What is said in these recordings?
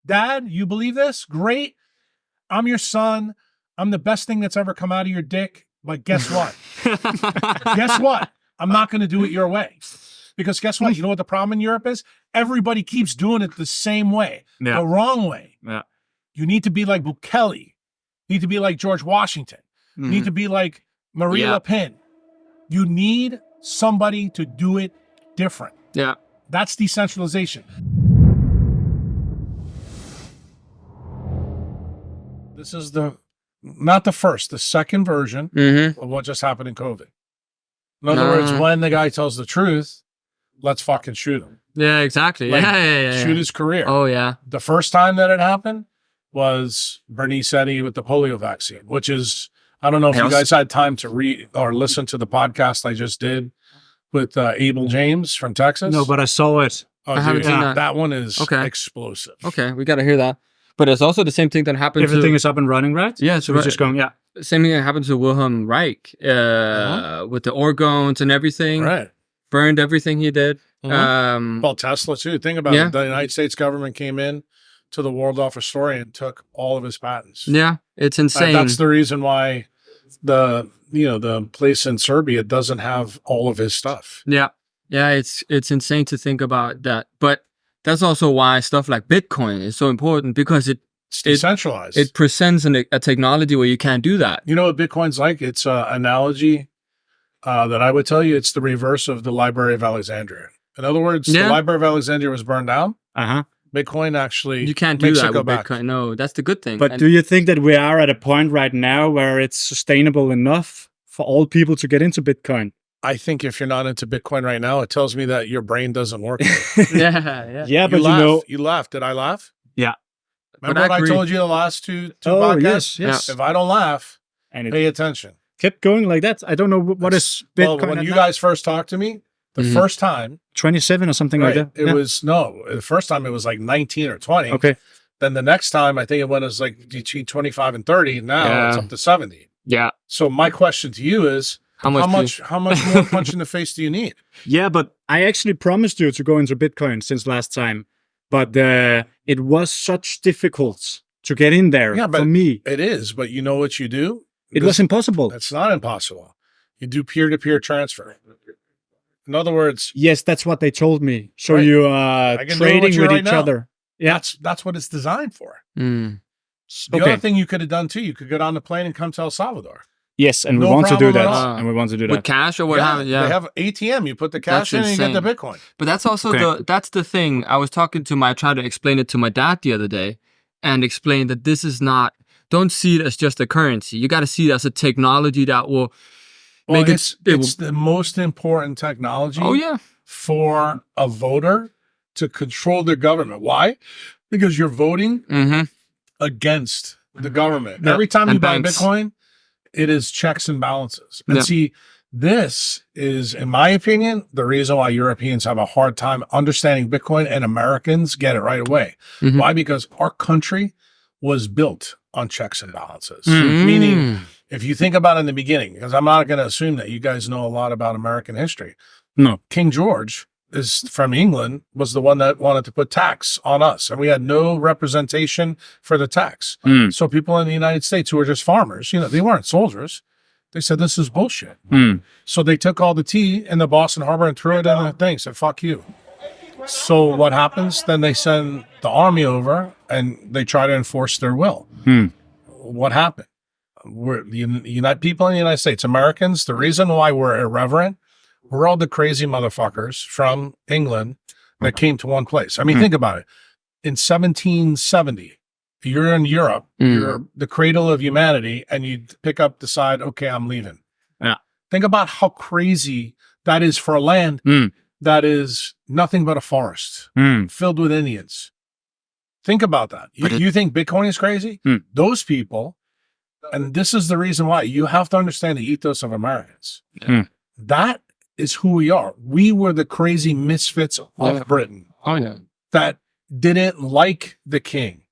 Dad, you believe this? Great. I'm your son. I'm the best thing that's ever come out of your dick. But guess what? Guess what? I'm not going to do it your way. Because guess what? You know what the problem in Europe is? Everybody keeps doing it the same way, the wrong way. Yeah. You need to be like Bukele. You need to be like George Washington. You need to be like Marie Le Pen. You need somebody to do it different. Yeah. That's decentralization. This is not the first, the second version of what just happened in COVID. In other words, when the guy tells the truth, let's fucking shoot him. Yeah, exactly. Like, Yeah. shoot his career. Oh, yeah. The first time that it happened was Bernice Eddy with the polio vaccine, which is, I don't know if you guys had time to read or listen to the podcast I just did with Abel James from Texas. No, but I saw it. Oh, I haven't seen that. That one is explosive. Okay, we got to hear that. But it's also the same thing that happened Everything is up and running, right? Yeah, so we're just going, Same thing that happened to Wilhelm Reich with the organs and everything. Right. Burned everything he did. Well, Tesla too. Think about it. The United States government came in to the World Office Story and took all of his patents. Yeah, it's insane. That's the reason why the place in Serbia doesn't have all of his stuff. Yeah. Yeah, it's insane to think about that. But that's also why stuff like Bitcoin is so important, because it's decentralized. It presents a technology where you can't do that. You know what Bitcoin's like? It's an analogy that I would tell you. It's the reverse of the Library of Alexandria. In other words, the Library of Alexandria was burned down. Bitcoin actually you can't do that with back. Bitcoin. No, that's the good thing. But do you think that we are at a point right now where it's sustainable enough for all people to get into Bitcoin? I think if you're not into Bitcoin right now, it tells me that your brain doesn't work. Yeah, but you laughed. Did I laugh? Yeah. Remember what I told you the last two podcasts? Yes. If I don't laugh, and pay attention. Kept going like that. I don't know what is Bitcoin. Well, when you guys first talked to me, the first time 27 or something like that. It was the first time it was like 19 or 20. Okay. Then the next time I think it was like between 25 and 30. Now it's up to 70. Yeah. So my question to you is, how much more punch in the face do you need? Yeah, but I actually promised you to go into Bitcoin since last time, but it was such difficult to get in there for me. It is, but you know what you do? It was impossible. It's not impossible. You do peer-to-peer transfer. In other words, yes, that's what they told me. So you are trading with each other. Yeah, that's what it's designed for. The other thing you could have done too, you could get on the plane and come to El Salvador. Yes, and we want to do that. And we want to do that. With cash or what have they have ATM. You put the cash in and you get the Bitcoin. But that's also that's the thing. I was talking to I tried to explain it to my dad the other day and explain that this is not, don't see it as just a currency. You got to see it as a technology that will make it's the most important technology for a voter to control their government. Why? Because you're voting against the government. Yeah. Every time you buy Bitcoin, it is checks and balances. And see, this is, in my opinion, the reason why Europeans have a hard time understanding Bitcoin and Americans get it right away. Why? Because our country was built on checks and balances. Meaning, if you think about it in the beginning, because I'm not going to assume that you guys know a lot about American history. No. King George is from England, was the one that wanted to put tax on us. And we had no representation for the tax. So people in the United States who were just farmers, they weren't soldiers. They said, this is bullshit. So they took all the tea in the Boston Harbor and threw it in the thing, said, fuck you. So what happens? Then they send the army over and they try to enforce their will. What happened? We're the people in the United States, Americans, the reason why we're irreverent, we're all the crazy motherfuckers from England that came to one place. I mean, think about it. In 1770, you're in Europe, you're the cradle of humanity, and you decide, okay, I'm leaving. Yeah. Think about how crazy that is for a land that is nothing but a forest filled with Indians. Think about that. You think Bitcoin is crazy? Those people, and this is the reason why you have to understand the ethos of Americans. That is who we are. We were the crazy misfits of Britain that didn't like the king.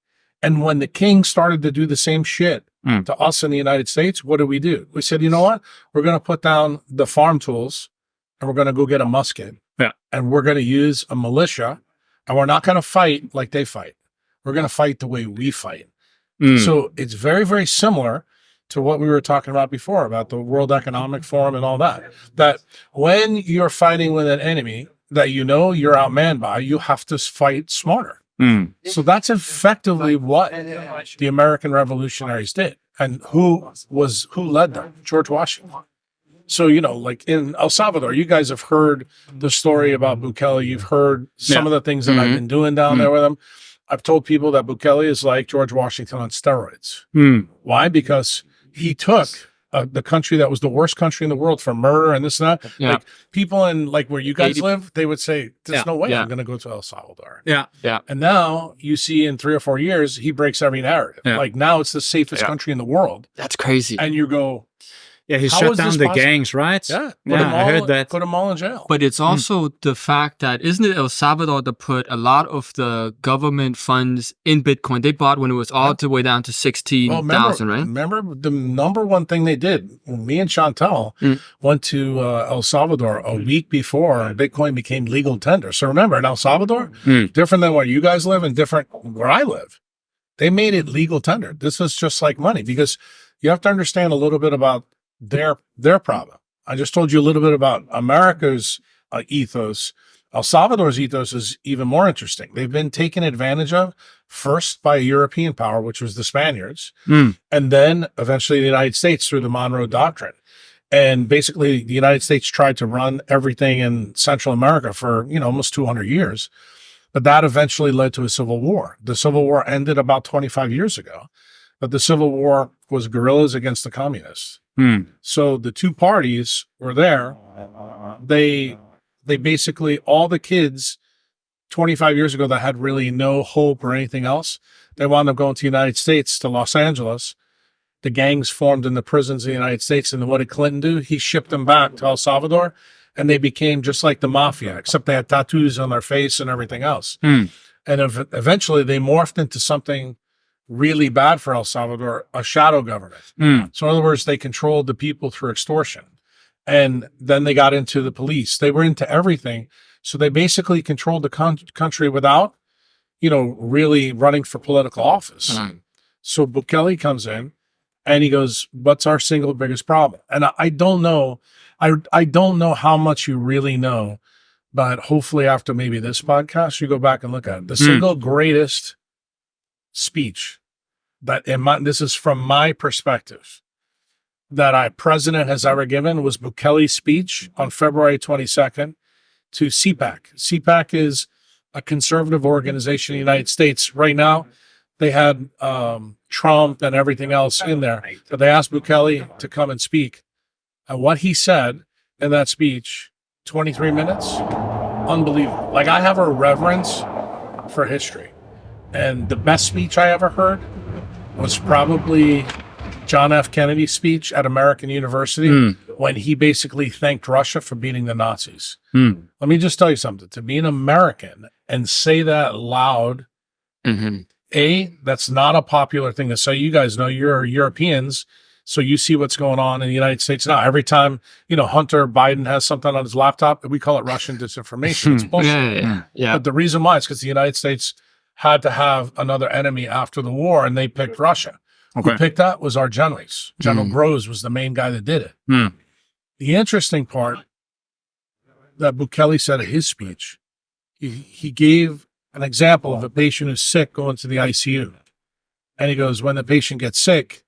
And when the king started to do the same shit to us in the United States, what did? We said, you know what? We're going to put down the farm tools and we're going to go get a musket. And we're going to use a militia and we're not going to fight like they fight. we're going to fight the way we fight. So it's very, very similar to what we were talking about before, about the World Economic Forum and all that. That when you're fighting with an enemy that you know you're outmanned by, you have to fight smarter. So that's effectively what the American revolutionaries did. And who led them? George Washington. So, like in El Salvador, you guys have heard the story about Bukele. You've heard some of the things that I've been doing down there with him. I've told people that Bukele is like George Washington on steroids. Why? Because he took the country that was the worst country in the world for murder and this and that. Like people in like where you guys live, they would say, there's no way I'm going to go to El Salvador. And now you see in 3 or 4 years, he breaks every narrative. Like now it's the safest country in the world. That's crazy. And you go, he shut down the gangs, right? I heard that. Put them all in jail. But it's also the fact that, isn't it El Salvador that put a lot of the government funds in Bitcoin? They bought when it was all the way down to 16,000, right? Remember the number one thing they did, me and Chantal went to El Salvador a week before Bitcoin became legal tender. So remember, in El Salvador, different than where you guys live and different where I live, they made it legal tender. This is just like money, because you have to understand a little bit about their problem. I just told you a little bit about America's ethos. El Salvador's ethos is even more interesting. They've been taken advantage of first by a European power, which was the Spaniards, and then eventually the United States through the Monroe Doctrine. And basically the United States tried to run everything in Central America for, almost 200 years. But that eventually led to a civil war. The Civil War ended about 25 years ago, but the Civil War was guerrillas against the communists. So the two parties were there. They basically, all the kids 25 years ago that had really no hope or anything else, they wound up going to the United States, to Los Angeles. The gangs formed in the prisons of the United States. And what did Clinton do? He shipped them back to El Salvador, and they became just like the mafia, except they had tattoos on their face and everything else. And eventually they morphed into something really bad for El Salvador, a shadow government. So in other words, they controlled the people through extortion. And then they got into the police. They were into everything. So they basically controlled the country without, really running for political office. So Bukele comes in and he goes, what's our single biggest problem? And I don't know. I don't know how much you really know, but hopefully after maybe this podcast, you go back and look at it. The single greatest speech that this is from my perspective, that a president has ever given was Bukele's speech on February 22nd to CPAC. CPAC is a conservative organization in the United States. Right now, they had Trump and everything else in there, but they asked Bukele to come and speak. And what he said in that speech, 23 minutes, unbelievable. Like, I have a reverence for history. And the best speech I ever heard was probably John F. Kennedy's speech at American University when he basically thanked Russia for beating the Nazis. Let me just tell you something. To be an American and say that loud, that's not a popular thing to say. You guys know you're Europeans, so you see what's going on in the United States now. Every time, Hunter Biden has something on his laptop, we call it Russian disinformation. It's bullshit. But the reason why is because the United States had to have another enemy after the war, and they picked Russia. Who picked that was our generals. General Kruse was the main guy that did it. The interesting part that Bukele said in his speech, he gave an example of a patient who's sick going to the ICU. And he goes, when the patient gets sick,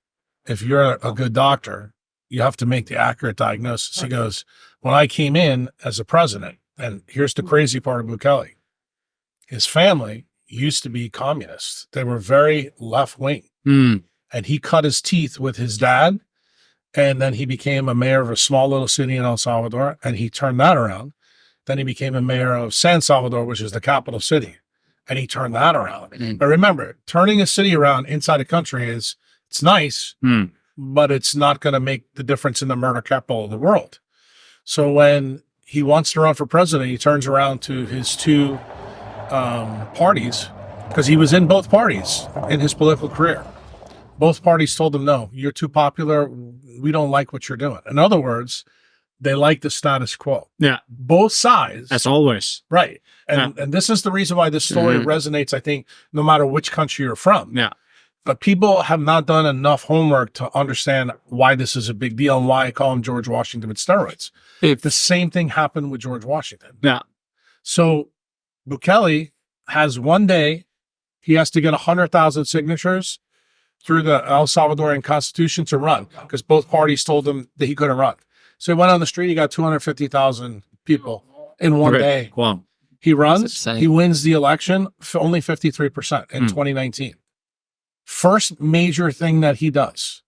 if you're a good doctor, you have to make the accurate diagnosis. He goes, when I came in as a president, and here's the crazy part of Bukele, his family used to be communists. They were very left-wing. And he cut his teeth with his dad, and then he became a mayor of a small little city in El Salvador, and he turned that around. Then he became a mayor of San Salvador, which is the capital city, and he turned that around. But remember, turning a city around inside a country it's nice, but it's not going to make the difference in the murder capital of the world. So when he wants to run for president, he turns around to his two parties, because he was in both parties in his political career. Both parties told him, no, you're too popular. We don't like what you're doing. In other words, They like the status quo. Yeah. Both sides. As always. Right. And this is the reason why this story resonates, I think, no matter which country you're from. Yeah. But people have not done enough homework to understand why this is a big deal and why I call him George Washington with steroids. The same thing happened with George Washington. Yeah. So Bukele has one day, he has to get 100,000 signatures through the El Salvadorian Constitution to run, because both parties told him that he couldn't run. So he went on the street, he got 250,000 people in one day. Wow. He runs, he wins the election, only 53% in 2019. First major thing that he does,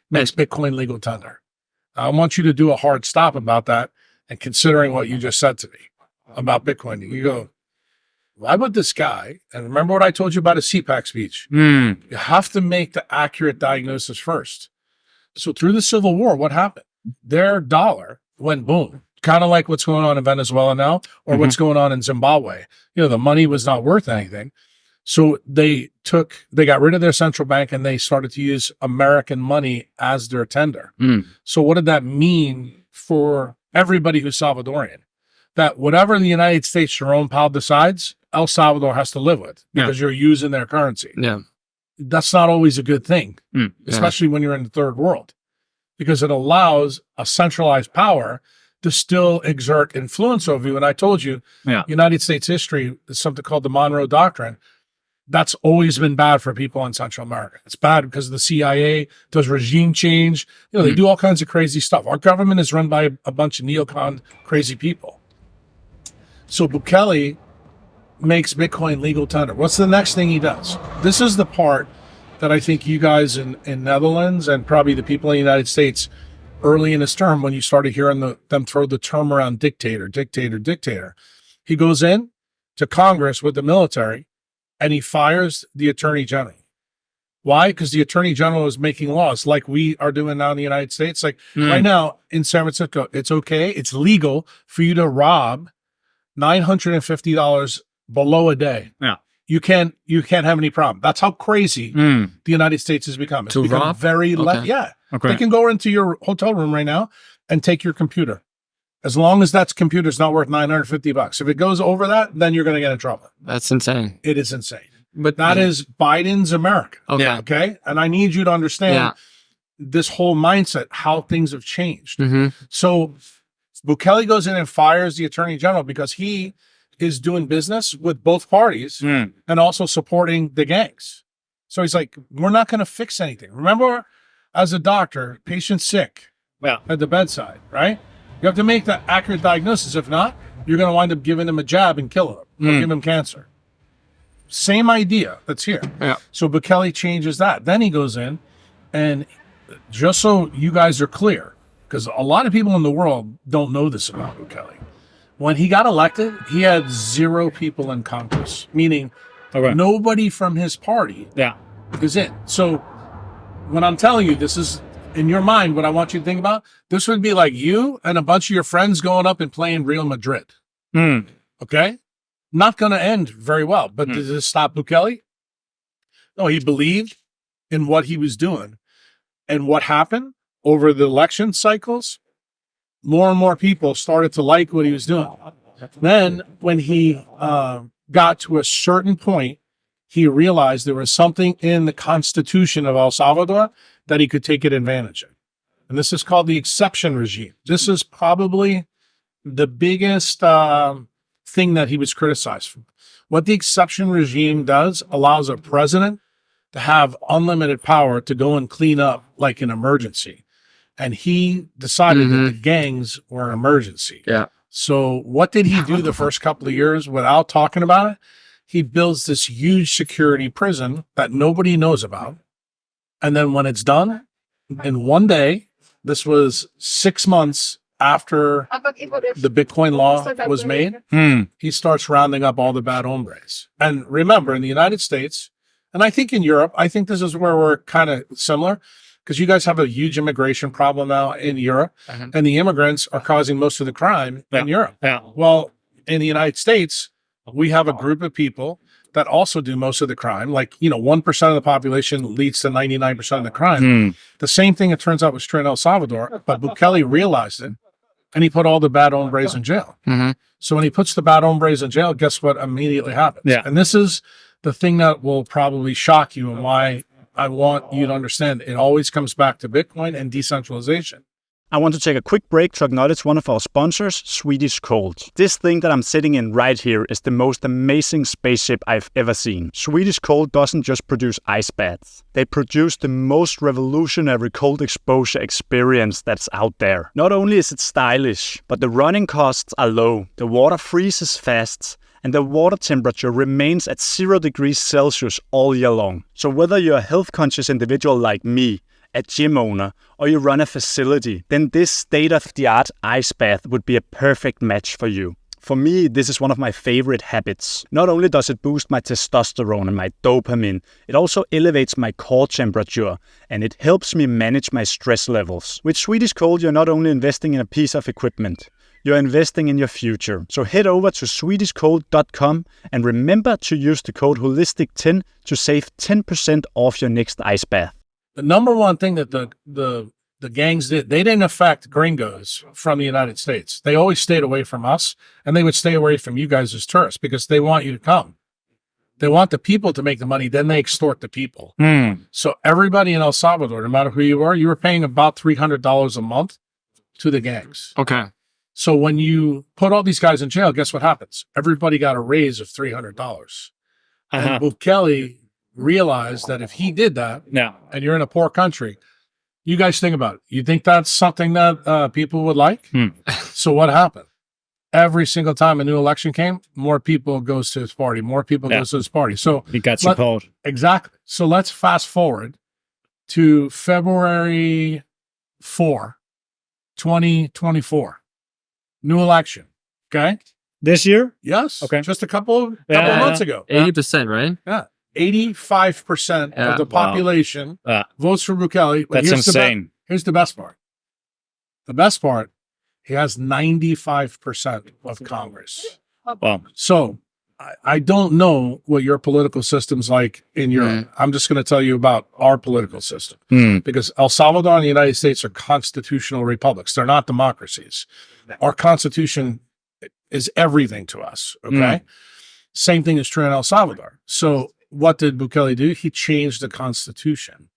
makes Bitcoin legal tender. I want you to do a hard stop about that, and considering what you just said to me about Bitcoin, you go, why would this guy, and remember what I told you about his CPAC speech, you have to make the accurate diagnosis first. So through the Civil War, what happened? Their dollar went boom, kind of like what's going on in Venezuela now, or what's going on in Zimbabwe. You know, the money was not worth anything. So they got rid of their central bank and they started to use American money as their tender. So what did that mean for everybody who's Salvadorian? That whatever the United States, Jerome Powell decides, El Salvador has to live with, because you're using their currency. Yeah. That's not always a good thing, especially when you're in the third world, because it allows a centralized power to still exert influence over you. And I told you, United States history is something called the Monroe Doctrine. That's always been bad for people in Central America. It's bad because the CIA does regime change. You know, they do all kinds of crazy stuff. Our government is run by a bunch of neocon crazy people. So Bukele makes Bitcoin legal tender. What's the next thing he does? This is the part that I think you guys in Netherlands and probably the people in the United States early in his term, when you started hearing them throw the term around dictator. He goes in to Congress with the military and he fires the attorney general. Why? Because the attorney general is making laws like we are doing now in the United States. Like right now in San Francisco, it's okay. It's legal for you to rob $950 below a day. Yeah. You can't have any problem. That's how crazy the United States has become. It's become rob? Very They can go into your hotel room right now and take your computer. As long as that computer's not worth $950. If it goes over that, then you're going to get in trouble. That's insane. It is insane. But that is Biden's America. Okay. And I need you to understand this whole mindset, how things have changed. So Bukele goes in and fires the attorney general because he is doing business with both parties and also supporting the gangs. So he's like, we're not going to fix anything. Remember, as a doctor, patient's sick at the bedside, right? You have to make the accurate diagnosis. If not, you're going to wind up giving him a jab and kill him or give him cancer. Same idea that's here. Yeah. So Bukele changes that. Then he goes in and just so you guys are clear, because a lot of people in the world don't know this about Bukele. When he got elected, he had 0 people in Congress, meaning nobody from his party is in. So when I'm telling you, this is in your mind, what I want you to think about, this would be like you and a bunch of your friends going up and playing Real Madrid. Okay? Not going to end very well. But did this stop Bukele? No, he believed in what he was doing. And what happened over the election cycles, more and more people started to like what he was doing. Then when he got to a certain point, he realized there was something in the Constitution of El Salvador that he could take advantage of. And this is called the exception regime. This is probably the biggest thing that he was criticized for. What the exception regime does allows a president to have unlimited power to go and clean up like an emergency. And he decided that the gangs were an emergency. Yeah. So what did he do the first couple of years without talking about it? He builds this huge security prison that nobody knows about. And then when it's done, in one day, this was 6 months after the Bitcoin law was made, he starts rounding up all the bad hombres. And remember, in the United States, and I think in Europe, I think this is where we're kind of similar, because you guys have a huge immigration problem now in Europe, and the immigrants are causing most of the crime in Europe. Well, in the United States, we have a group of people that also do most of the crime. Like, 1% of the population leads to 99% of the crime. The same thing, it turns out, was true in El Salvador, but Bukele realized it, and he put all the bad hombres in jail. So when he puts the bad hombres in jail, guess what immediately happens? Yeah. And this is the thing that will probably shock you, and why I want you to understand it always comes back to Bitcoin and decentralization. I want to take a quick break to acknowledge one of our sponsors, Swedish Cold. This thing that I'm sitting in right here is the most amazing spaceship I've ever seen. Swedish Cold doesn't just produce ice baths. They produce the most revolutionary cold exposure experience that's out there. Not only is it stylish, but the running costs are low. The water freezes fast, and the water temperature remains at 0 degrees Celsius all year long. So whether you're a health-conscious individual like me, a gym owner, or you run a facility, then this state-of-the-art ice bath would be a perfect match for you. For me, this is one of my favorite habits. Not only does it boost my testosterone and my dopamine, it also elevates my core temperature, and it helps me manage my stress levels. With Swedish Cold, you're not only investing in a piece of equipment, you're investing in your future. So head over to swedishcold.com and remember to use the code HOLISTIC10 to save 10% off your next ice bath. The number one thing that the gangs did, they didn't affect gringos from the United States. They always stayed away from us, and they would stay away from you guys as tourists because they want you to come. They want the people to make the money, then they extort the people. So everybody in El Salvador, no matter who you were paying about $300 a month to the gangs. Okay. So when you put all these guys in jail, guess what happens? Everybody got a raise of $300. And Bukele realized that if he did that, and you're in a poor country, you guys think about it. You think that's something that people would like? So what happened? Every single time a new election came, more people goes to his party. More people goes to his party. So he got support. Exactly. So let's fast forward to February 4, 2024. New election. Okay. This year? Yes. Okay. Just a couple months ago. 80%, right? Yeah. 85% of the population votes for Bukele. But That's insane. Here's the best part. The best part, he has 95% of Congress. Wow. So I don't know what your political system's like in Europe. I'm just going to tell you about our political system. Because El Salvador and the United States are constitutional republics. They're not democracies. Our constitution is everything to us. Okay. Same thing is true in El Salvador. So what did Bukele do? He changed the constitution.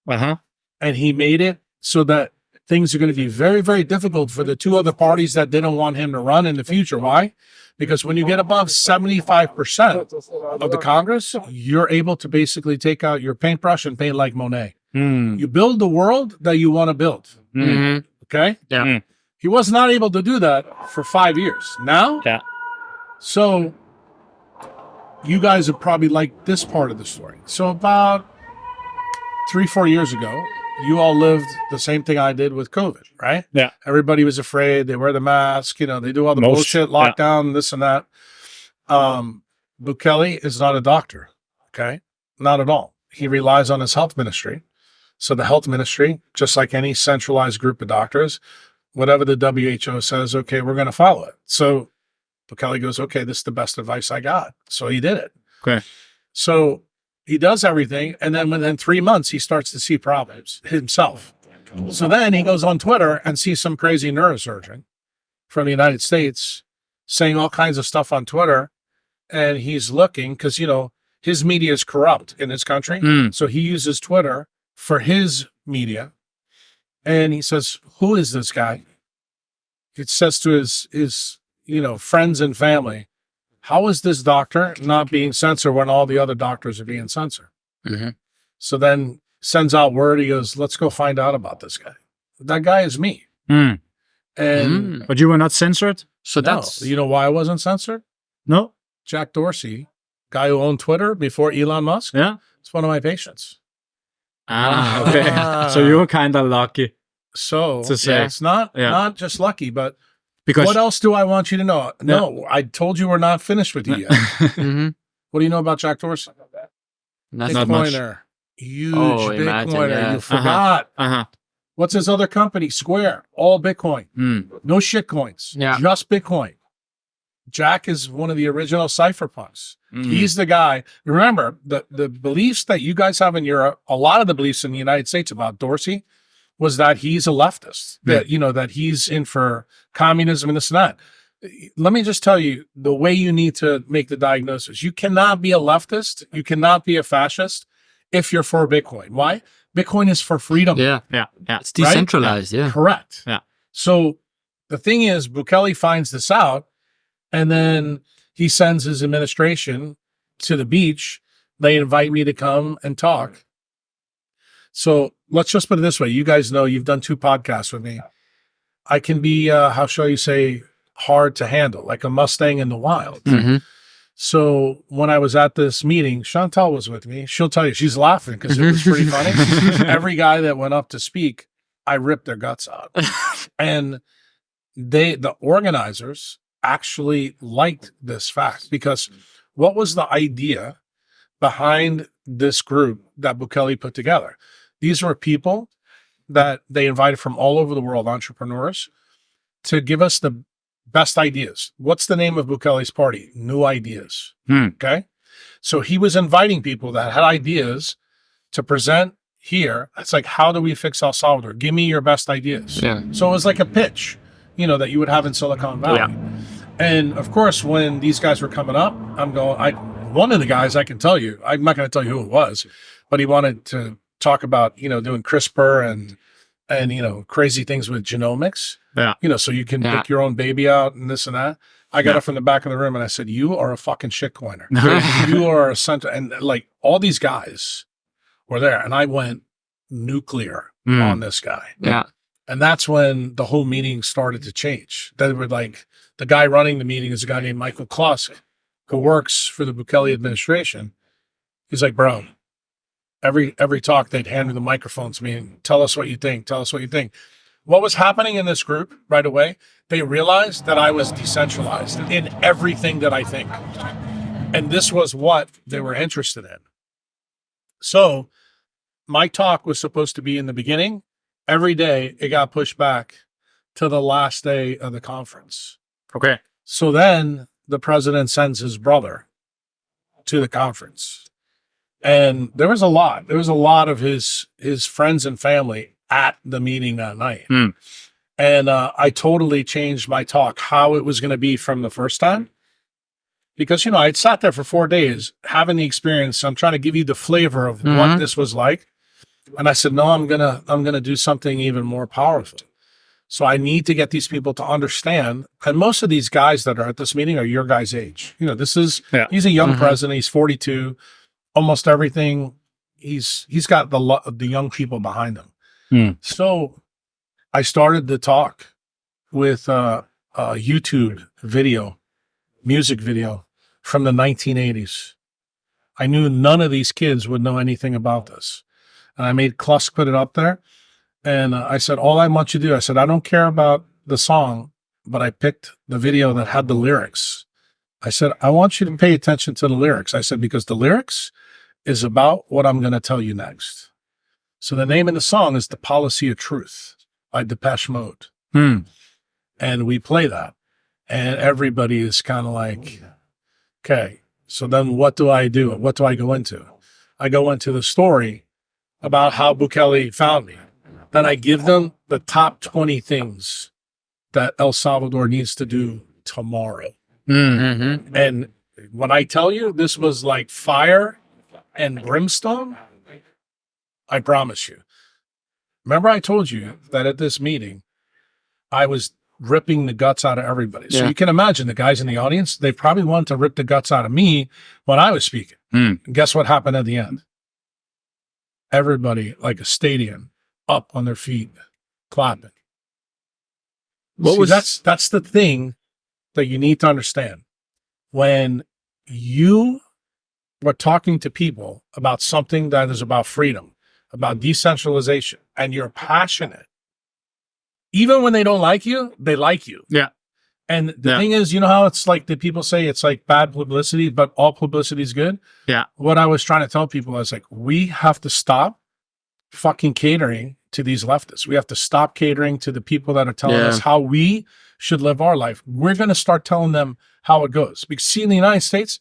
And he made it so that things are going to be very, very difficult for the two other parties that didn't want him to run in the future. Why? Because when you get above 75% of the Congress, you're able to basically take out your paintbrush and paint like Monet. You build the world that you want to build. Okay? Yeah. He was not able to do that for 5 years. Now? Yeah. So you guys have probably liked this part of the story. So about 3-4 years ago, you all lived the same thing I did with COVID, right? Yeah. Everybody was afraid. They wear the mask. They do all the bullshit, lockdown, this and that. Bukele is not a doctor, okay? Not at all. He relies on his health ministry. So the health ministry, just like any centralized group of doctors, whatever the WHO says, okay, we're going to follow it. So Bukele goes, okay, this is the best advice I got. So he did it. Okay. So he does everything. And then within 3 months, he starts to see problems himself. So then he goes on Twitter and sees some crazy neurosurgeon from the United States saying all kinds of stuff on Twitter. And he's looking because, his media is corrupt in this country. So he uses Twitter for his media. And he says, who is this guy? He says to his friends and family, how is this doctor not being censored when all the other doctors are being censored? So then sends out word. He goes, let's go find out about this guy. That guy is me. And But you were not censored? So no. that's... You know why I wasn't censored? No. Jack Dorsey, guy who owned Twitter before Elon Musk. Yeah. It's one of my patients. Okay. So you were kind of lucky. So To say. it's not just lucky, but Because what else do I want you to know? No, I told you we're not finished with you yet. What do you know about Jack Dorsey? Not much. Bitcoiner. Huge imagine, Bitcoiner. yeah. You forgot. What's his other company? Square. All Bitcoin. No shit coins. Yeah. Just Bitcoin. Jack is one of the original cypherpunks. He's the guy. Remember, the beliefs that you guys have in Europe, a lot of the beliefs in the United States about Dorsey was that he's a leftist, that, you know, that he's in for communism and this and that. Let me just tell you the way you need to make the diagnosis. You cannot be a leftist. You cannot be a fascist if you're for Bitcoin. Why? Bitcoin is for freedom. Yeah. It's decentralized. Right? Yeah. Correct. Yeah. So the thing is, Bukele finds this out, and then he sends his administration to the beach. They invite me to come and talk. So let's just put it this way. You guys know you've done 2 podcasts with me. I can be, how shall you say, hard to handle, like a Mustang in the wild. So when I was at this meeting, Chantal was with me. She'll tell you, she's laughing because it was pretty funny. Every guy that went up to speak, I ripped their guts out. And the organizers actually liked this fact, because what was the idea behind this group that Bukele put together? These were people that they invited from all over the world, entrepreneurs, to give us the best ideas. What's the name of Bukele's party? New Ideas. Okay. So he was inviting people that had ideas to present here. It's like, how do we fix El Salvador? Give me your best ideas. Yeah. So it was like a pitch, you know, that you would have in Silicon Valley. And of course, when these guys were coming up, one of the guys, I can tell you, I'm not going to tell you who it was, but he wanted to talk about, you know, doing CRISPR and, you know, crazy things with genomics. Yeah. You know, so you can pick your own baby out and this and that. I got up from the back of the room and I said, you are a fucking shitcoiner. You are a center. And like all these guys were there. And I went nuclear on this guy. Yeah. And that's when the whole meeting started to change. They were like, the guy running the meeting is a guy named Michael Kruse, who works for the Bukele administration. He's like, bro, every talk they'd hand me the microphone to me and tell us what you think. Tell us what you think. What was happening in this group right away? They realized that I was decentralized in everything that I think. And this was what they were interested in. So my talk was supposed to be in the beginning. Every day it got pushed back to the last day of the conference. Okay. So then the president sends his brother to the conference. And there was a lot. There was a lot of his friends and family at the meeting that night. And I totally changed my talk, how it was going to be from the first time. Because, you know, I'd sat there for 4 days having the experience. I'm trying to give you the flavor of what this was like. And I said, no, I'm gonna do something even more powerful. So I need to get these people to understand. And most of these guys that are at this meeting are your guys' age. You know, he's a young president. He's 42. Almost everything. He's got the young people behind him. So I started the talk with a YouTube video, music video from the 1980s. I knew none of these kids would know anything about this. And I made Klusk put it up there. And I said, all I want you to do, I said, I don't care about the song, but I picked the video that had the lyrics. I said, I want you to pay attention to the lyrics. I said, because the lyrics is about what I'm going to tell you next. So the name of the song is The Policy of Truth by Depeche Mode. And we play that. And everybody is kind of like, okay, so then what do I do? What do I go into? I go into the story about how Bukele found me. Then I give them the top 20 things that El Salvador needs to do tomorrow. And when I tell you this was like fire and brimstone, I promise you. Remember I told you that at this meeting, I was ripping the guts out of everybody. So you can imagine the guys in the audience, they probably wanted to rip the guts out of me when I was speaking. And guess what happened at the end? Everybody, like a stadium, up on their feet, clapping. That's the thing that you need to understand. When you were talking to people about something that is about freedom, about decentralization, and you're passionate, even when they don't like you, they like you. Yeah. And the thing is, you know how it's like the people say it's like bad publicity, but all publicity is good? Yeah. What I was trying to tell people is like, we have to stop fucking catering to these leftists. We have to stop catering to the people that are telling us how we should live our life. We're going to start telling them how it goes. Because see, in the United States,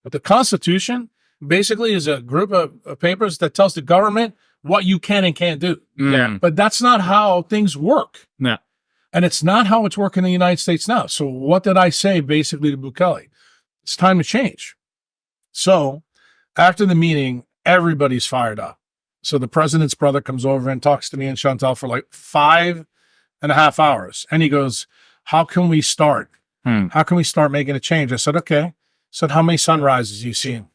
the Constitution basically is a group of papers that tells the government what you can and can't do. Yeah. But that's not how things work. Yeah. And it's not how it's working in the United States now. So what did I say basically to Bukele? It's time to change. So after the meeting, everybody's fired up. So the president's brother comes over and talks to me and Chantal for like 5.5 hours. And he goes, how can we start? How can we start making a change? I said, okay. I said, how many sunrises you seen?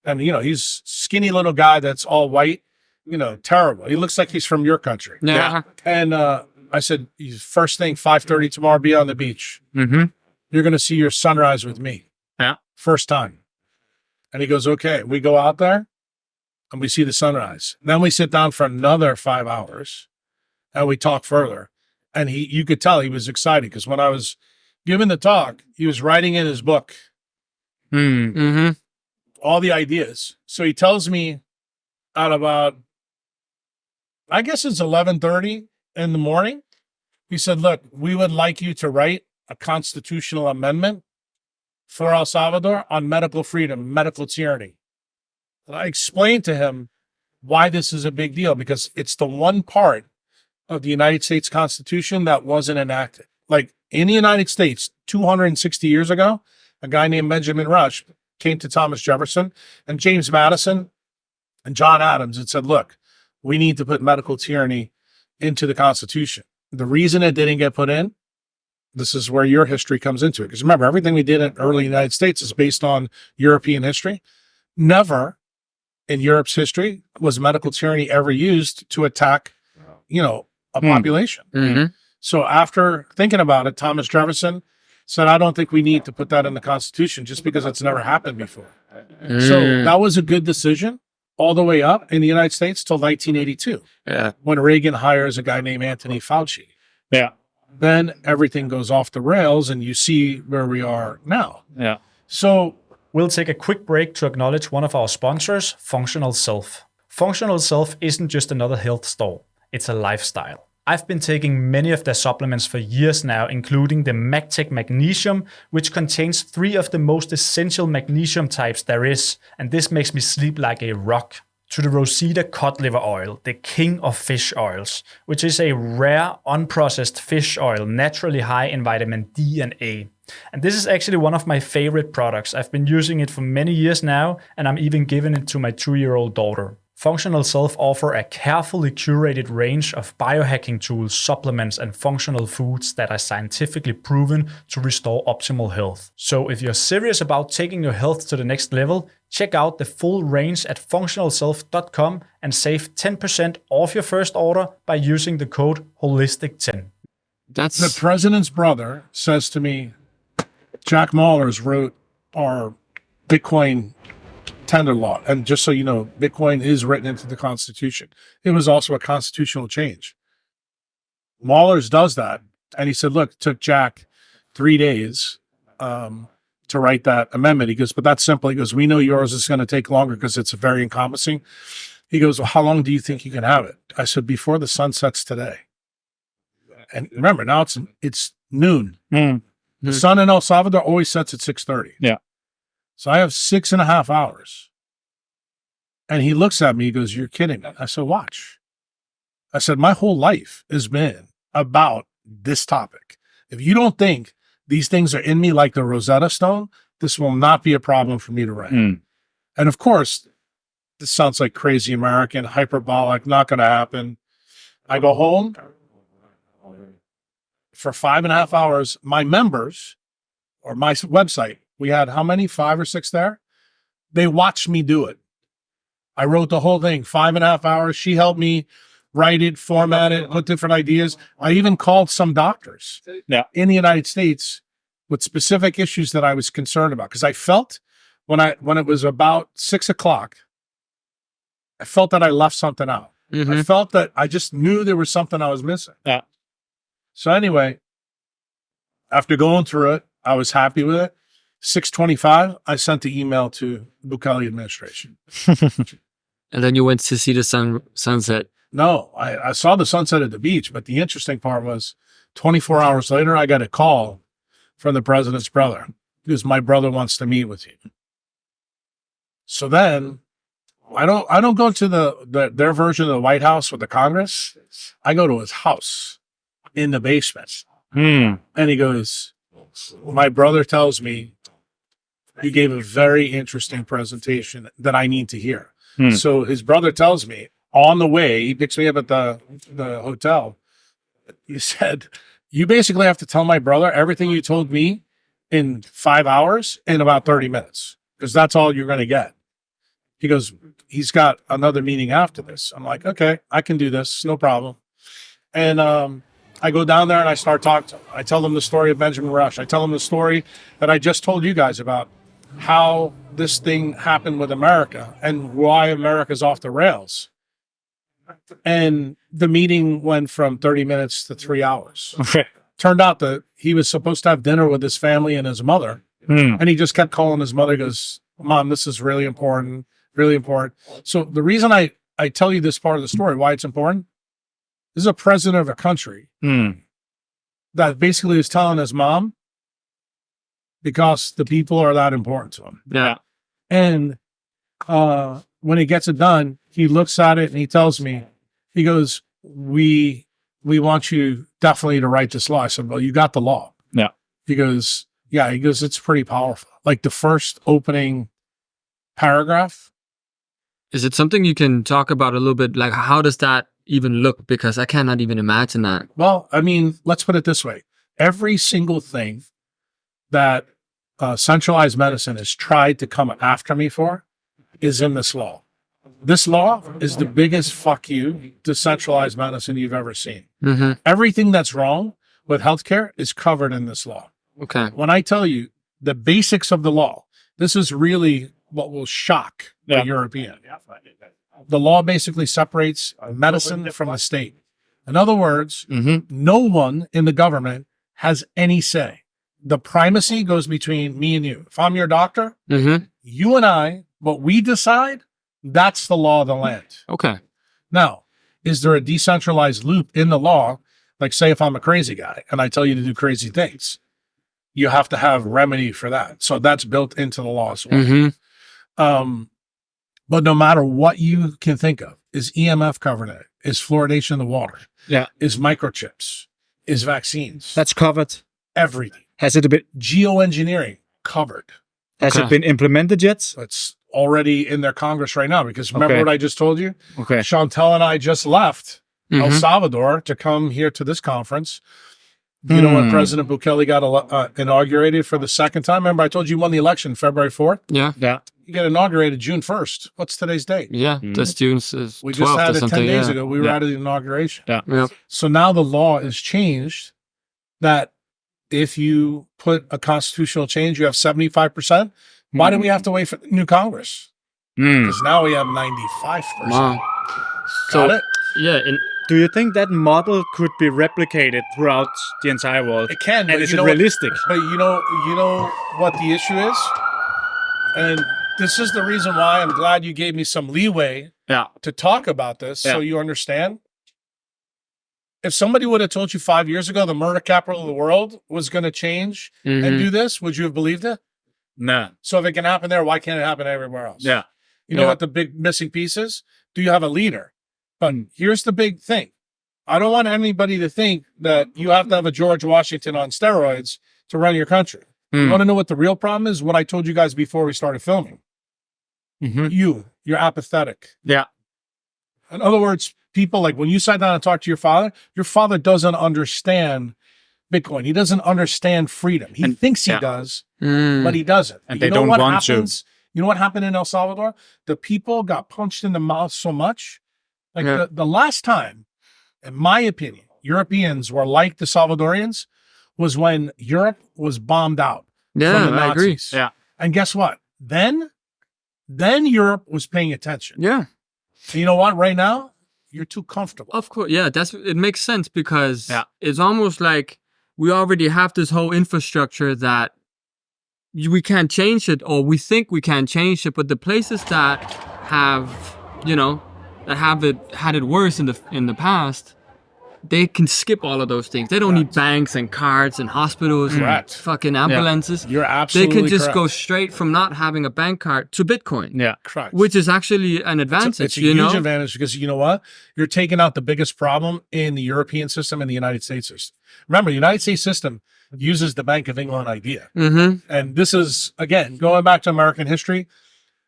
And, you know, he's skinny little guy that's all white, you know, terrible. He looks like he's from your country. Yeah. And I said, first thing, 5:30 tomorrow, be on the beach. Mm-hmm. You're going to see your sunrise with me. Yeah. First time. And he goes, okay. We go out there and we see the sunrise. Then we sit down for another 5 hours and we talk further. And you could tell he was excited because when I was giving the talk, he was writing in his book all the ideas. So he tells me at about, I guess it's 11:30 in the morning. He said, look, we would like you to write a constitutional amendment for El Salvador on medical freedom, medical tyranny. And I explained to him why this is a big deal, because it's the one part of the United States Constitution that wasn't enacted. Like in the United States, 260 years ago, a guy named Benjamin Rush came to Thomas Jefferson and James Madison and John Adams and said, look, we need to put medical tyranny into the Constitution. The reason it didn't get put in, this is where your history comes into it. Because remember, everything we did in early United States is based on European history. Never in Europe's history was medical tyranny ever used to attack, you know, a population. So after thinking about it, Thomas Jefferson said, I don't think we need to put that in the Constitution just because it's never happened before. So that was a good decision all the way up in the United States till 1982. Yeah. When Reagan hires a guy named Anthony Fauci. Yeah. Then everything goes off the rails and you see where we are now. Yeah. So we'll take a quick break to acknowledge one of our sponsors, Functional Self. Functional Self isn't just another health store. It's a lifestyle. I've been taking many of their supplements for years now, including the MagTech Magnesium, which contains 3 of the most essential magnesium types there is, and this makes me sleep like a rock. To the Rosita cod liver oil, the king of fish oils, which is a rare, unprocessed fish oil naturally high in vitamin D and A. And this is actually one of my favorite products. I've been using it for many years now, and I'm even giving it to my 2-year-old daughter. Functional Self offer a carefully curated range of biohacking tools, supplements, and functional foods that are scientifically proven to restore optimal health. So if you're serious about taking your health to the next level, check out the full range at functionalself.com and save 10% off your first order by using the code HOLISTIC10. That's the president's brother says to me, Jack Mallers wrote our Bitcoin tender law. And just so you know, Bitcoin is written into the Constitution. It was also a constitutional change. Mallers does that. And he said, look, it took Jack 3 days to write that amendment. He goes, but that's simple. He goes, we know yours is going to take longer because it's very encompassing. He goes, well, how long do you think you can have it? I said, before the sun sets today. And remember, now it's noon. The sun in El Salvador always sets at 6:30. Yeah. So I have 6.5 hours. And he looks at me, he goes, you're kidding me. I said, watch. I said, my whole life has been about this topic. If you don't think these things are in me like the Rosetta Stone, this will not be a problem for me to write. And of course, this sounds like crazy American, hyperbolic, not going to happen. I go home for 5.5 hours. My members, or my website, we had how many? 5 or 6 there? They watched me do it. I wrote the whole thing, 5.5 hours. She helped me write it, format it, put different ideas. I even called some doctors in the United States with specific issues that I was concerned about. Because I felt when it was about 6 o'clock, I felt that I left something out. I felt that I just knew there was something I was missing. So anyway, after going through it, I was happy with it. 6:25, I sent the email to Bukele administration. And then you went to see the sunset. No, I saw the sunset at the beach, but the interesting part was 24 hours later, I got a call from the president's brother because my brother wants to meet with you. So then I don't go to their version of the White House with the Congress. I go to his house in the basement. And he goes, my brother tells me you gave a very interesting presentation that I need to hear. So his brother tells me on the way, he picks me up at the hotel. He said, you basically have to tell my brother everything you told me in 5 hours in about 30 minutes, because that's all you're going to get. He goes, he's got another meeting after this. I'm like, okay, I can do this. No problem. And I go down there and I start talking to him. I tell them the story of Benjamin Rush. I tell them the story that I just told you guys about how this thing happened with America and why America's off the rails. And the meeting went from 30 minutes to 3 hours. Okay. Turned out that he was supposed to have dinner with his family and his mother. And he just kept calling his mother. He goes, Mom, this is really important, really important. So the reason I tell you this part of the story, why it's important, this is a president of a country that basically is telling his mom because the people are that important to him. Yeah. And when he gets it done, he looks at it and he tells me, he goes, we want you definitely to write this law. I said, well, you got the law. Yeah. He goes, yeah. He goes, it's pretty powerful. Like the first opening paragraph. Is it something you can talk about a little bit? Like, how does that even look? Because I cannot even imagine that. Well, I mean, let's put it this way. Every single thing that centralized medicine has tried to come after me for is in this law. This law is the biggest fuck you to centralized medicine you've ever seen. Everything that's wrong with healthcare is covered in this law. Okay. When I tell you the basics of the law, this is really what will shock the European. The law basically separates medicine from the state. In other words, no one in the government has any say. The primacy goes between me and you. If I'm your doctor, you and I, what we decide, that's the law of the land. Okay. Now, is there a decentralized loop in the law? Like, say, if I'm a crazy guy and I tell you to do crazy things, you have to have remedy for that. So that's built into the law as well. But no matter what you can think of, is EMF covered in it? Is fluoridation of the water? Yeah. Is microchips? Is vaccines? That's covered. Everything. Has it been Geoengineering covered. Has it been implemented yet? It's already in their Congress right now, because remember what I just told you? Okay. Chantel and I just left El Salvador to come here to this conference. You know when President Bukele got inaugurated for the second time? Remember I told you he won the election February 4th? Yeah. Yeah. He got inaugurated June 1st. What's today's date? Yeah. The students is We just 12th had or it 10 something. days Yeah. ago. We were at the inauguration. Yeah. Yeah. So now the law is changed that if you put a constitutional change, you have 75%. Why do we have to wait for the new Congress? Because now we have 95%. Wow. Got it? Yeah. Do you think that model could be replicated throughout the entire world? It can. And but is you it know realistic? But you know what the issue is? And this is the reason why I'm glad you gave me some leeway to talk about this so you understand. If somebody would have told you 5 years ago the murder capital of the world was going to change and do this, would you have believed it? No. So if it can happen there, why can't it happen everywhere else? Yeah. You know what the big missing piece is? Do you have a leader? But here's the big thing. I don't want anybody to think that you have to have a George Washington on steroids to run your country. You want to know what the real problem is? What I told you guys before we started filming. You're apathetic. Yeah. In other words, people, like when you sat down and talked to your father doesn't understand Bitcoin. He doesn't understand freedom. He thinks he does, but he doesn't. And they don't want to. You know what happened in El Salvador? The people got punched in the mouth so much. Like the last time, in my opinion, Europeans were like the Salvadorians was when Europe was bombed out. Yeah, from the I agree. Nazis. Yeah. And guess what? Then Europe was paying attention. Yeah. And you know what? Right now, you're too comfortable. Of course. Yeah. It makes sense because it's almost like we already have this whole infrastructure that we can't change it, or we think we can't change it. But the places that have, that had it worse in the past, they can skip all of those things. They don't need banks and cards and hospitals and fucking ambulances. You're absolutely They can just correct. go straight from not having a bank card to Bitcoin. Yeah. Correct. Which is actually an advantage. It's a huge advantage because you know what? You're taking out the biggest problem in the European system and the United States system. Remember, the United States system uses the Bank of England idea. And this is, again, going back to American history,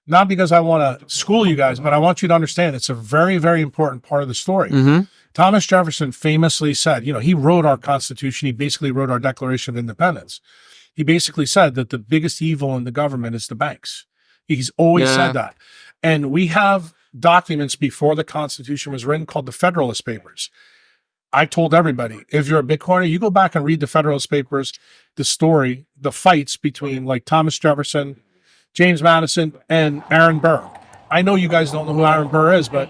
not because I want to school you guys, but I want you to understand it's a very, very important part of the story. Thomas Jefferson famously said, he wrote our Constitution. He basically wrote our Declaration of Independence. He basically said that the biggest evil in the government is the banks. He's always said that. And we have documents before the Constitution was written called the Federalist Papers. I told everybody, if you're a Bitcoiner, you go back and read the Federalist Papers, the story, the fights between like Thomas Jefferson, James Madison, and Aaron Burr. I know you guys don't know who Aaron Burr is, but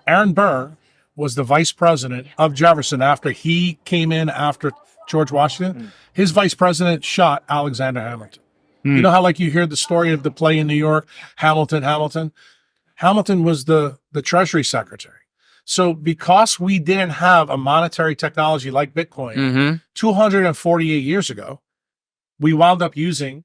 Aaron Burr was the vice president of Jefferson after he came in after George Washington. His vice president shot Alexander Hamilton. You know how like you hear the story of the play in New York, Hamilton? Hamilton was the Treasury Secretary. So because we didn't have a monetary technology like Bitcoin 248 years ago, we wound up using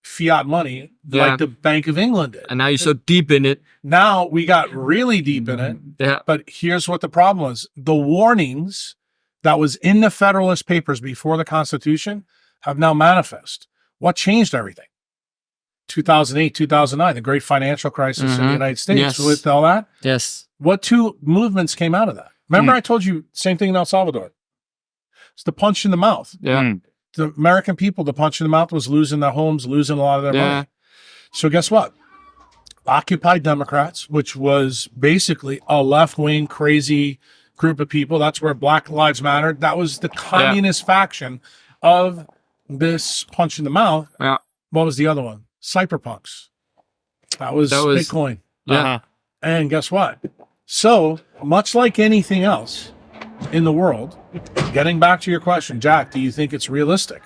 fiat money like the Bank of England did. And now you're so deep in it. Now we got really deep in it. Yeah. But here's what the problem was. The warnings that was in the Federalist Papers before the Constitution have now manifest. What changed everything? 2008, 2009, the great financial crisis in the United States with all that. Yes. What two movements came out of that? Remember I told you, same thing in El Salvador. It's the punch in the mouth. Yeah. The American people, the punch in the mouth was losing their homes, losing a lot of their money. So guess what? Occupy Democrats, which was basically a left-wing crazy group of people. That's where Black Lives Matter. That was the communist faction of this punch in the mouth. Yeah. What was the other one? Cyberpunks. That was Bitcoin. Yeah. And guess what? So much like anything else in the world, getting back to your question, Jack, do you think it's realistic?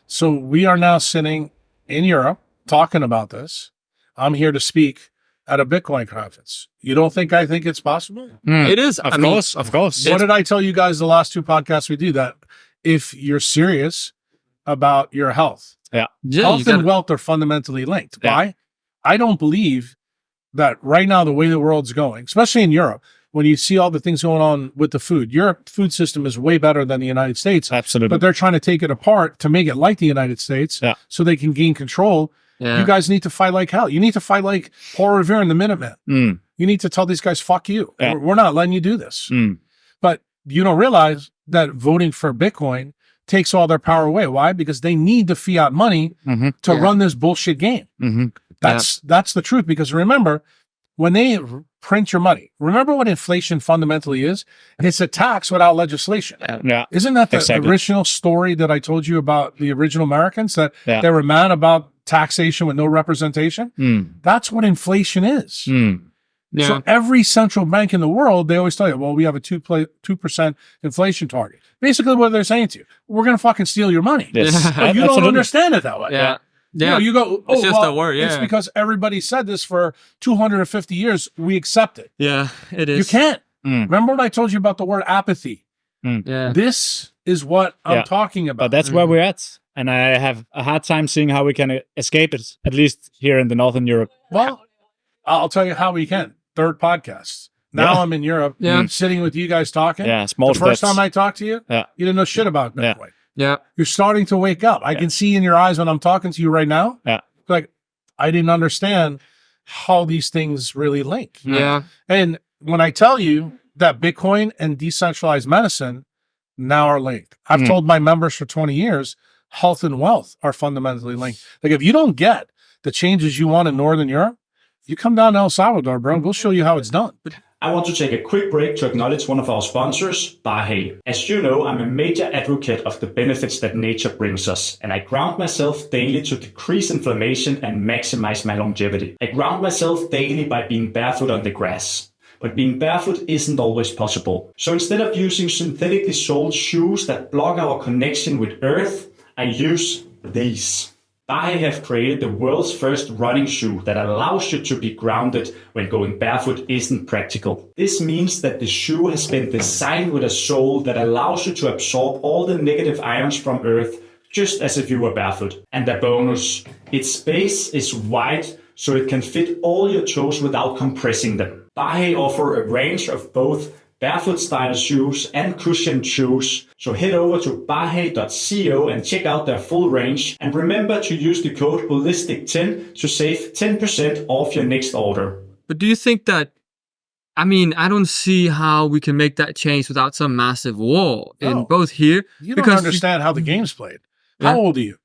So we are now sitting in Europe talking about this. I'm here to speak at a Bitcoin conference. You don't think I think it's possible? It is. Of course. What did I tell you guys the last two podcasts we do? That if you're serious about your health, health and wealth are fundamentally linked. Why? I don't believe that right now, the way the world's going, especially in Europe, when you see all the things going on with the food, Europe food system is way better than the United States. Absolutely. But they're trying to take it apart to make it like the United States so they can gain control. Yeah. You guys need to fight like hell. You need to fight like Paul Revere and the Minutemen. You need to tell these guys, fuck you. We're not letting you do this. But you don't realize that voting for Bitcoin takes all their power away. Why? Because they need the fiat money to run this bullshit game. That's the truth. Because remember, when they print your money, remember what inflation fundamentally is? It's a tax without legislation. Isn't that the original story that I told you about the original Americans, that they were mad about taxation with no representation? That's what inflation is. So every central bank in the world, they always tell you, well, we have a 2% inflation target. Basically what they're saying to you, we're going to fucking steal your money. But you don't understand it that way. You go, it's just a word. It's because everybody said this for 250 years. We accept it. Yeah, it is. You can't. Remember what I told you about the word apathy? Yeah. This is what I'm talking about. But that's where we're at. And I have a hard time seeing how we can escape it, at least here in the Northern Europe. Well, I'll tell you how we can. Third podcast. Now I'm in Europe, sitting with you guys talking. Small The first steps. time I talked to you, you didn't know shit about Bitcoin. You're starting to wake up. I can see in your eyes when I'm talking to you right now. Like, I didn't understand how these things really link. And when I tell you that Bitcoin and decentralized medicine now are linked, I've told my members for 20 years, health and wealth are fundamentally linked. Like, if you don't get the changes you want in Northern Europe, you come down to El Salvador, bro, and we'll show you how it's done. I want to take a quick break to acknowledge one of our sponsors, Barhale. As you know, I'm a major advocate of the benefits that nature brings us, and I ground myself daily to decrease inflammation and maximize my longevity. I ground myself daily by being barefoot on the grass. But being barefoot isn't always possible. So instead of using synthetically soled shoes that block our connection with Earth, I use these. Bahe have created the world's first running shoe that allows you to be grounded when going barefoot isn't practical. This means that the shoe has been designed with a sole that allows you to absorb all the negative ions from Earth just as if you were barefoot. And the bonus, its base is wide so it can fit all your toes without compressing them. Bahe offer a range of both barefoot style shoes and cushioned shoes. So head over to bahe.co and check out their full range. And remember to use the code HOLISTIC10 to save 10% off your next order. But do you think that, I mean, I don't see how we can make that change without some massive wall in No. both here. You don't understand how the game's played. How old are you?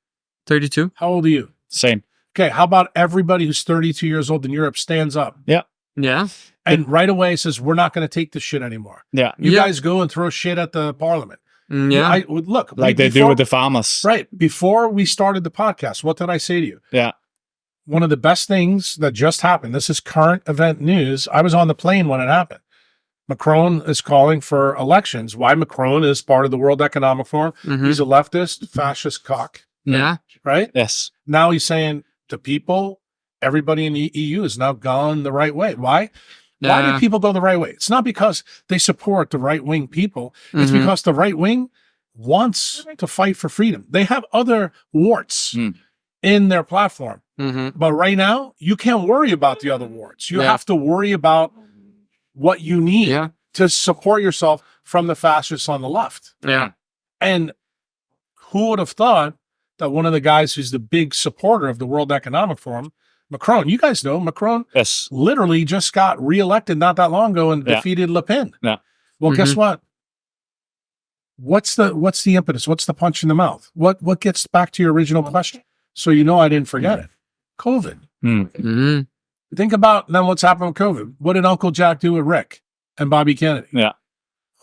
32. How old are you? Same. Okay, how about everybody who's 32 years old in Europe stands up Yeah. Yeah. and right away says, we're not going to take this shit anymore. Yeah. You Yeah. guys go and throw shit at the parliament. Yeah. Look. Like they do with the farmers. Right. Before we started the podcast, what did I say to you? Yeah. One of the best things that just happened, this is current event news. I was on the plane when it happened. Macron is calling for elections. Why Macron is part of the World Economic Forum. Mhm. He's a leftist, fascist cock, Yeah. right? Yes. Now he's saying to people, everybody in the EU has now gone the right way. Why? Why Yeah. do people go the right way? It's not because they support the right-wing people. It's Mhm. because the right wing wants to fight for freedom. They have other warts Mm. in their platform. Mm-hmm. But right now, you can't worry about the other warts. You Yeah. have to worry about what you need Yeah. to support yourself from the fascists on the left. Yeah. And who would have thought that one of the guys who's the big supporter of the World Economic Forum, Macron, you guys know Macron Yes. literally just got reelected not that long ago and Yeah. defeated Le Pen. Yeah. Well, guess Mhm. what? What's the impetus? What's the punch in the mouth? What gets back to your original question? So you know I didn't forget it. COVID. Mm. Mm-hmm. Think about then what's happened with COVID. What did Uncle Jack do with Rick and Bobby Kennedy? Yeah.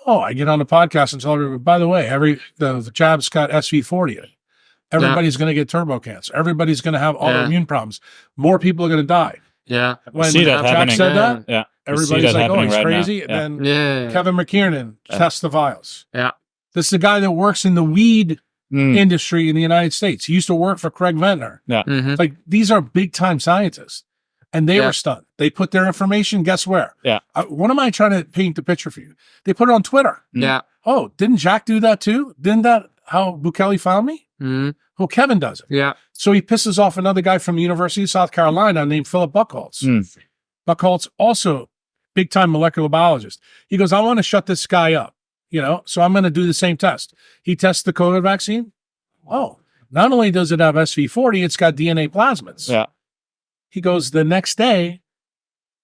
Oh, I get on the podcast and tell everybody, by the way, the jab's got SV40 in it. Everybody's going to get turbo cancer. Everybody's going to have autoimmune problems. More people are going to die. Yeah. When see that Jack happening. said that, Yeah. We see everybody's that like, oh, happening he's right now. crazy. Yeah. And then Yeah. Kevin McKiernan tests the vials. Yeah. This is the guy that works in the weed Mm. industry in the United States. He used to work for Craig Ventnor. Mm-hmm. Like, these are big time scientists. And they Yeah. were stunned. They put their information, guess where? Yeah. What am I trying to paint the picture for you? They put it on Twitter. Yeah. Oh, didn't Jack do that too? Didn't that how Bukele found me? Mm-hmm. Well, Kevin does it. Yeah. So he pisses off another guy from the University of South Carolina named Philip Buchholz. Mm. Buchholz, also big time molecular biologist. He goes, I want to shut this guy up, so I'm going to do the same test. He tests the COVID vaccine. Oh, not only does it have SV40, it's got DNA plasmids. Yeah. He goes the next day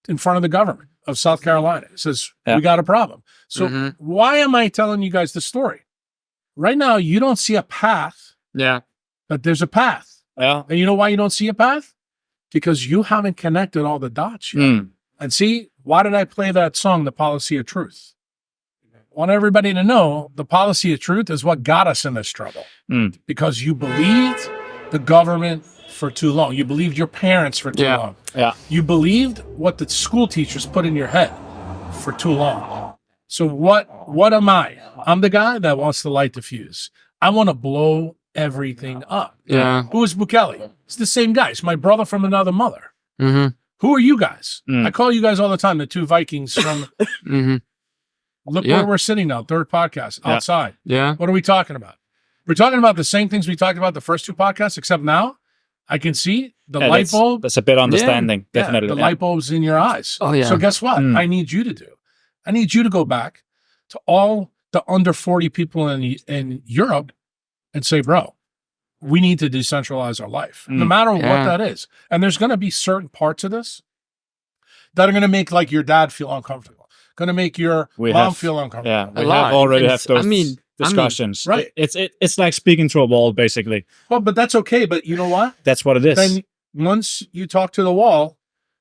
in front of the government of South Carolina. He says, Yeah. we got a problem. So Mhm. why am I telling you guys this story? Right now, you don't see a path, Yeah. but there's a path. Yeah. And you know why you don't see a path? Because you haven't connected all the dots yet. Mm. And see, why did I play that song, The Policy of Truth? I want everybody to know the policy of truth is what got us in this trouble. Mm. Because you believed the government for too long. You believed your parents for too Yeah. long. Yeah. You believed what the school teachers put in your head for too long. So what am I? I'm the guy that wants to light the fuse. I want to blow everything up. Yeah. Who is Bukele? It's the same guy. It's my brother from another mother. Mm-hmm. Who are you guys? Mm. I call you guys all the time, the two Vikings from Mm-hmm. look Yeah. where we're sitting now, third podcast, Yeah. outside. Yeah. What are we talking about? We're talking about the same things we talked about the first two podcasts, except now I can see the Yeah, light bulb. That's a bit understanding, Yeah, definitely. the Yeah. light bulb's in your eyes. Oh, yeah. So guess what? Mm. I need you to do. I need you to go back to all the under 40 people in Europe and say, bro, we need to decentralize our life, no Mm. matter what Yeah. that is. And there's going to be certain parts of this that are going to make like your dad feel uncomfortable, going to make your We mom have- feel uncomfortable. Yeah, we A lot. have already And have those I mean, discussions. right. It's like speaking to a wall, basically. Well, but that's okay. But you know what? That's what it is. Then once you talk to the wall,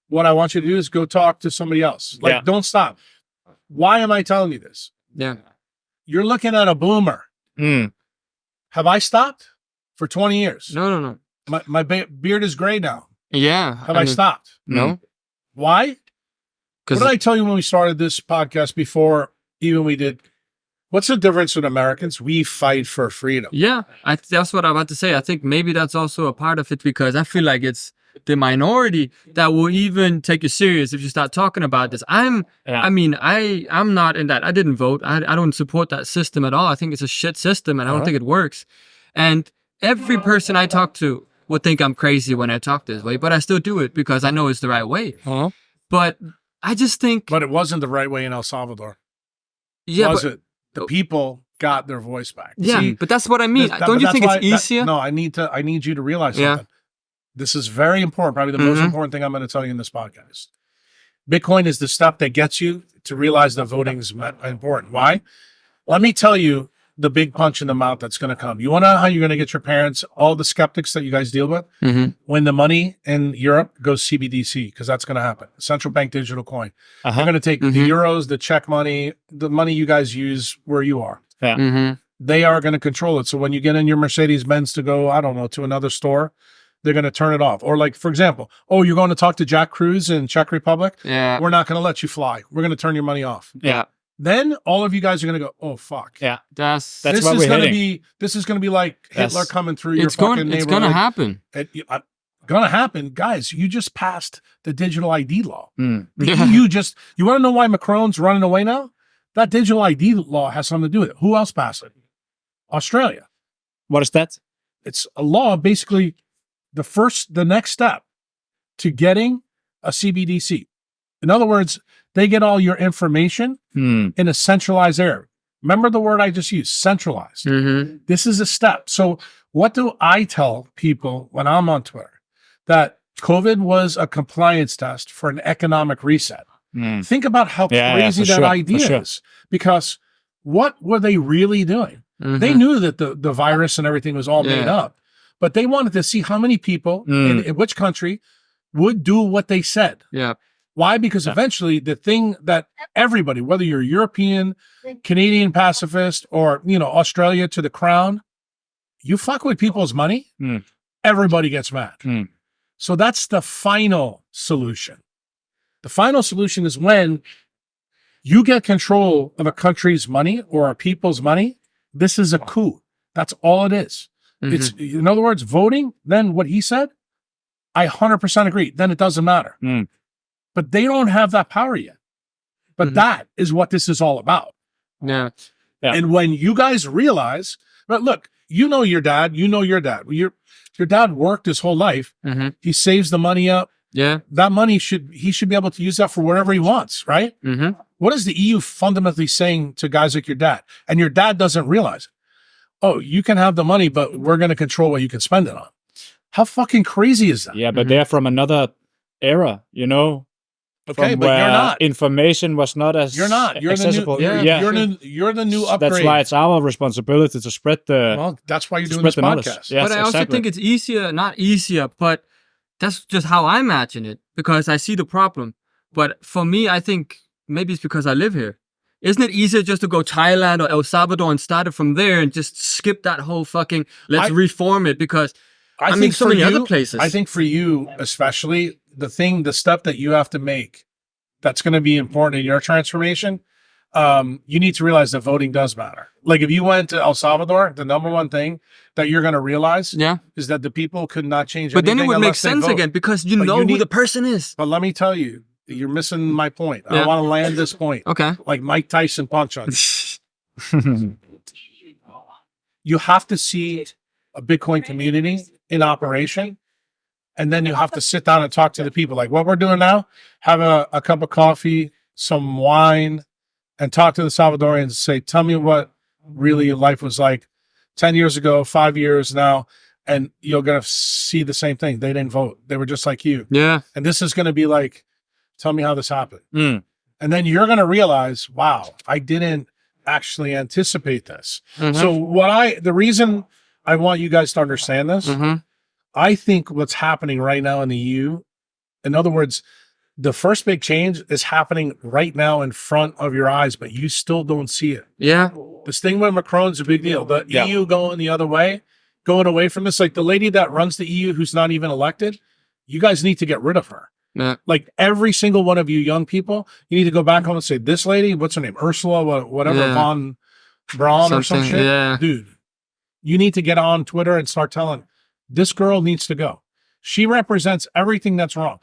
what I want you to do is go talk to somebody else. Like, Yeah. don't stop. Why am I telling you this? Yeah. You're looking at a boomer. Mm. Have I stopped for 20 years? No. My beard is gray now. Yeah. Have I stopped? No. Why? What Because did I tell you when we started this podcast before even we did What's the difference with Americans? We fight for freedom. Yeah, that's what I'm about to say. I think maybe that's also a part of it, because I feel like it's the minority that will even take you serious if you start talking about this. I'm not in that. I didn't vote. I don't support that system at all. I think it's a shit system, and I don't think it works. And every person I talk to would think I'm crazy when I talk this way, but I still do it because I know it's the right way. But I just think... But it wasn't the right way in El Salvador. Yeah, was it? The people got their voice back. Yeah, See, but that's what I mean. Don't you think it's easier? No, I need you to realize something. This is very important, probably the most important thing I'm going to tell you in this podcast. Bitcoin is the step that gets you to realize that voting is important. Why? Let me tell you the big punch in the mouth that's going to come. You want to know how you're going to get your parents, all the skeptics that you guys deal with, when the money in Europe goes CBDC, because that's going to happen. Central bank digital coin. They're going to take the euros, the check money, the money you guys use where you are. They are going to control it. So when you get in your Mercedes-Benz to go, I don't know, to another store, they're going to turn it off. Or like, for example, oh, you're going to talk to Jack Kruse in Czech Republic? Yeah. We're not going to let you fly. We're going to turn your money off. Yeah. Then all of you guys are going to go, oh, fuck. Yeah. That's what we're hitting. This is going to be like Hitler coming through your fucking neighborhood. It's going to happen. Going to happen. Guys, you just passed the digital ID law. You want to know why Macron's running away now? That digital ID law has something to do with it. Who else passed it? Australia. What is that? It's a law, basically the next step to getting a CBDC. In other words, they get all your information in a centralized area. Remember the word I just used, centralized. This is a step. So what do I tell people when I'm on Twitter? That COVID was a compliance test for an economic reset. Think about how crazy that idea is. Because what were they really doing? They knew that the virus and everything was all made up. But they wanted to see how many people in which country would do what they said. Yeah. Why? Because eventually the thing that everybody, whether you're European, Canadian pacifist, or, Australia to the crown, you fuck with people's money, everybody gets mad. So that's the final solution. The final solution is when you get control of a country's money or a people's money, this is a coup. That's all it is. It's, in other words, voting, then what he said, I 100% agree. Then it doesn't matter. But they don't have that power yet. But that is what this is all about. Yeah. And when you guys realize, but look, your dad, your dad worked his whole life. He saves the money up. Yeah. That money he should be able to use that for whatever he wants, right? What is the EU fundamentally saying to guys like your dad? And your dad doesn't realize it. Oh, you can have the money, but we're going to control what you can spend it on. How fucking crazy is that? Yeah, but they're from another era, Okay, but you're not. Information was not as accessible. You're the new upgrade. That's why it's our responsibility to spread the. Well, that's why you're doing this podcast. Yes, but I also think it's not easier, but that's just how I imagine it, because I see the problem. But for me, I think maybe it's because I live here. Isn't it easier just to go Thailand or El Salvador and start it from there and just skip that whole fucking reform it? Because I think so many other places. I think for you, especially, the step that you have to make that's going to be important in your transformation, you need to realize that voting does matter. Like if you went to El Salvador, the number one thing that you're going to realize is that the people could not change anything. But then it would make sense again, because you know who the person is. But let me tell you, you're missing my point. I want to land this point. Okay. Like Mike Tyson punch on you. You have to see a Bitcoin community in operation. And then you have to sit down and talk to the people. Like what we're doing now, have a cup of coffee, some wine, and talk to the Salvadorians and say, tell me what really your life was like 10 years ago, 5 years now. And you're going to see the same thing. They didn't vote. They were just like you. Yeah. And this is going to be like, tell me how this happened. And then you're going to realize, wow, I didn't actually anticipate this. So the reason I want you guys to understand this, I think what's happening right now in the EU, in other words, the first big change is happening right now in front of your eyes, but you still don't see it. Yeah. This thing with Macron's a big deal. The EU going the other way, going away from this, like the lady that runs the EU who's not even elected, you guys need to get rid of her. Yeah. Like every single one of you young people, you need to go back home and say, this lady, what's her name? Ursula, whatever, Braun or some Something, shit. yeah. Dude, you need to get on Twitter and start telling this girl needs to go. She represents everything that's wrong.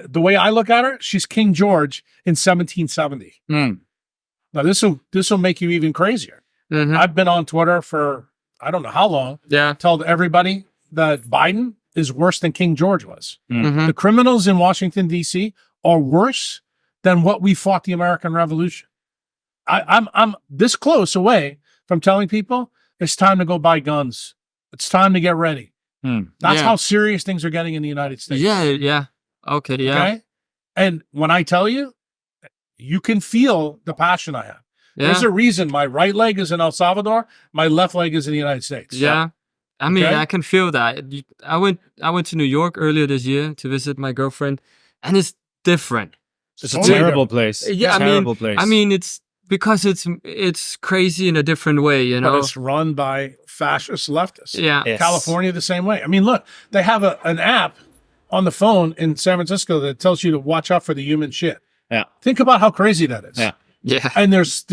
The way I look at her, she's King George in 1770. Now this will make you even crazier. Mhm. I've been on Twitter for I don't know how long. Yeah. Told everybody that Biden is worse than King George was. Mhm. The criminals in Washington D.C. are worse than what we fought the American Revolution. I'm this close away from telling people it's time to go buy guns. It's time to get ready. That's Yeah. how serious things are getting in the United States. Yeah. Okay. Yeah. Okay. And when I tell you, you can feel the passion I have. Yeah. There's a reason my right leg is in El Salvador, my left leg is in the United States. Yeah. I mean, Okay. I can feel that. I went to New York earlier this year to visit my girlfriend, and it's different. It's a Totally terrible different. place. Yeah, Terrible place. I mean, it's because it's crazy in a different way, you know. But it's run by fascist leftists. Yeah. Yes. California the same way. I mean, look, they have an app on the phone in San Francisco that tells you to watch out for the human shit. Yeah. Think about how crazy that is. Yeah. Yeah. And there's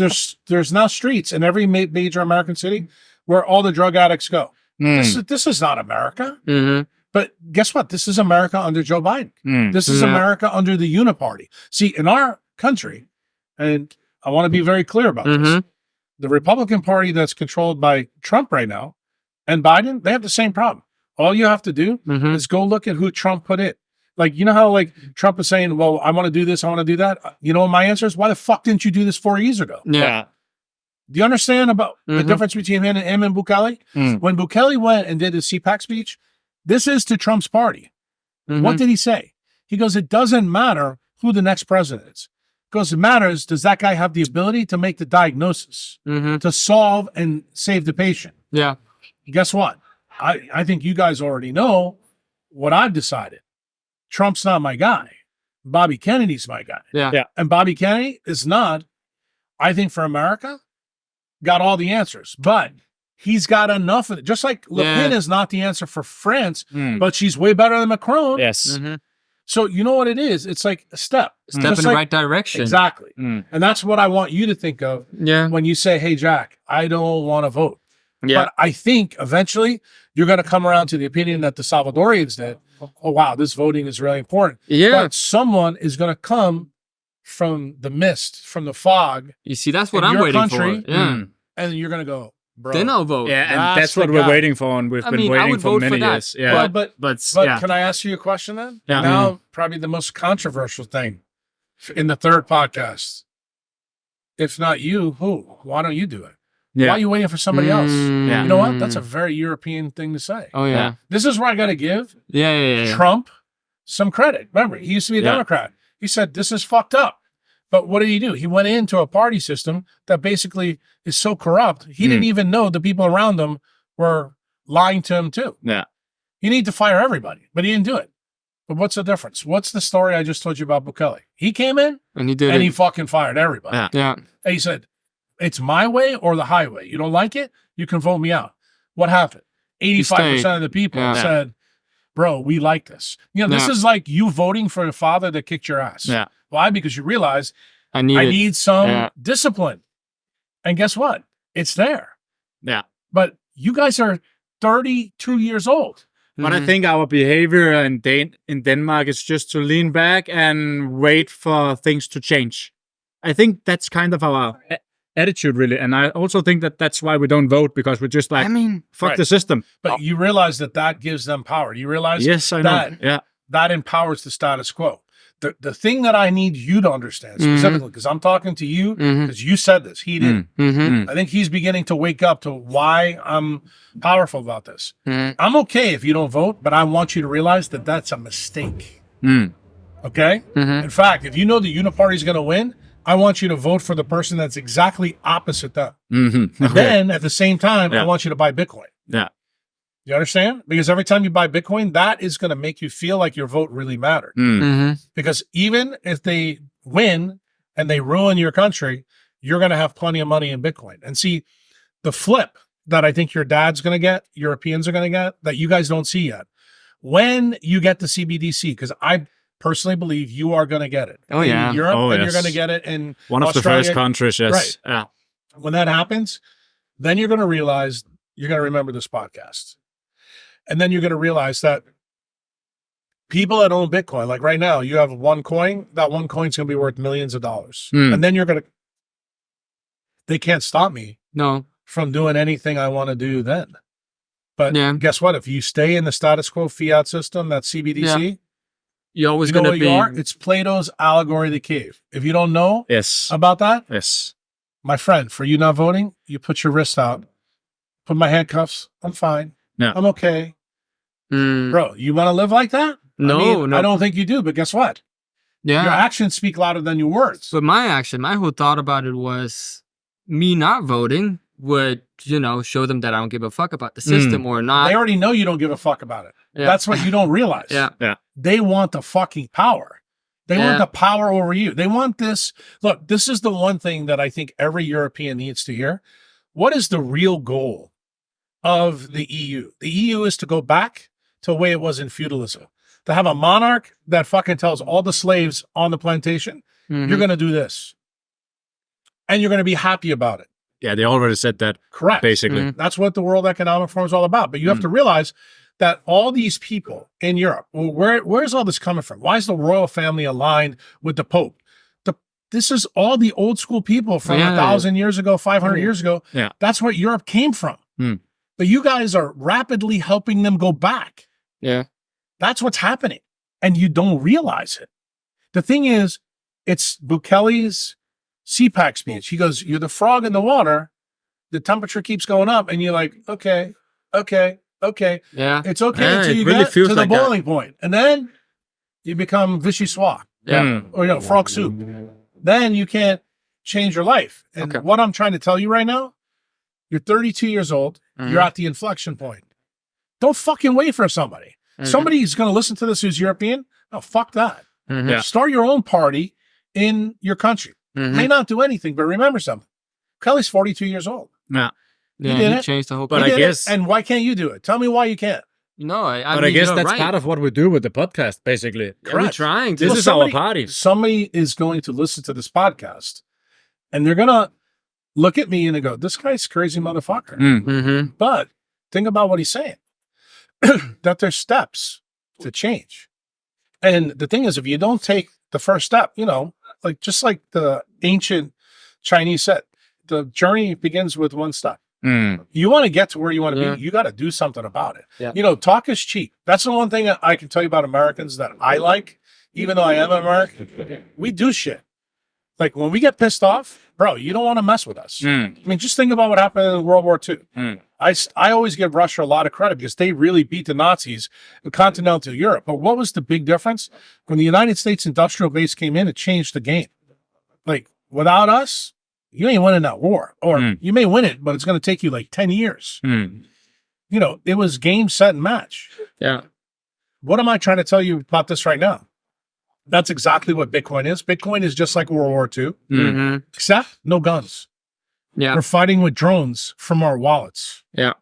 now streets in every major American city where all the drug addicts go. This is not America. Mm-hmm. But guess what? This is America under Joe Biden. This is Yeah. America under the Uniparty. See, in our country, and I want to be very clear about this, Mm-hmm. the Republican Party that's controlled by Trump right now and Biden, they have the same problem. All you have to do Mm-hmm. is go look at who Trump put in. Like, you know how like Trump is saying, well, I want to do this, I want to do that. You know what my answer is? Why the fuck didn't you do this 4 years ago? Yeah. Do you understand about the Mhm. difference between him and Bukele? When Bukele went and did his CPAC speech, this is to Trump's party. Mhm. What did he say? He goes, it doesn't matter who the next president is. It goes, it matters, does that guy have the ability to make the diagnosis, Mm-hmm. to solve and save the patient? Yeah. Guess what? I think you guys already know what I've decided. Trump's not my guy. Bobby Kennedy's my guy. Yeah. Yeah. And Bobby Kennedy is not, I think for America, got all the answers. But he's got enough of it. Just like Le Pen is not the answer for France, but she's way better than Macron. Yes. Mm-hmm. So you know what it is? It's like a step. Step Just in the like- right direction. Exactly. And that's what I want you to think of Yeah. when you say, hey, Jack, I don't want to vote. Yeah. But I think eventually you're going to come around to the opinion that the Salvadorians did. Oh, wow, this voting is really important. Yeah. But someone is going to come from the mist, from the fog, You see, that's what in I'm your waiting country, for. Yeah. and you're going to go, bro. Then I'll vote. Yeah, and That's that's the what we're guy. waiting for, and we've I been mean, I waiting would for vote for many that. years. Yeah, But but yeah, can I ask you a question then? Yeah. Now, probably the most controversial thing in the third podcast. If not you, who? Why don't you do it? yeah. Why are you waiting for somebody else? Yeah. You know what? That's a very European thing to say. Oh, yeah. This is where I got to give Yeah. Trump some credit. Remember, he used to be a Yeah. Democrat. He said, this is fucked up. But what did he do? He went into a party system that basically is so corrupt, he didn't even know the people around him were lying to him too. Yeah. You need to fire everybody, but he didn't do it. But what's the difference? What's the story I just told you about Bukele? He came in And he did and it. he fucking fired everybody. Yeah. Yeah. And he said, it's my way or the highway. You don't like it? You can vote me out. What happened? 85% of the people Yeah. said, bro, we like this. You know, this Yeah. is like you voting for a father that kicked your ass. Yeah. Why? Because you realize I need I it. need some Yeah. discipline. And guess what? It's there. Yeah. But you guys are 32 years old. But I Mhm. think our behavior in Denmark is just to lean back and wait for things to change. I think that's kind of our attitude, really. And I also think that that's why we don't vote, because we're just like, I mean, fuck Right. the system. But you realize that gives them power. You realize Yes, I know. that Yeah. that empowers the status quo. The thing that I need you to understand Mm-hmm. specifically, because I'm talking to you, because you said this, he did. mm-hmm. I think he's beginning to wake up to why I'm powerful about this. Mhm. I'm okay if you don't vote, but I want you to realize that that's a mistake. Okay? Mhm. In fact, if you know the Uniparty is going to win, I want you to vote for the person that's exactly opposite them. Mm-hmm. Then, at the same time, I Yeah. want you to buy Bitcoin. Yeah. You understand? Because every time you buy Bitcoin, that is going to make you feel like your vote really mattered. Mm-hmm. Because even if they win and they ruin your country, you're going to have plenty of money in Bitcoin. And see, the flip that I think your dad's going to get, Europeans are going to get, that you guys don't see yet. When you get the CBDC, because I personally believe you are going to get it. Oh, yeah. In Europe, Oh, and yes. you're going to get it in One of the Australia. first countries, yes. Right. Yeah. When that happens, Then you're going to realize, you're going to remember this podcast. And then you're going to realize that people that own Bitcoin, like right now, you have one coin, that one coin's going to be worth millions of dollars. And then they can't stop me from doing anything I want to do then. But guess what? If you stay in the status quo fiat system, that CBDC, you're always you know going what to be. you are? It's Plato's allegory of the cave. If you don't know about that, my friend, for you not voting, you put your wrist out, put my handcuffs. I'm fine. Yeah. I'm okay. Bro, you want to live like that? No, I don't think you do, but guess what? Yeah. Your actions speak louder than your words. But my whole thought about it was me not voting would, show them that I don't give a fuck about the system or not. They already know you don't give a fuck about it. Yeah. That's what you don't realize. Yeah. They want the fucking power. They want the power over you. They want this. Look, this is the one thing that I think every European needs to hear. What is the real goal of the EU? The EU is to go back to the way it was in feudalism. To have a monarch that fucking tells all the slaves on the plantation, you're going to do this. And you're going to be happy about it. Yeah, they already said that. Correct. Basically. That's what the World Economic Forum is all about. But you have to realize that all these people in Europe, where's all this coming from? Why is the royal family aligned with the Pope? This is all the old school people from 1,000 years ago, 500 years ago. Yeah. That's what Europe came from. But you guys are rapidly helping them go back. Yeah. That's what's happening. And you don't realize it. The thing is, it's Bukele's CPAC speech. He goes, you're the frog in the water. The temperature keeps going up. And you're like, okay. Yeah. It's okay until you get to the boiling point. And then you become vichyssoise. Yeah. Or, frog soup. Then you can't change your life. And what I'm trying to tell you right now, you're 32 years old. You're at the inflection point. Don't fucking wait for somebody. Somebody's going to listen to this who's European. Oh, fuck that. Start your own party in your country. May not do anything, but remember something. Kelly's 42 years old. Yeah. He changed the whole. But I guess. And why can't you do it? Tell me why you can't. No, I guess that's part of what we do with the podcast, basically. Yeah, we're trying. This is our party. Somebody is going to listen to this podcast, and they're going to look at me and they go, this guy's a crazy motherfucker. But think about what he's saying. That there's steps to change. And the thing is, if you don't take the first step, just like the ancient Chinese said, the journey begins with one step. You want to get to where you want to be, you got to do something about it. Yeah. Talk is cheap. That's the one thing I can tell you about Americans that I like, even though I am American. We do shit. Like when we get pissed off, bro, you don't want to mess with us. I mean, just think about what happened in World War II. I always give Russia a lot of credit because they really beat the Nazis in continental Europe. But what was the big difference? When the United States industrial base came in, it changed the game. Like without us, you ain't winning that war. Or you may win it, but it's going to take you like 10 years. It was game, set, and match. Yeah. What am I trying to tell you about this right now? That's exactly what Bitcoin is. Bitcoin is just like World War II, except no guns. Yeah. We're fighting with drones from our wallets. Yeah.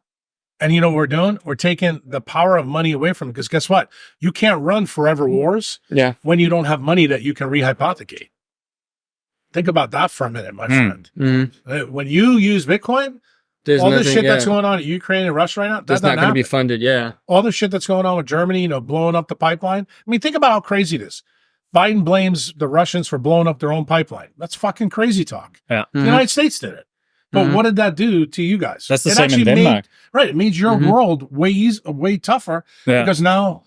And you know what we're doing? We're taking the power of money away from it. Because guess what? You can't run forever wars when you don't have money that you can rehypothecate. Think about that for a minute, my friend. When you use Bitcoin, all the shit that's going on in Ukraine and Russia right now, that's not going to be funded. Yeah. All the shit that's going on with Germany, blowing up the pipeline. I mean, think about how crazy it is. Biden blames the Russians for blowing up their own pipeline. That's fucking crazy talk. Yeah. The United States did it. But what did that do to you guys? That's the same in Denmark. It made your world way tougher because now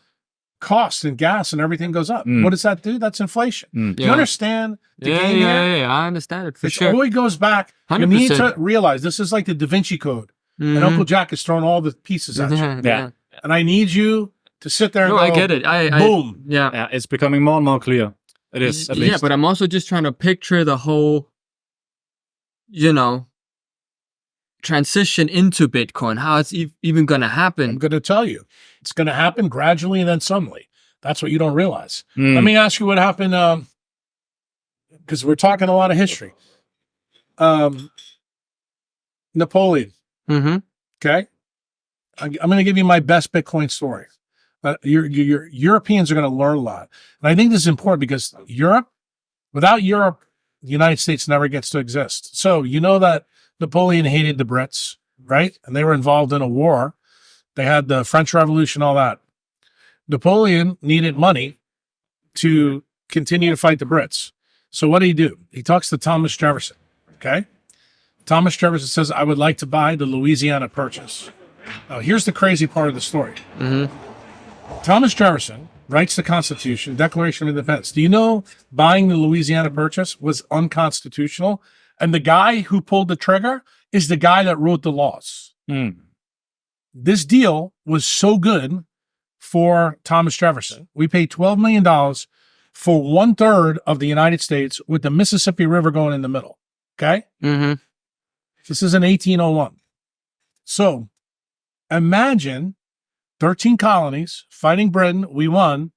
costs and gas and everything goes up. What does that do? That's inflation. Do you understand the game here? Yeah, I understand it for It sure. always goes back. 100%. You need to realize this is like the Da Vinci Code. And Uncle Jack is throwing all the pieces at you. Yeah. And I need you to sit there and go, I get it. boom. Yeah, it's becoming more and more clear. It is, at least. Yeah, but I'm also just trying to picture the whole, transition into Bitcoin, how it's even going to happen. I'm going to tell you. It's going to happen gradually and then suddenly. That's what you don't realize. Let me ask you what happened, because we're talking a lot of history. Napoleon. Okay? I'm going to give you my best Bitcoin story. Your Europeans are going to learn a lot. And I think this is important because without Europe, the United States never gets to exist. So you know that Napoleon hated the Brits, right? And they were involved in a war. They had the French Revolution, all that. Napoleon needed money to continue to fight the Brits. So what did he do? He talks to Thomas Jefferson, okay? Thomas Jefferson says, I would like to buy the Louisiana Purchase. Now, here's the crazy part of the story. Thomas Jefferson writes the Constitution, Declaration of Independence. Do you know buying the Louisiana Purchase was unconstitutional? And the guy who pulled the trigger is the guy that wrote the laws. This deal was so good for Thomas Jefferson. We paid $12 million for 1/3 of the United States with the Mississippi River going in the middle. Okay? This is in 1801. So imagine 13 colonies fighting Britain. We won.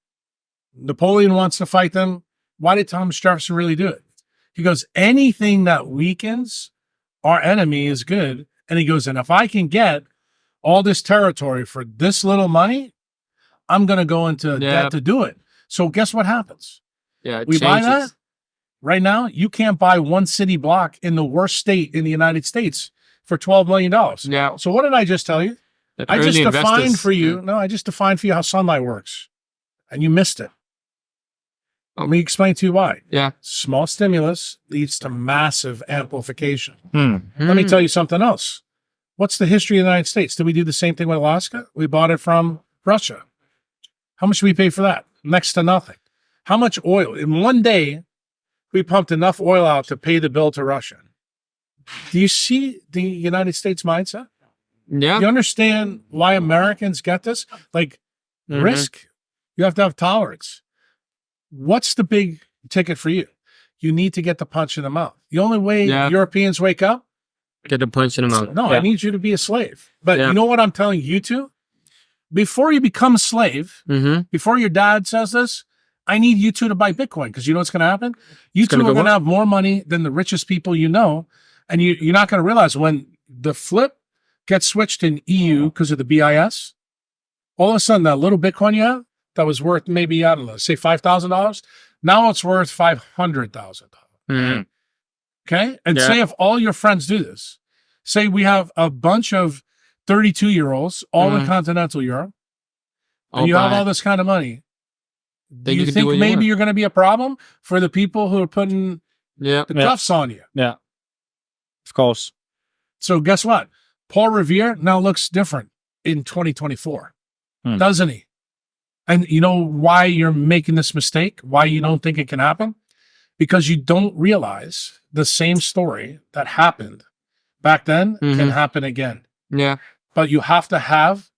Napoleon wants to fight them. Why did Thomas Jefferson really do it? He goes, anything that weakens our enemy is good. And he goes, and if I can get all this territory for this little money, I'm going to go into debt to do it. So guess what happens? Yeah, we buy that. Right now, you can't buy one city block in the worst state in the United States for $12 million. Yeah. So what did I just tell you? I just defined for you. No, I just defined for you how sunlight works. And you missed it. Let me explain to you why. Yeah. Small stimulus leads to massive amplification. Let me tell you something else. What's the history of the United States? Did we do the same thing with Alaska? We bought it from Russia. How much did we pay for that? Next to nothing. How much oil? In one day, we pumped enough oil out to pay the bill to Russia. Do you see the United States mindset? Yeah. You understand why Americans get this? Like, risk, you have to have tolerance. What's the big ticket for you? You need to get the punch in the mouth. The only way Europeans wake up? Get a punch in the mouth. No, I need you to be a slave. But you know what I'm telling you to? Before you become a slave, before your dad says this, I need you two to buy Bitcoin, because you know what's going to happen? You two are going to have more money than the richest people you know, and you're not going to realize when the flip gets switched in EU because of the BIS, all of a sudden that little Bitcoin you have that was worth maybe, I don't know, say $5,000, now it's worth $500,000. Okay? And say if all your friends do this, say we have a bunch of 32-year-olds all in continental Europe, and you have all this kind of money, do you think maybe you're going to be a problem for the people who are putting the cuffs on you? Yeah. Of course. So guess what? Paul Revere now looks different in 2024, doesn't he? And you know why you're making this mistake? Why you don't think it can happen? Because you don't realize the same story that happened back then can happen again. Yeah. But you have to have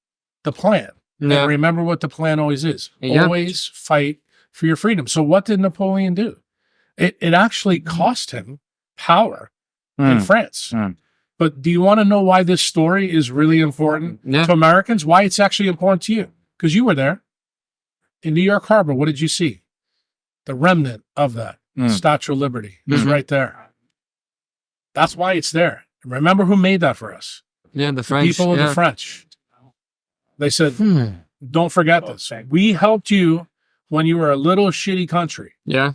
the plan. And remember what the plan always is. Always fight for your freedom. So what did Napoleon do? It actually cost him power in France. But do you want to know why this story is really important to Americans? Why it's actually important to you? Because you were there. In New York Harbor, what did you see? The remnant of that Statue of Liberty is right there. That's why it's there. Remember who made that for us? Yeah, the French. People of the French. They said, don't forget this. We helped you when you were a little shitty country. Yeah.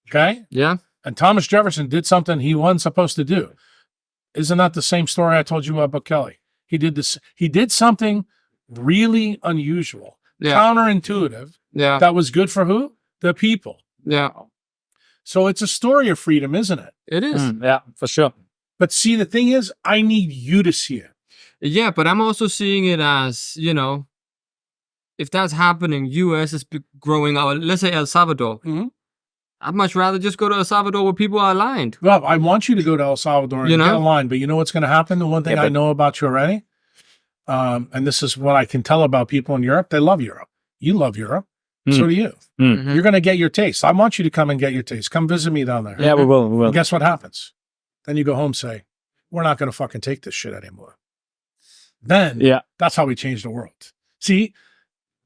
Okay? Yeah. And Thomas Jefferson did something he wasn't supposed to do. Isn't that the same story I told you about Kelly? He did this. He did something really unusual, counterintuitive. Yeah. That was good for who? The people. Yeah. So it's a story of freedom, isn't it? It is. Yeah, for sure. But see, the thing is, I need you to see it. Yeah, but I'm also seeing it as, you know, if that's happening, US is growing out. Let's say El Salvador. I'd much rather just go to El Salvador where people are aligned. Well, I want you to go to El Salvador and get aligned, but you know what's going to happen? The one thing I know about you already, and this is what I can tell about people in Europe, they love Europe. You love Europe. So do you. You're going to get your taste. I want you to come and get your taste. Come visit me down there. Yeah, we will. We will. And guess what happens? Then you go home and say, we're not going to fucking take this shit anymore. Then that's how we change the world. See,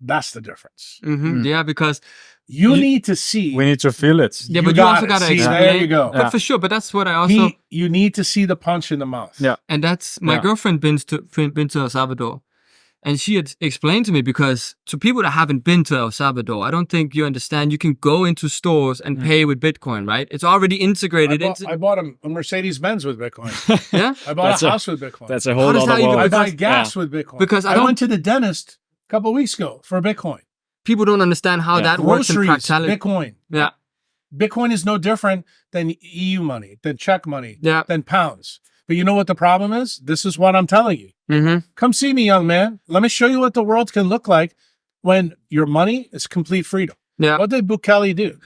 that's the difference. Yeah, because you need to see. We need to feel it. Yeah, but you also got to explain. There you go. But for sure, but that's what I also... You need to see the punch in the mouth. Yeah. And that's... My girlfriend been to El Salvador. And she had explained to me, because to people that haven't been to El Salvador, I don't think you understand. You can go into stores and pay with Bitcoin, right? It's already integrated into. I bought a Mercedes-Benz with Bitcoin. Yeah. I bought a house with Bitcoin. That's a whole does other that even- world. I buy gas with Bitcoin. Because I went to the dentist a couple of weeks ago for Bitcoin. People don't understand how that works in Groceries, practicality. Bitcoin. Yeah. Bitcoin is no different than EU money, than Czech money, Yeah. than pounds. But you know what the problem is? This is what I'm telling you. Mm-hmm. Come see me, young man. Let me show you what the world can look like when your money is complete freedom. Yeah. What did Bukele do?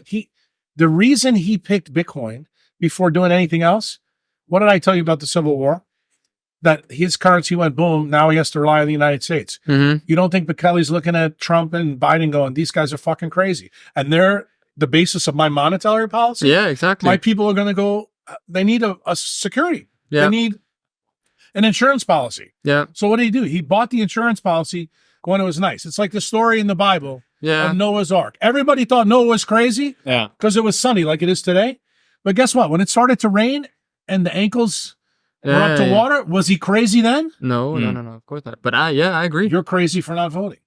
The reason he picked Bitcoin before doing anything else, what did I tell you about the Civil War? That his currency went boom. Now he has to rely on the United States. Mm-hmm. You don't think Bukele's looking at Trump and Biden going, these guys are fucking crazy. And they're the basis of my monetary policy. Yeah, exactly. My people are going to go, they need a security. Yeah. They need an insurance policy. Yeah. So what did he do? He bought the insurance policy when it was nice. It's like the story in the Bible Yeah. of Noah's Ark. Everybody thought Noah was crazy Yeah. because it was sunny like it is today. But guess what? When it started to rain and the ankles were up to Yeah. water, was he crazy then? No, of course not. But I agree. You're crazy for not voting.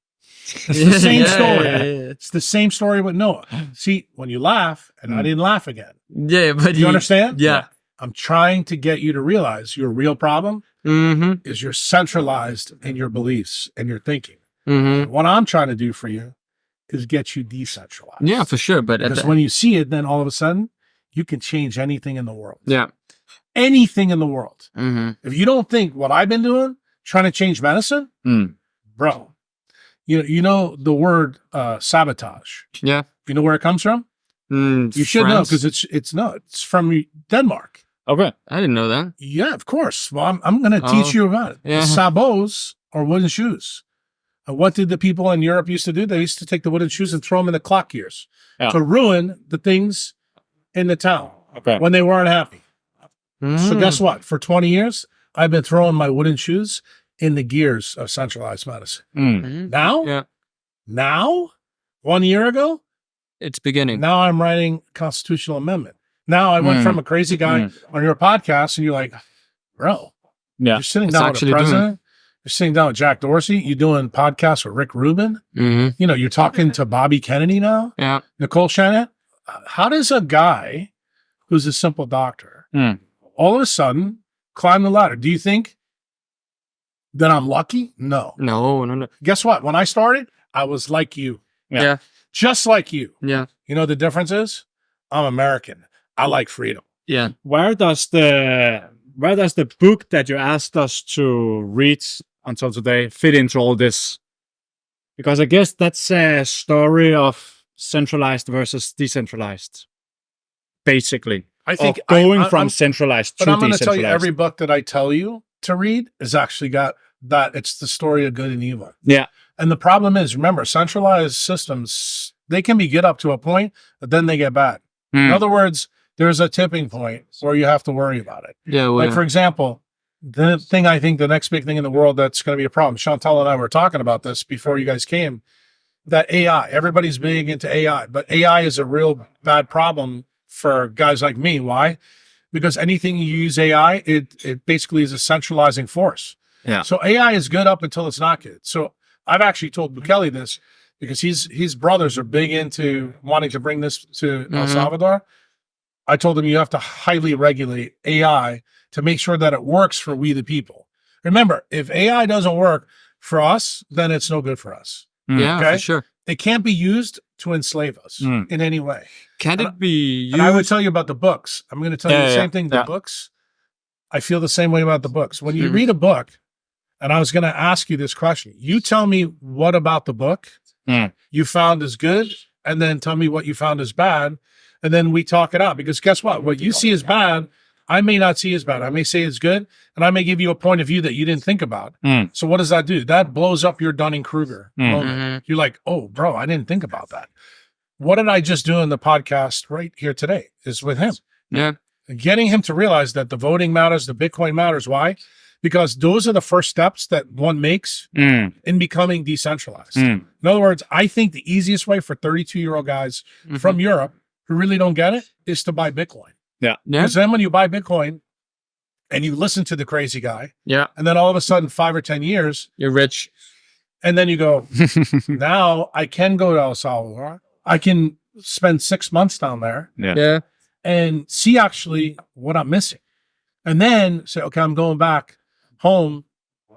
It's the same story. Yeah. It's the same story with Noah. See, when you laugh, and I didn't laugh again. Yeah, but You understand? Yeah. I'm trying to get you to realize your real problem Mm-hmm. is you're centralized in your beliefs and your thinking. Mm-hmm. What I'm trying to do for you is get you decentralized. Yeah, for sure. But Because when you see it, then all of a sudden, you can change anything in the world. yeah. Anything in the world. Mm-hmm. If you don't think what I've been doing, trying to change medicine, bro, you know the word sabotage. Yeah. You know where it comes from? You should know because it's from Denmark. Okay. I didn't know that. Yeah, of course. Well, I'm going to teach you about it. Yeah. Sabots are wooden shoes. And what did the people in Europe used to do? They used to take the wooden shoes and throw them in the clock gears to ruin the things in the town when they weren't happy. So guess what? For 20 years, I've been throwing my wooden shoes in the gears of centralized medicine. Yeah. Now, 1 year ago, It's beginning. now I'm writing constitutional amendment. Now I went from a crazy guy on your podcast, and you're like, bro, you're sitting It's down with the actually doing president. You're sitting down with Jack Dorsey. You're doing podcasts with Rick Rubin. Mm-hmm. You know, you're talking to Bobby Kennedy now, Yeah. Nicole Shannon. How does a guy who's a simple doctor all of a sudden climb the ladder? Do you think that I'm lucky? No. No. Guess what? When I started, I was like you, Yeah. just like you. Yeah. You know the difference is? I'm American. I like freedom. Yeah. Where does the book that you asked us to read until today fit into all this? Because I guess that's a story of centralized versus decentralized, basically. I think of going I'm- from centralized But to I'm going to tell decentralized. you, every book that I tell you to read has actually got that. It's the story of good and evil. Yeah. And the problem is, remember, centralized systems, they can be good up to a point, but then they get bad. In other words, there's a tipping point where you have to worry about it. Yeah. Well, Like, for example, the thing I think the next big thing in the world that's going to be a problem, Chantal and I were talking about this before you guys came, that AI, everybody's big into AI, but AI is a real bad problem for guys like me. Why? Because anything you use AI, it basically is a centralizing force. Yeah. So AI is good up until it's not good. So I've actually told Bukele this because his brothers are big into wanting to bring this to El Salvador. I told him you have to highly regulate AI to make sure that it works for we the people. Remember, if AI doesn't work for us, then it's no good for us. yeah, okay. for sure. It can't be used to enslave us in any way. Can it be used? And I would tell you about the books. I'm going to tell you the same thing. The yeah. books, I feel the same way about the books. When you read a book, and I was going to ask you this question, you tell me what about the book you found is good, and then tell me what you found is bad, and then we talk it out. Because guess what? What you see as bad, I may not see as bad. I may say it's good, and I may give you a point of view that you didn't think about. So what does that do? That blows up your Dunning-Kruger moment. You're like, oh, bro, I didn't think about that. What did I just do in the podcast right here today is with him. Yeah. Getting him to realize that the voting matters, the Bitcoin matters. Why? Because those are the first steps that one makes in becoming decentralized. In other words, I think the easiest way for 32-year-old guys from Europe who really don't get it is to buy Bitcoin. Yeah. Yeah. Because then when you buy Bitcoin and you listen to the crazy guy, Yeah. and then all of a sudden 5 or 10 years, You're rich. And then you go, now I can go to El Salvador. I can spend 6 months down there Yeah. and see actually what I'm missing. And then say, okay, I'm going back home.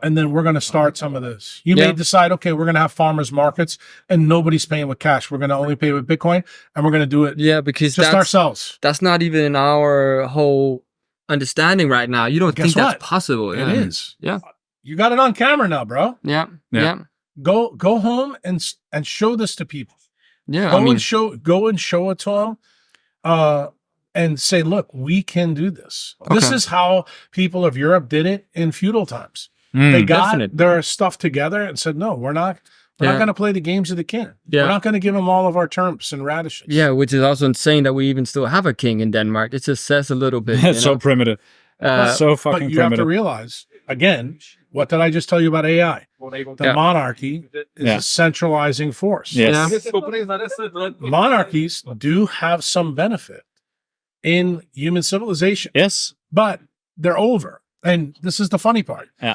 And then we're going to start some of this. You may decide, okay, we're going to have farmers markets and nobody's paying with cash. We're going to only pay with Bitcoin and we're going to do it because just ourselves. That's not even in our whole understanding right now. You don't think that's what? possible. It is. Yeah. You got it on camera now, bro. Yeah. Go home and show this to people. Yeah. Go and show it to them. And say, look, we can do this. Okay. This is how people of Europe did it in feudal times. They got their stuff together and said, no, we're not going to play the games of the king. We're not going to give him all of our terms and radishes. Yeah, which is also insane that we even still have a king in Denmark. It just says a little bit. It's so primitive. So fucking But you primitive. have to realize, again, what did I just tell you about AI? The monarchy is a centralizing force. Yes. Monarchies do have some benefit in human civilization. Yes. But they're over. And this is the funny part. Yeah.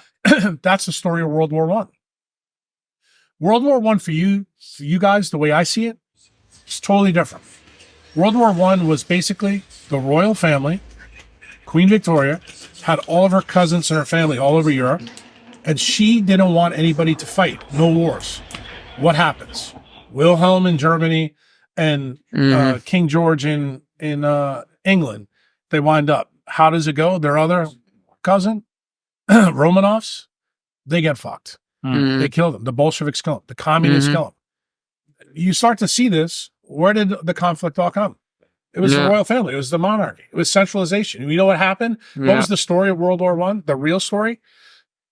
That's the story of World War One. World War One for you guys, the way I see it, it's totally different. World War One was basically the royal family. Queen Victoria had all of her cousins and her family all over Europe, and she didn't want anybody to fight. No wars. What happens? Wilhelm in Germany and King George in England. They wind up. How does it go? Their other cousin, Romanovs, they get fucked. They kill them. The Bolsheviks kill them. The communists kill them. You start to see this. Where did the conflict all come? It was the royal family. It was the monarchy. It was centralization. You know what happened? What was the story of World War One? The real story?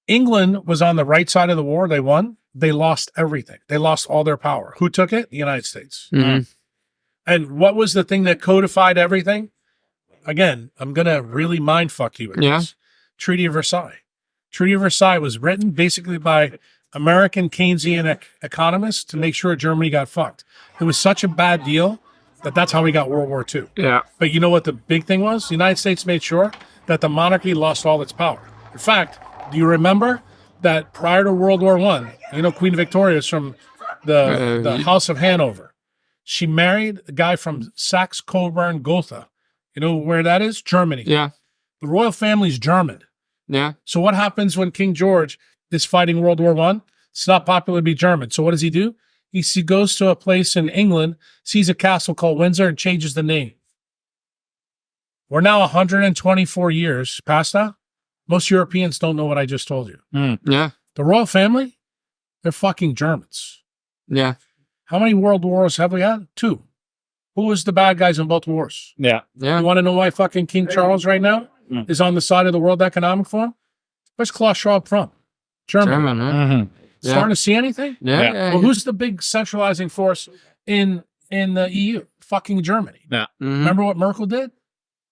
England was on the right side of the war. They won. They lost everything. They lost all their power. Who took it? The United States. And what was the thing that codified everything? Again, I'm going to really mind fuck you with this. Treaty of Versailles. Treaty of Versailles was written basically by American Keynesian economists to make sure Germany got fucked. It was such a bad deal that's how we got World War II. Yeah. But you know what the big thing was? The United States made sure that the monarchy lost all its power. In fact, do you remember that prior to World War I, Queen Victoria is from the House of Hanover. She married a guy from Saxe-Coburg-Gotha. You know where that is? Germany. Yeah. The royal family's German. Yeah. So what happens when King George is fighting World War I? It's not popular to be German. So what does he do? He goes to a place in England, sees a castle called Windsor, and changes the name. We're now 124 years past that. Most Europeans don't know what I just told you. Yeah. The royal family, they're fucking Germans. Yeah. How many world wars have we had? 2. Who was the bad guys in both wars? Yeah. Yeah. You want to know why fucking King Charles right now is on the side of the World Economic Forum? Where's Klaus Schwab from? Germany. German, huh? Starting to see anything? Yeah. Well, who's the big centralizing force in the EU? Fucking Germany. Yeah. Remember what Merkel did?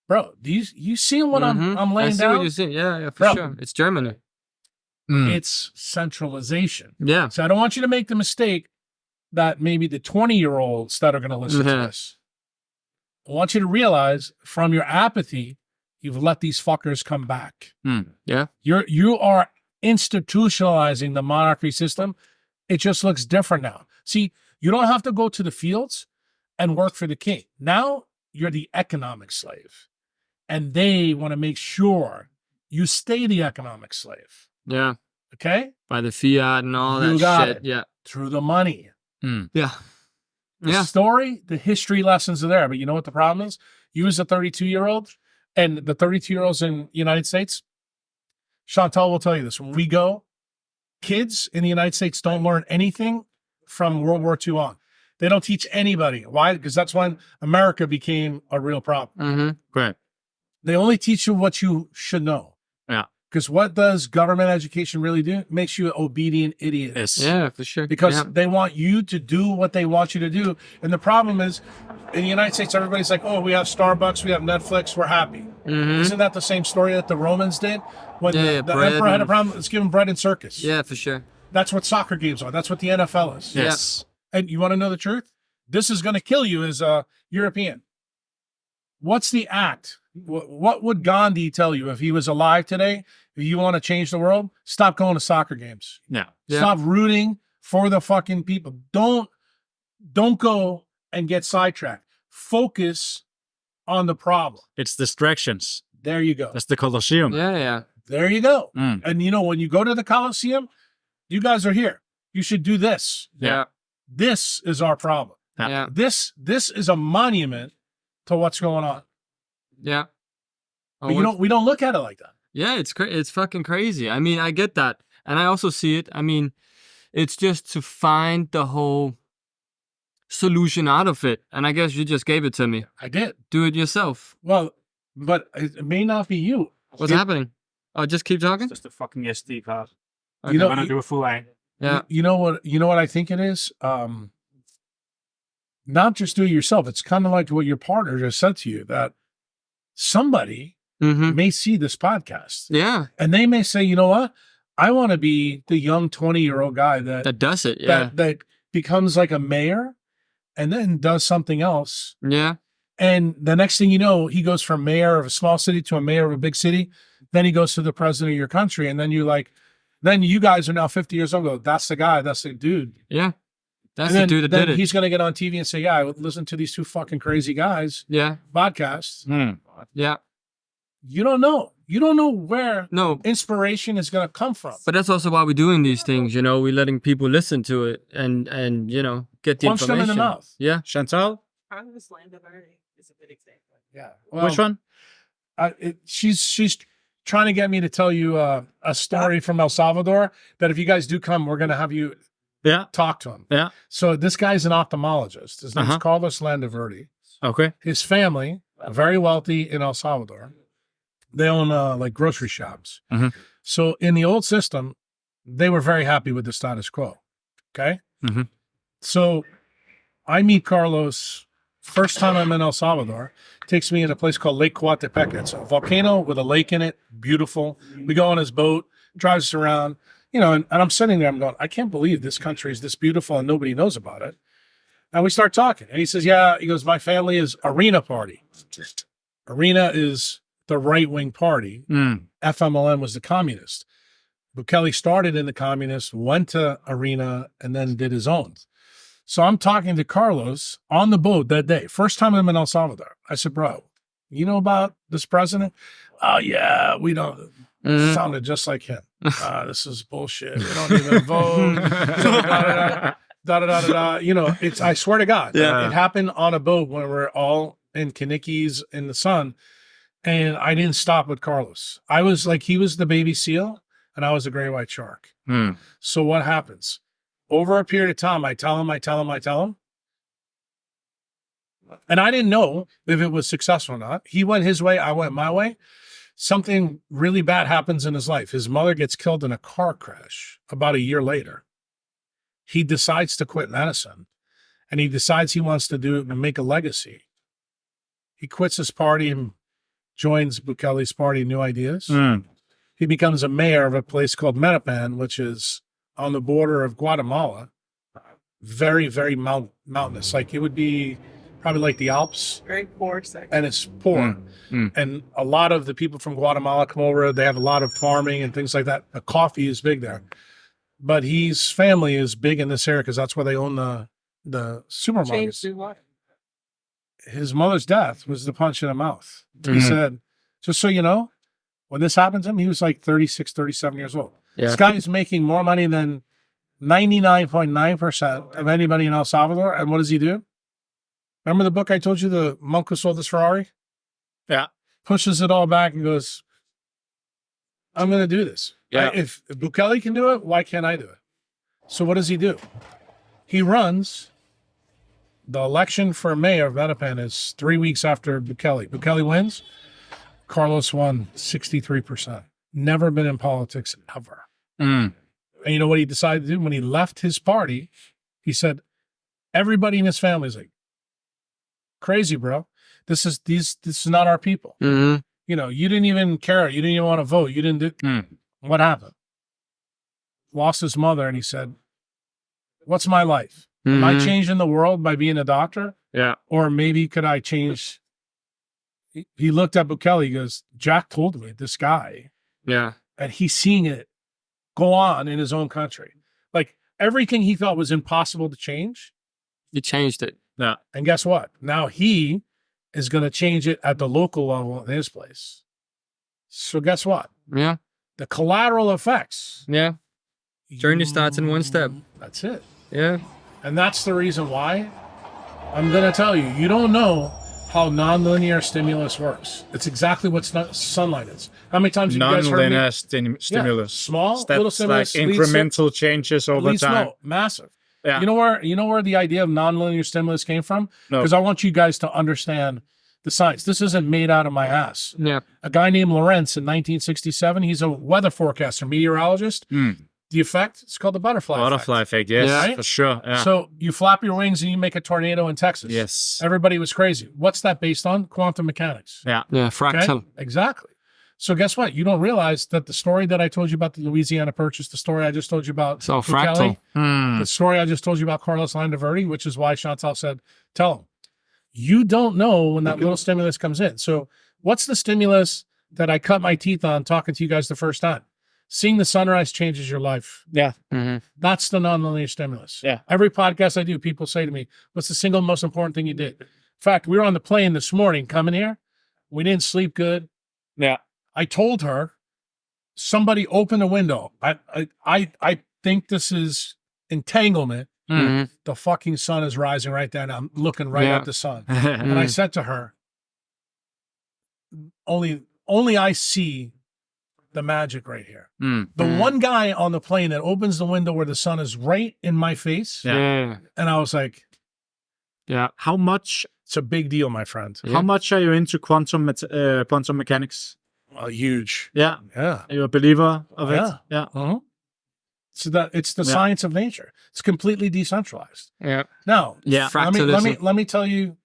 Bro, you seeing what I'm I laying see down? what you're saying. Yeah, for Bro. sure. It's Germany. It's centralization. Yeah. So I don't want you to make the mistake that maybe the 20-year-olds that are going to listen to this. I want you to realize from your apathy, you've let these fuckers come back. Yeah. You are institutionalizing the monarchy system. It just looks different now. See, you don't have to go to the fields and work for the king. Now you're the economic slave. And they want to make sure you stay the economic slave. Yeah. Okay? By the fiat and all You that got shit. it. Yeah. Through the money. Yeah. The story, the history lessons are there. But you know what the problem is? You as a 32-year-old and the 32-year-olds in the United States, Chantal will tell you this. When we go, kids in the United States don't learn anything from World War II on. They don't teach anybody. Why? Because that's when America became a real problem. Great. They only teach you what you should know. Yeah. Because what does government education really do? It makes you an obedient idiot. Yes. Yeah, for sure. Because they want you to do what they want you to do. And the problem is, in the United States, everybody's like, oh, we have Starbucks, we have Netflix, we're happy. Isn't that the same story that the Romans did? When the emperor had a problem, it's giving bread and circus. Yeah, for sure. That's what soccer games are. That's what the NFL is. Yes. And you want to know the truth? This is going to kill you as a European. What's the act? What would Gandhi tell you if he was alive today? If you want to change the world, stop going to soccer games. Yeah. Stop rooting for the fucking people. Don't go and get sidetracked. Focus on the problem. It's distractions. There you go. That's the Colosseum. Yeah. There you go. Mm. And when you go to the Coliseum, you guys are here. You should do this. Yeah. This is our problem. Yeah. This is a monument to what's going on. Yeah. But we don't look at it like that. Yeah, it's fucking crazy. I mean, I get that. And I also see it. I mean, it's just to find the whole solution out of it. And I guess you just gave it to me. I did. Do it yourself. Well, but it may not be you. What's happening? Oh, just keep talking? Just a fucking SD card. Okay. You know, I'm gonna do a full line. Yeah. You know what I think it is? Not just do it yourself. It's kind of like what your partner just said to you, that somebody Mm-hmm. may see this podcast Yeah. and they may say, you know what? I want to be the young 20-year-old guy That does it. Yeah. that becomes like a mayor and then does something else. Yeah. And the next thing you know, he goes from mayor of a small city to a mayor of a big city. Then he goes to the president of your country. And then then you guys are now 50 years old. Go, that's the guy. That's the dude. Yeah. That's And the dude that then did it. he's going to get on TV and say, yeah, I would listen to these two fucking crazy guys Yeah. podcasts. Mm. Yeah. You don't know. You don't know where No. inspiration is going to come from. But that's also why we're doing these things, we're letting people listen to it and get the Punch them information. in the mouth. Yeah. Chantal, Carlos Landavardi is a good example. Yeah. which one? She's trying to get me to tell you a story from El Salvador that if you guys do come, we're going to have you Yeah. talk to him. Yeah. So this guy's an ophthalmologist. His name's Carlos Landavardi. Okay. His family, very wealthy in El Salvador. They own like grocery shops. Mhm. So in the old system, they were very happy with the status quo. Okay. Mhm. So I meet Carlos first time I'm in El Salvador. Takes me in a place called Lake Coatepec. It's a volcano with a lake in it. Beautiful. We go on his boat, drives us around, and I'm sitting there. I'm going, I can't believe this country is this beautiful and nobody knows about it. And we start talking. And he says, yeah, he goes, my family is Arena Party. Arena is the right-wing party. Mm. FMLN was the communist. Bukele started in the communist, went to Arena, and then did his own. So I'm talking to Carlos on the boat that day. First time I'm in El Salvador. I said, bro, you know about this president? Oh, yeah, we don't. Sounded just like him. This is bullshit. We don't even vote. It's, I swear to God, Yeah. it happened on a boat when we're all in Kanikis in the sun. And I didn't stop with Carlos. I was like, he was the baby seal and I was the gray white shark. Mm. So what happens? Over a period of time, I tell him. And I didn't know if it was successful or not. He went his way, I went my way. Something really bad happens in his life. His mother gets killed in a car crash about a year later. He decides to quit medicine and he decides he wants to do it and make a legacy. He quits his party and joins Bukele's party, New Ideas. Mm. He becomes a mayor of a place called Metapan, which is on the border of Guatemala. Very, very mountainous. Like it would be probably like the Alps. Very poor section. And it's poor. And a lot of the people from Guatemala come over. They have a lot of farming and things like that. The coffee is big there. But his family is big in this area because that's where they own the supermarkets. Changed his life. His mother's death was the punch in the mouth. He Mhm. said, just so you know, when this happened to him, he was like 36, 37 years old. Yeah. This guy is making more money than 99.9% of anybody in El Salvador. And what does he do? Remember the book I told you, the monk who sold his Ferrari? Yeah. Pushes it all back and goes, I'm going to do this. Yeah. If Bukele can do it, why can't I do it? So what does he do? He runs. The election for mayor of Metapan is 3 weeks after Bukele. Bukele wins. Carlos won 63%. Never been in politics ever. Mm. And you know what he decided to do? When he left his party, he said, everybody in his family is like, crazy, bro. This is not our people. Mm-hmm. You didn't even care. You didn't even want to vote. You didn't do. Mm. What happened? Lost his mother, and he said, what's my life? Am I changing the world by being a doctor? Yeah. Or maybe could I change? He looked at Bukele. He goes, Jack told me, this guy, Yeah. and he's seeing it go on in his own country. Like everything he thought was impossible to change. You changed it. Yeah. And guess what? Now he is going to change it at the local level in his place. So guess what? Yeah. The collateral effects. Yeah. Journey starts in one step. That's it. Yeah. And that's the reason why I'm going to tell you, you don't know how nonlinear stimulus works. It's exactly what sunlight is. How many times have you guys heard me? Non-linear stimulus. Small, Steps little stimulus. like incremental changes over time. Massive. Yeah. You know where the idea of nonlinear stimulus came from? No. Because I want you guys to understand the science. This isn't made out of my ass. Yeah. A guy named Lorentz in 1967, he's a weather forecaster, meteorologist. The effect, it's called the butterfly effect, yes, right? for sure. Yeah. So you flap your wings and you make a tornado in Texas. Yes. Everybody was crazy. What's that based on? Quantum mechanics. Yeah. Yeah. Fractal. Okay? Exactly. So guess what? You don't realize that the story that I told you about the Louisiana Purchase, the story I just told you about So Bukele, fractal. the story I just told you about Carlos Landaverdi, which is why Chantal said, tell him. You don't know when that little stimulus comes in. So what's the stimulus that I cut my teeth on talking to you guys the first time? Seeing the sunrise changes your life. Yeah. That's the nonlinear stimulus. Yeah. Every podcast I do, people say to me, what's the single most important thing you did? In fact, we were on the plane this morning coming here. We didn't sleep good. Yeah. I told her, somebody open a window. I think this is entanglement. The fucking sun is rising right there, and I'm looking right at the sun. And I said to her, only I see the magic right here. The one guy on the plane that opens the window where the sun is right in my face. Yeah. And I was like, Yeah. How much? it's a big deal, my friend. Yeah. How much are you into quantum mechanics? Well, huge. Yeah. Yeah. Are you a believer of it? Yeah. Yeah. Uh-huh. So that it's the Yeah. science of nature. It's completely decentralized. Yeah. Now, Yeah. Fractalism. let me tell you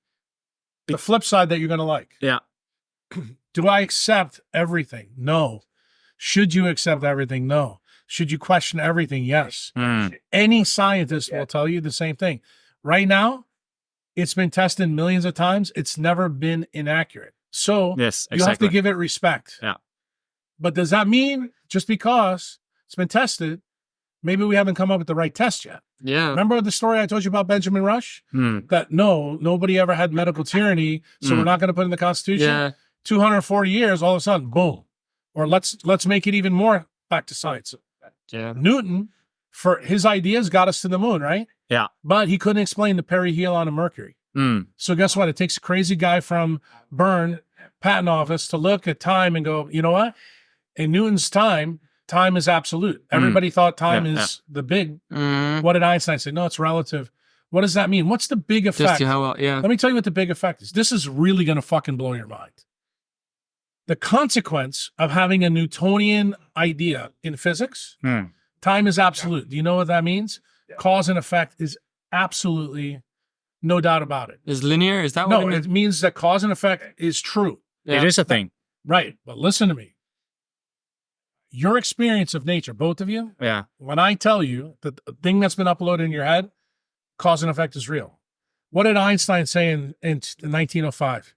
the flip side that you're going to like. Yeah. Do I accept everything? No. Should you accept everything? No. Should you question everything? Yes. Any scientist will tell you the same thing. Right now, it's been tested millions of times. It's never been inaccurate. So Yes. you have to give it respect. Yeah. But does that mean just because it's been tested, maybe we haven't come up with the right test yet? Yeah. Remember the story I told you about Benjamin Rush? That nobody ever had medical tyranny, so we're not going to put it in the Constitution. Yeah. 240 years, all of a sudden, boom. Or let's make it even more back to science. Yeah. Newton, for his ideas, got us to the moon, right? Yeah. But he couldn't explain the perihelion of Mercury. So guess what? It takes a crazy guy from Bern patent office to look at time and go, you know what? In Newton's time is absolute. Everybody thought time is the big. What did Einstein say? No, it's relative. What does that mean? What's the big Just effect? to how well, yeah. Let me tell you what the big effect is. This is really going to fucking blow your mind. The consequence of having a Newtonian idea in physics, time is absolute. Do you know what that means? Cause and effect is absolutely no doubt about it. Is linear? Is that what No, it means? it means that cause and effect is true. Yeah. It is a thing. Right. But listen to me. Your experience of nature, both of you, Yeah. when I tell you that the thing that's been uploaded in your head, cause and effect is real. What did Einstein say in 1905?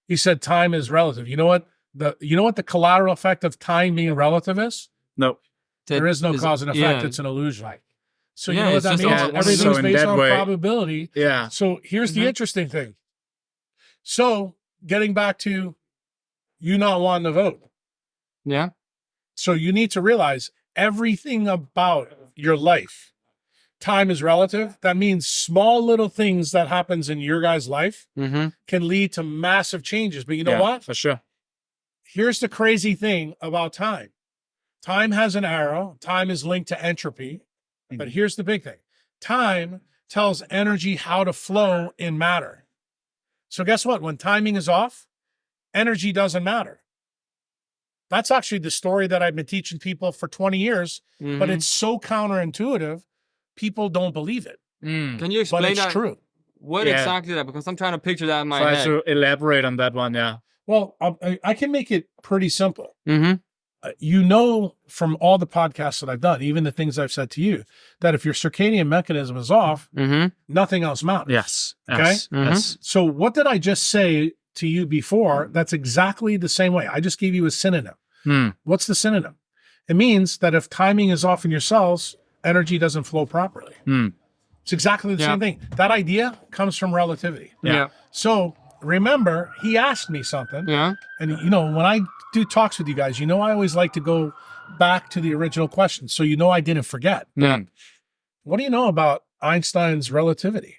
He said time is relative. You know what the collateral effect of time being relative is? No. There is no cause and effect. Yeah. It's an illusion. So Yeah, you know what it's that just means? all- Everything's So in based that on way- probability. Yeah. So here's the interesting thing. So getting back to you not wanting to vote. Yeah. So you need to realize everything about your life, time is relative. That means small little things that happens in your guy's life can lead to massive changes. But you know what? For sure. Here's the crazy thing about time. Time has an arrow. Time is linked to entropy. But here's the big thing. Time tells energy how to flow in matter. So guess what? When timing is off, energy doesn't matter. That's actually the story that I've been teaching people for 20 years, but it's so counterintuitive, people don't believe it. Can you But explain it's that? true. What Yeah. exactly that? Because I'm trying to picture that in my Try head. to elaborate on that one. Yeah. Well, I can make it pretty simple. Mm-hmm. You know, from all the podcasts that I've done, even the things I've said to you, that if your circadian mechanism is off, nothing else matters. Yes. Okay? Yes. Yes. So what did I just say to you before? That's exactly the same way. I just gave you a synonym. What's the synonym? It means that if timing is off in your cells, energy doesn't flow properly. It's exactly the same thing. That idea comes from relativity. Yeah. So remember, he asked me something. Yeah. And, you know, when I do talks with you guys, you know, I always like to go back to the original question. So, you know, I didn't forget. Yeah. What do you know about Einstein's relativity?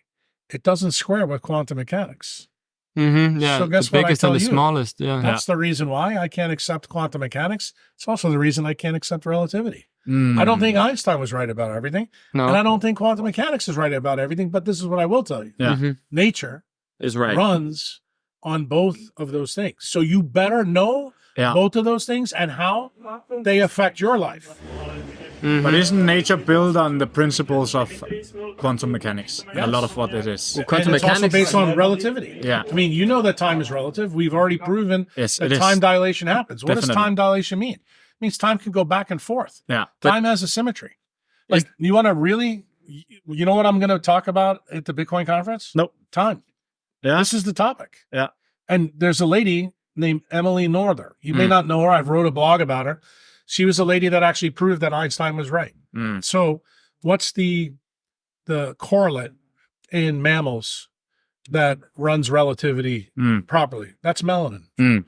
It doesn't square with quantum mechanics. Yeah. So guess the what I biggest tell and the you? smallest. Yeah. That's the reason why I can't accept quantum mechanics. It's also the reason I can't accept relativity. I don't think Einstein was right about everything. No. And I don't think quantum mechanics is right about everything. But this is what I will tell you. Yeah. Nature Is right. runs on both of those things. So you better know both of those things and how they affect your life. But isn't nature built on the principles of quantum mechanics? A lot of what it is. Quantum And it's also mechanics. based on relativity. Yeah. I mean, you know that time is relative. We've already proven Yes, that it is. time dilation happens. What does Definitely. time dilation mean? It means time can go back and forth. Yeah. Time has a symmetry. Like, you want to really, you know what I'm going to talk about at the Bitcoin conference? Nope. Time. Yeah. This is the topic. Yeah. And there's a lady named Emily Norther. You may not know her. I've wrote a blog about her. She was a lady that actually proved that Einstein was right. So what's the correlate in mammals that runs relativity properly? That's melanin.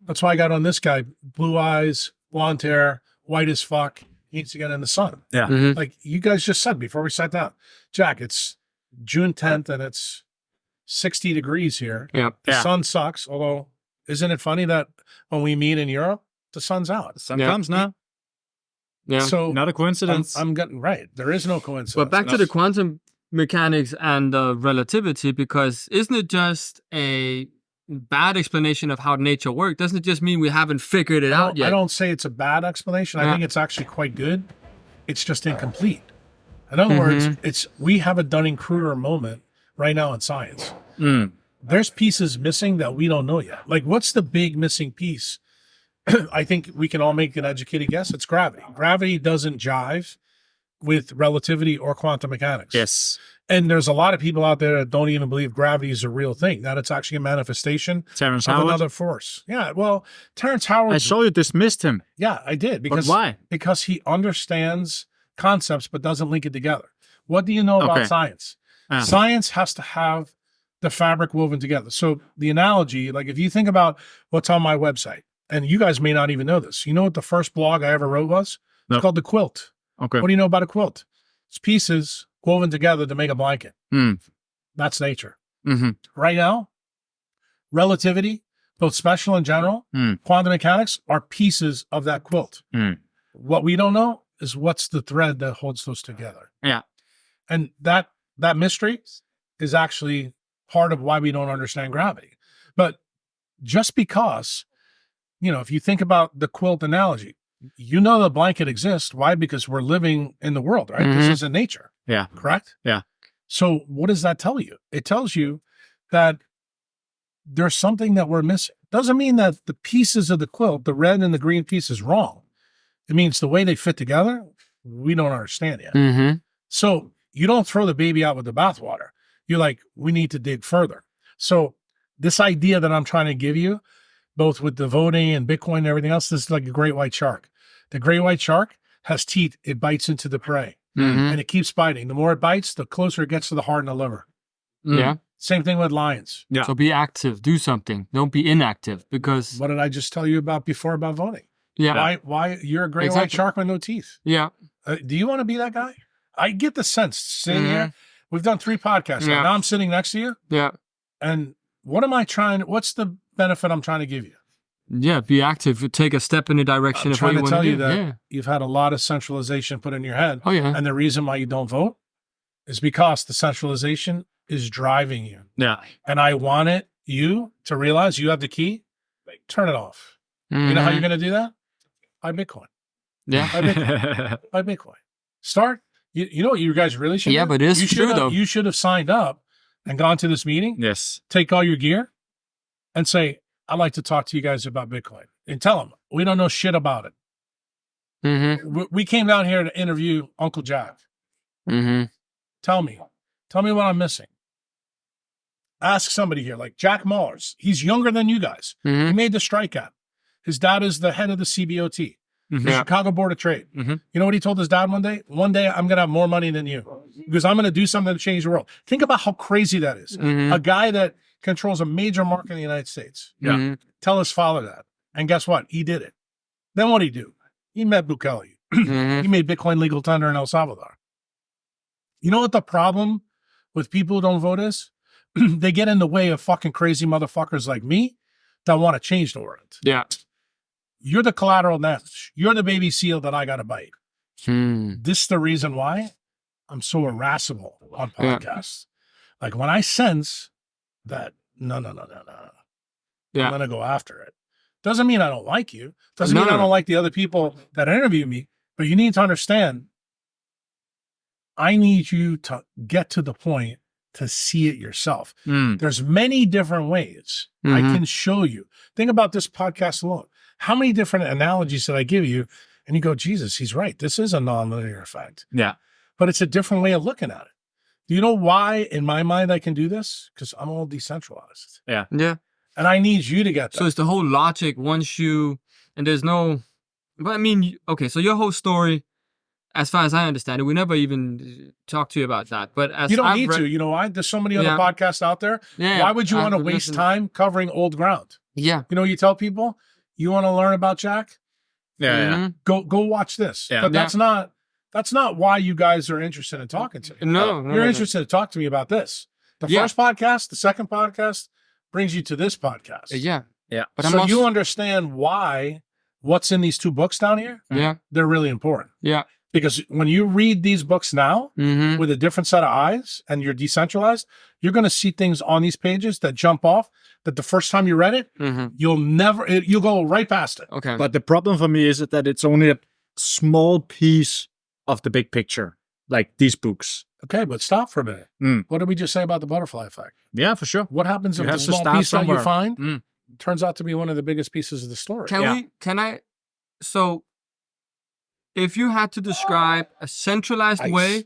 That's why I got on this guy. Blue eyes, blonde hair, white as fuck. He needs to get in the sun. Yeah. Like you guys just said before we sat down. Jack, it's June 10th and it's 60 degrees here. Yeah. The Yeah. sun sucks, although isn't it funny that when we meet in Europe, the sun's out? Sun Yeah. comes now. Yeah. So Not a coincidence. I'm getting right. There is no coincidence. But back to the quantum mechanics and relativity, because isn't it just a bad explanation of how nature works? Doesn't it just mean we haven't figured it out yet? I don't say it's a bad explanation. I Yeah. think it's actually quite good. It's just incomplete. In other words, we have a Dunning-Kruger moment right now in science. There's pieces missing that we don't know yet. Like, what's the big missing piece? I think we can all make an educated guess. It's gravity. Gravity doesn't jive with relativity or quantum mechanics. Yes. And there's a lot of people out there that don't even believe gravity is a real thing, that it's actually a manifestation Terrence of Howard. another force. Yeah, well, Terrence Howard. I saw you dismissed him. Yeah, I did. Because why? Because he understands concepts but doesn't link it together. What do you know about Okay. science? Ah. Science has to have the fabric woven together. So the analogy, like if you think about what's on my website, and you guys may not even know this. You know what the first blog I ever wrote was? No. It's called The Quilt. Okay. What do you know about a quilt? It's pieces woven together to make a blanket. That's nature. Right now, relativity, both special and general, quantum mechanics are pieces of that quilt. What we don't know is what's the thread that holds those together. Yeah. And that mystery is actually part of why we don't understand gravity. But just because, you know, if you think about the quilt analogy, you know the blanket exists. Why? Because we're living in the world, right? This is in nature. Yeah. Correct? Yeah. So what does that tell you? It tells you that there's something that we're missing. Doesn't mean that the pieces of the quilt, the red and the green piece, is wrong. It means the way they fit together, we don't understand yet. So you don't throw the baby out with the bathwater. You're like, we need to dig further. So this idea that I'm trying to give you, both with the voting and Bitcoin and everything else, this is like a great white shark. The great white shark has teeth. It bites into the prey and it keeps biting. The more it bites, the closer it gets to the heart and the liver. Yeah. Same thing with lions. Yeah. So be active, do something. Don't be inactive, because What did I just tell you about before about voting? yeah. Why you're a great white Exactly. shark with no teeth? Yeah. Do you want to be that guy? I get the sense sitting here. We've done 3 podcasts. Yeah. Now I'm sitting next to you. Yeah. And what's the benefit I'm trying to give you? Yeah. Be active. Take a step in the direction I'm of what trying you to want tell to you do. that Yeah. you've had a lot of centralization put in your head. Oh yeah. And the reason why you don't vote is because the centralization is driving you. Yeah. And I wanted you to realize you have the key. Turn it off. You know how you're going to do that? Buy Bitcoin. Yeah. Buy Bitcoin. Buy Bitcoin. Start. You know what you guys really should Yeah, do? but it is You should true, have- though. You should have signed up and gone to this meeting, Yes. take all your gear, and say, I'd like to talk to you guys about Bitcoin. And tell them, we don't know shit about it. We came down here to interview Uncle Jack. Tell me what I'm missing. Ask somebody here, like Jack Mallers. He's younger than you guys. He made the strikeout. His dad is the head of the CBOT. the Chicago Board of Trade. You know what he told his dad one day? One day I'm going to have more money than you because I'm going to do something to change the world. Think about how crazy that is. A guy that controls a major market in the United States. Tell his father that. And guess what? He did it. Then what did he do? He met Bukele. He made Bitcoin legal tender in El Salvador. You know what the problem with people who don't vote is? They get in the way of fucking crazy motherfuckers like me that want to change the world. Yeah. You're the collateral damage. You're the baby seal that I got to bite. This is the reason why I'm so irascible on podcasts. Like when I sense that, no. I'm going to go after it. Doesn't mean I don't like you. Doesn't mean I don't like the other people that interview me. But you need to understand, I need you to get to the point to see it yourself. There's many different ways I can show you. Think about this podcast alone. How many different analogies did I give you? And you go, Jesus, he's right. This is a nonlinear effect. Yeah. But it's a different way of looking at it. Do you know why, in my mind, I can do this? Because I'm all decentralized. Yeah. And I need you to get that. So it's the whole logic once you, and there's no, but I mean, okay, so your whole story, as far as I understand it, we never even talked to you about that. But as you don't I've need to. You know why? There's so many other podcasts out there. Why would you want to waste time covering old ground? Yeah. You know, you tell people, you want to learn about Jack? Go watch this. Yeah. But that's not why you guys are interested in talking to me. No. You're interested to talk to me about this. The first podcast, the second podcast brings you to this podcast. Yeah. But so you understand why what's in these two books down here? They're really important. Yeah. Because when you read these books now with a different set of eyes and you're decentralized, you're going to see things on these pages that jump off that the first time you read it, you'll go right past it. Okay. But the problem for me is that it's only a small piece of the big picture, like these books. Okay, but stop for a minute. What did we just say about the butterfly effect? Yeah, for sure. What happens if the small piece that you find turns out to be one of the biggest pieces of the story? So if you had to describe a centralized way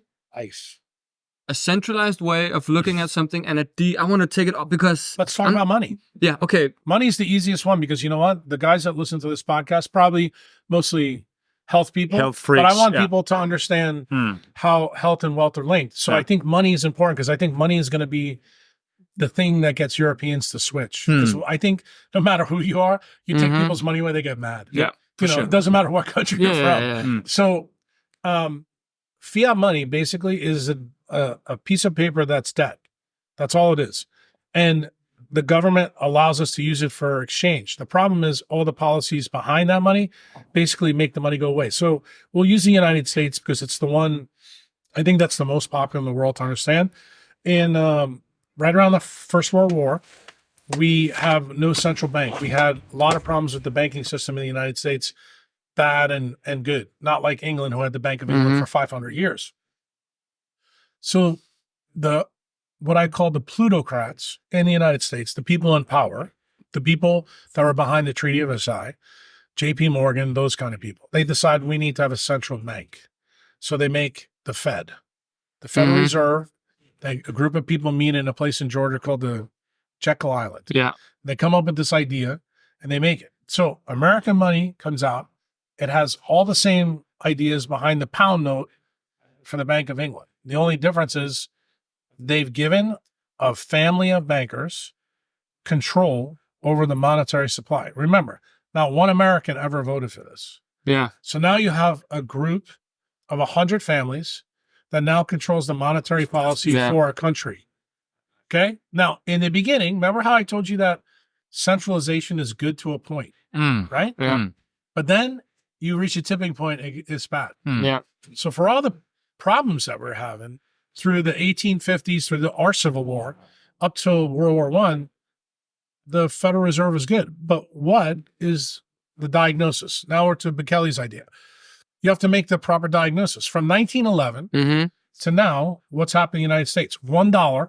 of looking at something and I want to take it up because... Let's talk about money. Yeah, okay. Money is the easiest one because you know what? The guys that listen to this podcast, probably mostly health people. Health freaks. But I want people to understand how health and wealth are linked. So I think money is important because I think money is going to be the thing that gets Europeans to switch. Because I think no matter who you are, you take people's money away, they get mad. Yeah. You know, it doesn't matter what country you're from. So fiat money basically is a piece of paper that's debt. That's all it is. And the government allows us to use it for exchange. The problem is all the policies behind that money basically make the money go away. So we'll use the United States because it's the one, I think that's the most popular in the world to understand. And right around the First World War, we have no central bank. We had a lot of problems with the banking system in the United States, bad and good. Not like England, who had the Bank of England for 500 years. So what I call the plutocrats in the United States, the people in power, the people that were behind the Treaty of Versailles, J.P. Morgan, those kind of people, they decide we need to have a central bank. So they make the Fed. The Federal Reserve, a group of people meet in a place in Georgia called the Jekyll Island. Yeah. They come up with this idea and they make it. So American money comes out. It has all the same ideas behind the pound note for the Bank of England. The only difference is they've given a family of bankers control over the monetary supply. Remember, not one American ever voted for this. Yeah. So now you have a group of 100 families that now controls the monetary policy for a country. Okay? Now, in the beginning, remember how I told you that centralization is good to a point, right? Yeah. But then you reach a tipping point, it's bad. Yeah. So for all the problems that we're having through the 1850s, through our Civil War, up till World War I, the Federal Reserve is good. But what is the diagnosis? Now we're to Bukele's idea. You have to make the proper diagnosis. From 1911 to now, what's happening in the United States? $1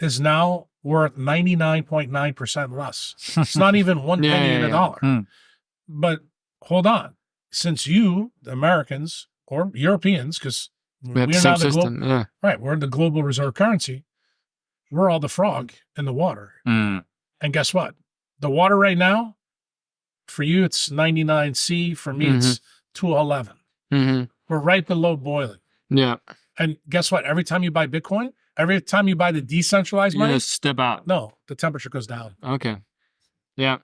is now worth 99.9% less. It's not even one penny in a dollar. But hold on. Since you, the Americans, or Europeans, because we have the same system. Right, we're the global reserve currency. We're all the frog in the water. And guess what? The water right now, for you, it's 99C. For me, it's to 11. We're right below boiling. Yeah. And guess what? Every time you buy Bitcoin, every time you buy the decentralized You money, just step out. no, the temperature goes down. Okay. Yeah.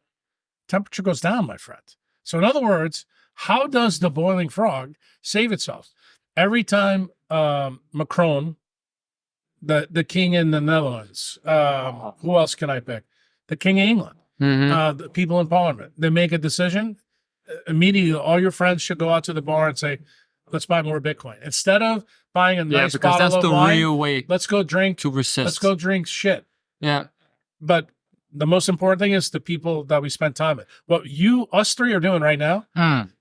Temperature goes down, my friend. So in other words, how does the boiling frog save itself? Every time Macron, the king in the Netherlands, who else can I pick? The king of England, the people in parliament, they make a decision, immediately all your friends should go out to the bar and say, let's buy more Bitcoin. Instead of buying a nice because bottle that's of the wine, real way let's go drink, to resist. let's go drink shit. Yeah. But the most important thing is the people that we spend time with. What us three are doing right now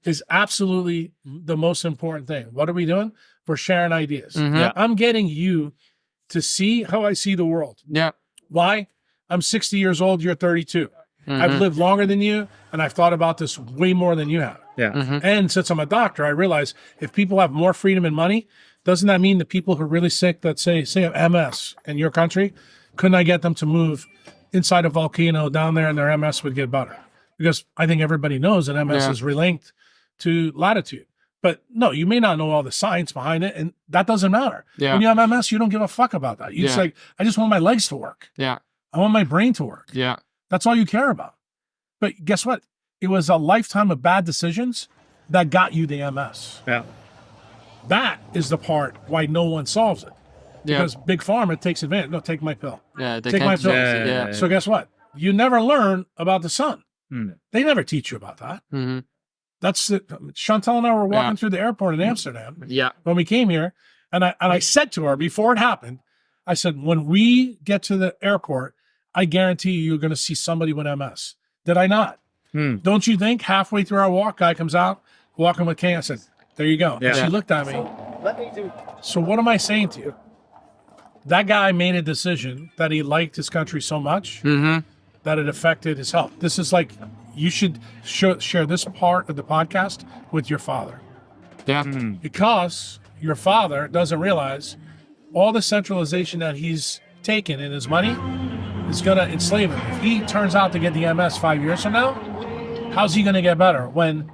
is absolutely the most important thing. What are we doing? We're sharing ideas. Yeah. I'm getting you to see how I see the world. Yeah. Why? I'm 60 years old. You're 32. I've lived longer than you, and I've thought about this way more than you have. Yeah. And since I'm a doctor, I realize if people have more freedom and money, doesn't that mean the people who are really sick that say have MS in your country, couldn't I get them to move inside a volcano down there and their MS would get better? Because I think everybody knows that MS is relinked to latitude. But no, you may not know all the science behind it, and that doesn't matter. Yeah. When you have MS, you don't give a fuck about that. You just like, I just want my legs to work. Yeah. I want my brain to work. Yeah. That's all you care about. But guess what? It was a lifetime of bad decisions that got you the MS. Yeah. That is the part why no one solves it. Yeah. Because Big Pharma takes advantage. No, take my pill. Yeah. They Take my can't pill. just- yeah. So guess what? You never learn about the sun. They never teach you about that. That's the, Chantal and I were walking through the airport in Amsterdam Yeah. when we came here, and I said to her before it happened, I said, when we get to the airport, I guarantee you're going to see somebody with MS. Did I not? Don't you think halfway through our walk, guy comes out walking with cane? I said, there you go. Yeah. And she looked at me. So what am I saying to you? That guy made a decision that he liked his country so much that it affected his health. This is like, you should share this part of the podcast with your father. Yeah. Because your father doesn't realize all the centralization that he's taken in his money is going to enslave him. If he turns out to get the MS 5 years from now, how's he going to get better when,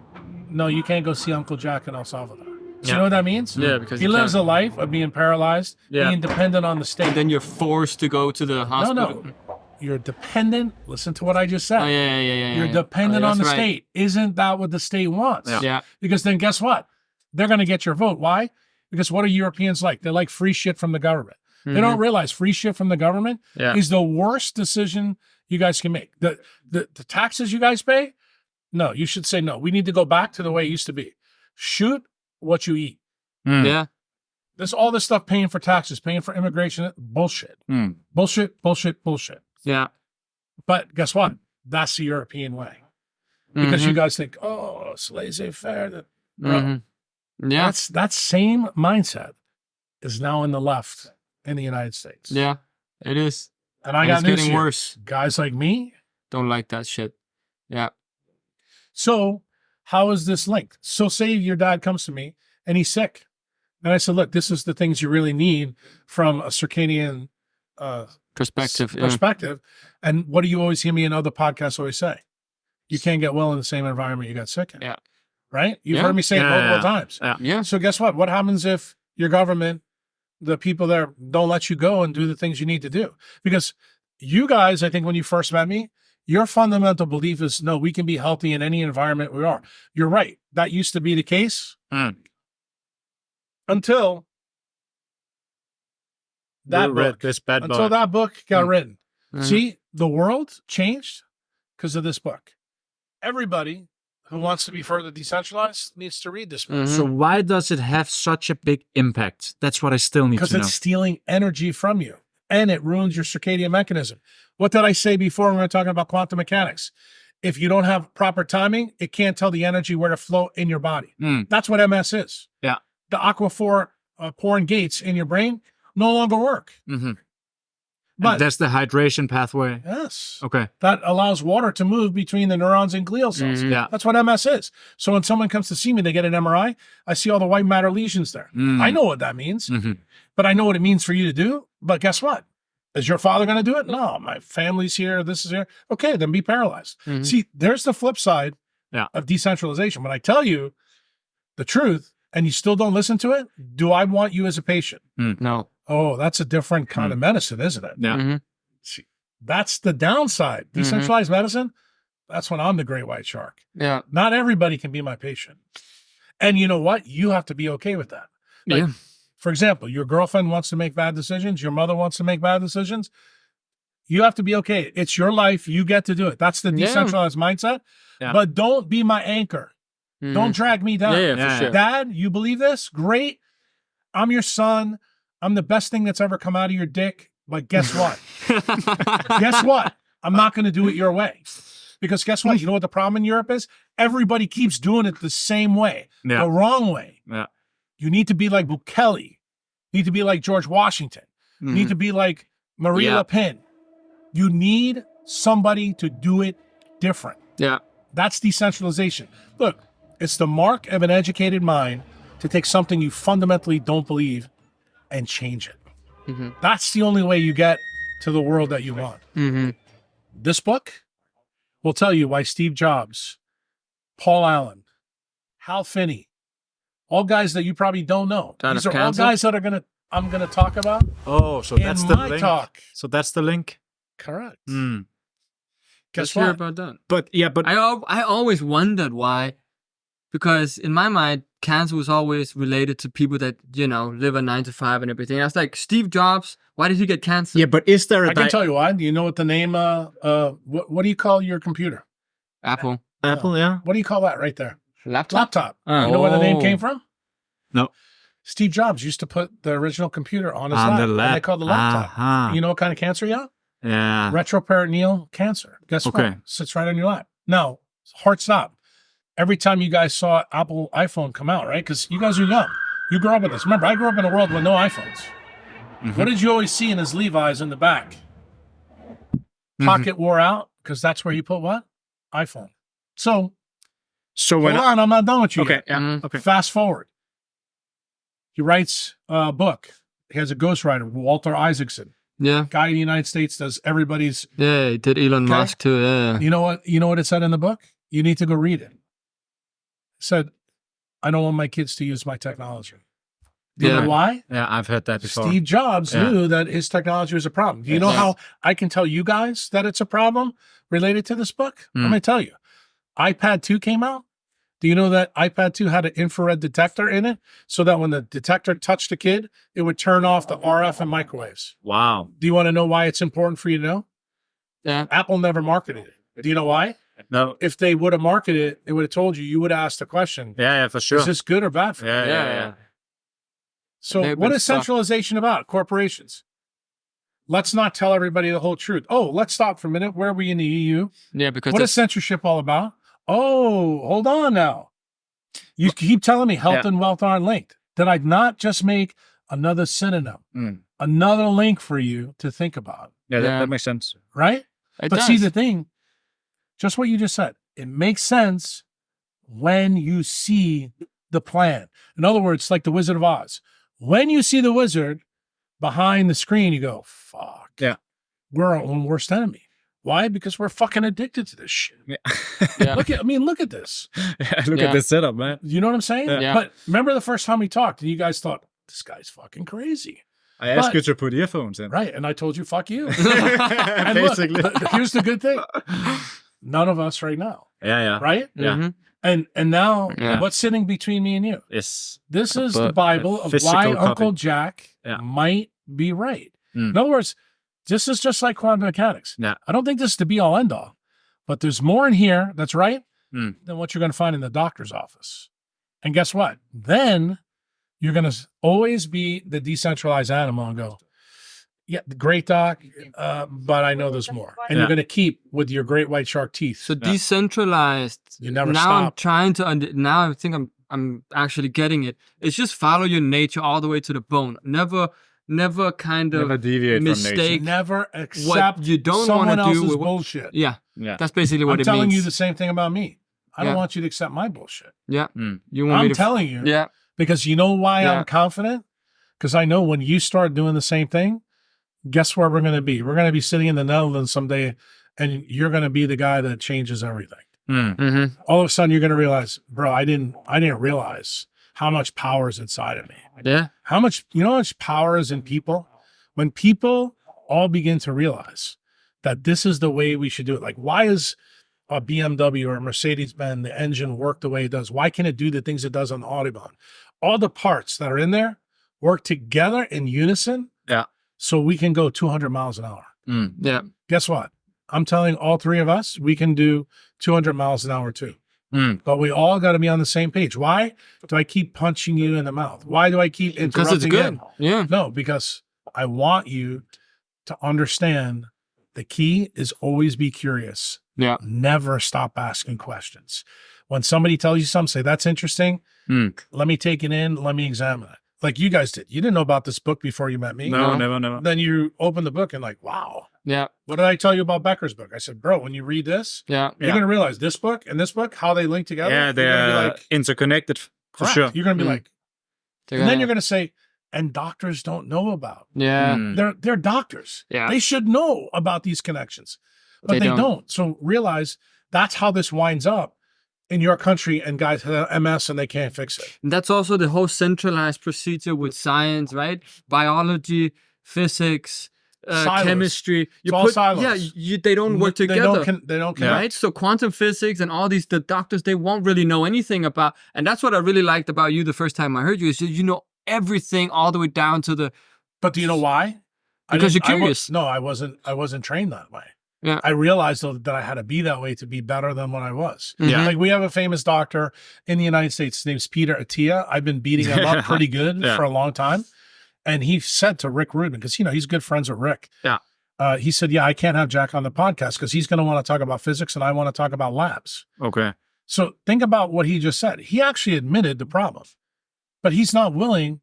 no, you can't go see Uncle Jack in El Salvador? Do you know what that means? Yeah, because he you lives can't. a life of being paralyzed, being dependent on the state. And then you're forced to go to the hospital. No. You're dependent. Listen to what I just said. Oh, yeah. You're dependent on the that's right. state. Isn't that what the state wants? Yeah. Because then guess what? They're going to get your vote. Why? Because what are Europeans like? They like free shit from the government. They don't realize free shit from the government is the worst decision you guys can make. The taxes you guys pay, no, you should say no. We need to go back to the way it used to be. Shoot what you eat. Yeah. There's all this stuff paying for taxes, paying for immigration. Bullshit. Bullshit. Yeah. But guess what? That's the European way. Because you guys think, oh, it's laissez-faire. Bro, Yeah. that same mindset is now in the left in the United States. Yeah. It is. And I And got it's news getting for you. worse. Guys like me. Don't like that shit. Yeah. So how is this linked? So say your dad comes to me and he's sick. And I said, look, this is the things you really need from a circadian Perspective. Yeah. perspective. And what do you always hear me in other podcasts always say? You can't get well in the same environment you got sick in. Yeah. Right? You've Yeah. heard me say it multiple times. Yeah. So guess what? What happens if your government, the people there don't let you go and do the things you need to do? Because you guys, I think when you first met me, your fundamental belief is, no, we can be healthy in any environment we are. You're right. That used to be the case until that book, this bad until that book got written. Mhm. See, the world changed because of this book. Everybody who wants to be further decentralized needs to read this book. So why does it have such a big impact? That's what I still need Because to know. it's stealing energy from you and it ruins your circadian mechanism. What did I say before when we were talking about quantum mechanics? If you don't have proper timing, it can't tell the energy where to flow in your body. That's what MS is. Yeah. The aquaphor pouring gates in your brain no longer work. But That's the hydration pathway. yes, Okay. that allows water to move between the neurons and glial cells. Yeah. That's what MS is. So when someone comes to see me, they get an MRI, I see all the white matter lesions there. I know what that means, but I know what it means for you to do. But guess what? Is your father going to do it? No, my family's here. This is here. Okay, then be paralyzed. See, there's the flip side of decentralization. When I tell you the truth and you still don't listen to it, do I want you as a patient? No. Oh, that's a different kind of medicine, isn't it? Yeah. Mm-hmm. See, that's the downside. Decentralized medicine, that's when I'm the great white shark. Yeah. Not everybody can be my patient. And you know what? You have to be okay with that. Like, Yeah. For example, your girlfriend wants to make bad decisions. Your mother wants to make bad decisions. You have to be okay. It's your life. You get to do it. That's the decentralized mindset. Yeah. But don't be my anchor. Don't drag me down. Yeah, for sure. Dad, you believe this? Great. I'm your son. I'm the best thing that's ever come out of your dick. But guess what? Guess what? I'm not going to do it your way. Because guess what? You know what the problem in Europe is? Everybody keeps doing it the same way, the wrong way. Yeah. You need to be like Bukele. You need to be like George Washington. You need to be like Marie Le Pen. You need somebody to do it different. Yeah. That's decentralization. Look, it's the mark of an educated mind to take something you fundamentally don't believe and change it. That's the only way you get to the world that you want. This book will tell you why Steve Jobs, Paul Allen, Hal Finney, all guys that you probably don't know. These are all guys that I'm gonna talk about. Oh, so in that's the my link. talk. So that's the link. Correct. Mm. Guess Let's hear what? about that. But I always wondered why, because in my mind, cancer was always related to people that, live a 9 to 5 and everything. I was like, Steve Jobs, why did he get cancer? yeah, but is there a I can tell you why. Do you know what the name? What do you call your computer? Apple. Apple? Yeah. What do you call that right there? Laptop? Laptop. You know where the name came from? No. Steve Jobs used to put the original computer on his On lap. the And lap. they called the laptop. Uh-huh. You know what kind of cancer you have? Yeah. Retroperitoneal cancer. Guess Okay. what? Sits right on your lap. Now, hard stop. Every time you guys saw Apple iPhone come out, right? Because you guys are young. You grew up with this. Remember, I grew up in a world with no iPhones. What did you always see in his Levi's in the back? Pocket wore out because that's where he put what? iPhone. So when hold on, I'm not done with you. okay, yet. yeah, okay. Fast forward. He writes a book. He has a ghostwriter, Walter Isaacson. Yeah. Guy in the United States does everybody's. Yeah, he did Elon Musk too. Yeah. You know what? You know what it said in the book? You need to go read it. It said, I don't want my kids to use my technology. Do you know why? Yeah, I've heard that before. Steve Jobs knew that his technology was a problem. Do you know how I can tell you guys that it's a problem related to this book? I'm going to tell you. iPad 2 came out. Do you know that iPad 2 had an infrared detector in it so that when the detector touched a kid, it would turn off the RF and microwaves? Wow. Do you want to know why it's important for you to know? Yeah. Apple never marketed it. Do you know why? No. If they would have marketed it, it would have told you, you would have asked the question, Yeah, for sure. is this good or bad for you? Yeah. So They've what been is stuck. centralization about? Corporations. Let's not tell everybody the whole truth. Oh, let's stop for a minute. Where are we in the EU? Yeah, because What is censorship all about? Oh, hold on now. You keep telling me health and wealth aren't linked. Did I not just make another synonym, another link for you to think about? Yeah, Yeah. that makes sense. Right? it But does. see, the thing, just what you just said, it makes sense when you see the plan. In other words, like the Wizard of Oz. When you see the wizard behind the screen, you go, fuck. Yeah. We're our own worst enemy. Why? Because we're fucking addicted to this shit. Yeah. Look at this. Look Yeah. at this setup, man. You know what I'm saying? Yeah. But remember the first time we talked and you guys thought, this guy's fucking crazy. I asked But- you to put earphones in. Right. And I told you, fuck you. And look, Basically. here's the good thing. None of us right now. Yeah. Right? Yeah. Mhm. And now Yeah. what's sitting between me and you? It's This is book, the Bible a of physical why copy. Uncle Jack Yeah. might be right. Mm. In other words, this is just like quantum mechanics. Yeah. I don't think this is the be all end all, but there's more in here that's right Mm. than what you're going to find in the doctor's office. And guess what? Then you're going to always be the decentralized animal and go, yeah, great doc, but I know there's more. And Yeah. you're going to keep with your great white shark teeth. So decentralized. You never now I'm stop. trying to. Now I think I'm actually getting it. It's just follow your nature all the way to the bone. Never kind of never deviate from mistake nature. Never accept what you don't someone want to do. else's With, bullshit. yeah, Yeah. that's basically what I'm it telling means. you the same thing about me. I don't Yeah. want you to accept my bullshit. Yeah, Mm. you want me I'm to. telling you. Yeah, Because you know why Yeah. I'm confident? Because I know when you start doing the same thing, guess where we're going to be? We're going to be sitting in the Netherlands someday, and you're going to be the guy that changes everything. all of a sudden you're going to realize, bro, I didn't realize how much power is inside of me. Yeah. How much power is in people? When people all begin to realize that this is the way we should do it. Like, why is a BMW or a Mercedes-Benz, the engine work the way it does? Why can it do the things it does on the Autobahn? All the parts that are in there work together in unison. Yeah. So we can go 200 miles an hour. Yeah. Guess what? I'm telling all three of us, we can do 200 miles an hour too. But we all got to be on the same page. Why do I keep punching you in the mouth? Why do I keep interrupting Because it's good. you? Yeah. No, because I want you to understand the key is always be curious. Yeah. Never stop asking questions. When somebody tells you something, say, that's interesting. Let me take it in. Let me examine it. Like you guys did. You didn't know about this book before you met me. No, never. Then you open the book and like, wow. Yeah. What did I tell you about Becker's book? I said, bro, when you read this, Yeah. you're going to realize this book and this book, how they link together. Yeah, You're they're gonna be like, interconnected for correct. sure. You're going to be like, They're and then gonna- you're going to say, and doctors don't know about. Yeah. They're doctors. Yeah. They should know about these connections, but They they don't. don't. So realize that's how this winds up in your country, and guys have MS and they can't fix it. And that's also the whole centralized procedure with science, right? Biology, physics, Silos. chemistry. It's all silos. Yeah, they don't work They together. They don't connect. Right? So quantum physics and all the doctors, they won't really know anything about. And that's what I really liked about you the first time I heard you, is you know everything all the way down to the. But do you know why? Because you're I wa- curious. No, I wasn't trained that way. Yeah. I realized though that I had to be that way to be better than what I was. Yeah. Like we have a famous doctor in the United States. His name's Peter Attia. I've been beating him up pretty good for a long time. And he said to Rick Rubin, because he's good friends with Rick. Yeah. He said, yeah, I can't have Jack on the podcast because he's going to want to talk about physics and I want to talk about labs. Okay. So think about what he just said. He actually admitted the problem, but he's not willing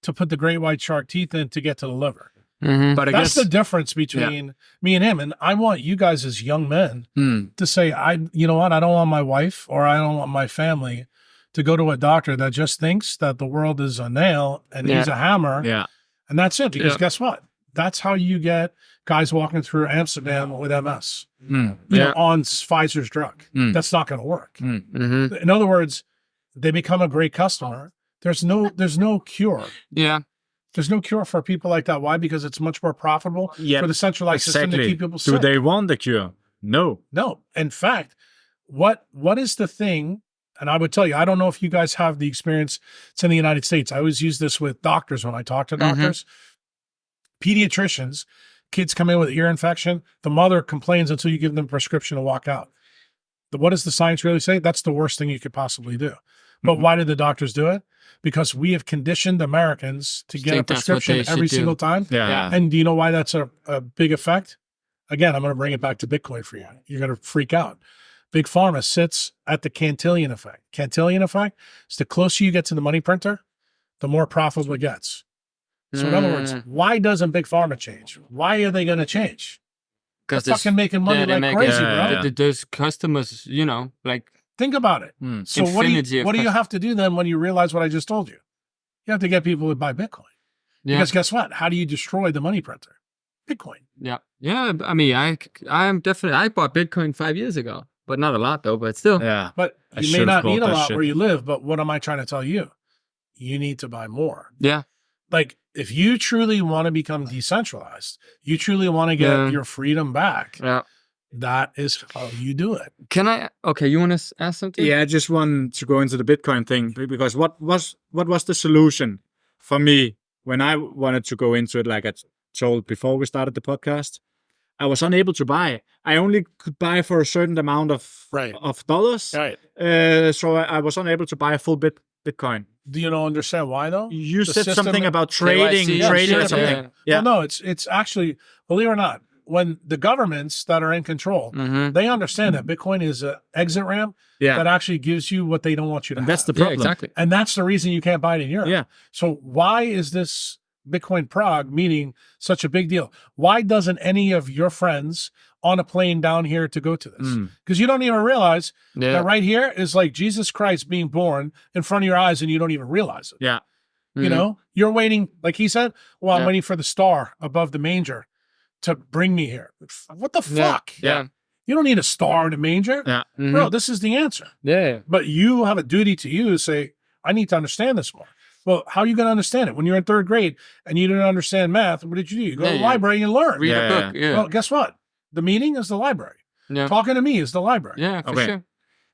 to put the great white shark teeth in to get to the liver. Mm-hmm. But I That's guess the difference between me and him. And I want you guys as young men to say, you know what? I don't want my wife or I don't want my family to go to a doctor that just thinks that the world is a nail and he's a hammer. Yeah. And that's it. Because guess what? That's how you get guys walking through Amsterdam with MS, you know, on Pfizer's drug. That's not going to work. Mm-hmm. In other words, they become a great customer. There's no cure. Yeah. There's no cure for people like that. Why? Because it's much more profitable for the centralized system to keep people sick. Do they want the cure? No. No. In fact, what is the thing? And I would tell you, I don't know if you guys have the experience. It's in the United States. I always use this with doctors when I talk to doctors. Pediatricians, kids come in with ear infection. The mother complains until you give them a prescription to walk out. What does the science really say? That's the worst thing you could possibly do. But why did the doctors do it? Because we have conditioned Americans to get a prescription every single time. Yeah. And do you know why that's a big effect? Again, I'm going to bring it back to Bitcoin for you. You're going to freak out. Big Pharma sits at the Cantillon effect. Cantillon effect is the closer you get to the money printer, the more profitable it gets. So in other words, why doesn't Big Pharma change? Why are they going to change? They're fucking making money like crazy, bro. There's customers, you know, like. Think about it. So what do you have to do then when you realize what I just told you? You have to get people to buy Bitcoin. Yeah. Because guess what? How do you destroy the money printer? Bitcoin. Yeah. Yeah. I mean, I bought Bitcoin 5 years ago, but not a lot though, but still. Yeah. But I you may should've not bought need a that lot shit. where you live, but what am I trying to tell you? You need to buy more. Yeah. Like if you truly want to become decentralized, you truly want to get your freedom back. Yeah. That is how you do it. Okay, you want to ask something? Yeah, I just want to go into the Bitcoin thing because what was the solution for me when I wanted to go into it? Like I told before we started the podcast, I was unable to buy. I only could buy for a certain amount of dollars. Right. So I was unable to buy a full Bitcoin. Do you not understand why though? You The said system- something about trading, KYC, trading or yeah. something. Yeah. Well, no, it's actually, believe it or not, when the governments that are in control, they understand that Bitcoin is an exit ramp that actually gives you what they don't want you to And have. that's the Yeah, problem. exactly. And that's the reason you can't buy it in Europe. Yeah. So why is this Bitcoin Prague meeting such a big deal? Why doesn't any of your friends on a plane down here to go to this? Because you don't even realize that right here is like Jesus Christ being born in front of your eyes and you don't even realize it. Yeah. You know, you're waiting, like he said, well, I'm waiting for the star above the manger to bring me here. What the fuck? Yeah. You don't need a star in a manger. Yeah. Bro, this is the answer. Yeah. But you have a duty to you to say, I need to understand this more. Well, how are you going to understand it? When you're in third grade and you didn't understand math, what did you do? You go to the library and learn. Read Yeah, a book. Yeah. Well, guess what? The meeting is the library. Yeah. Talking to me is the library. Yeah, for Okay. sure.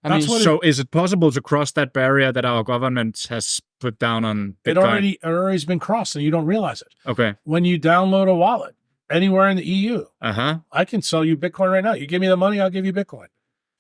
I That's mean, what So is it possible to cross that barrier that our government has put down on Bitcoin? It already's been crossed and you don't realize it. Okay. When you download a wallet anywhere in the EU, Uh-huh. I can sell you Bitcoin right now. You give me the money, I'll give you Bitcoin.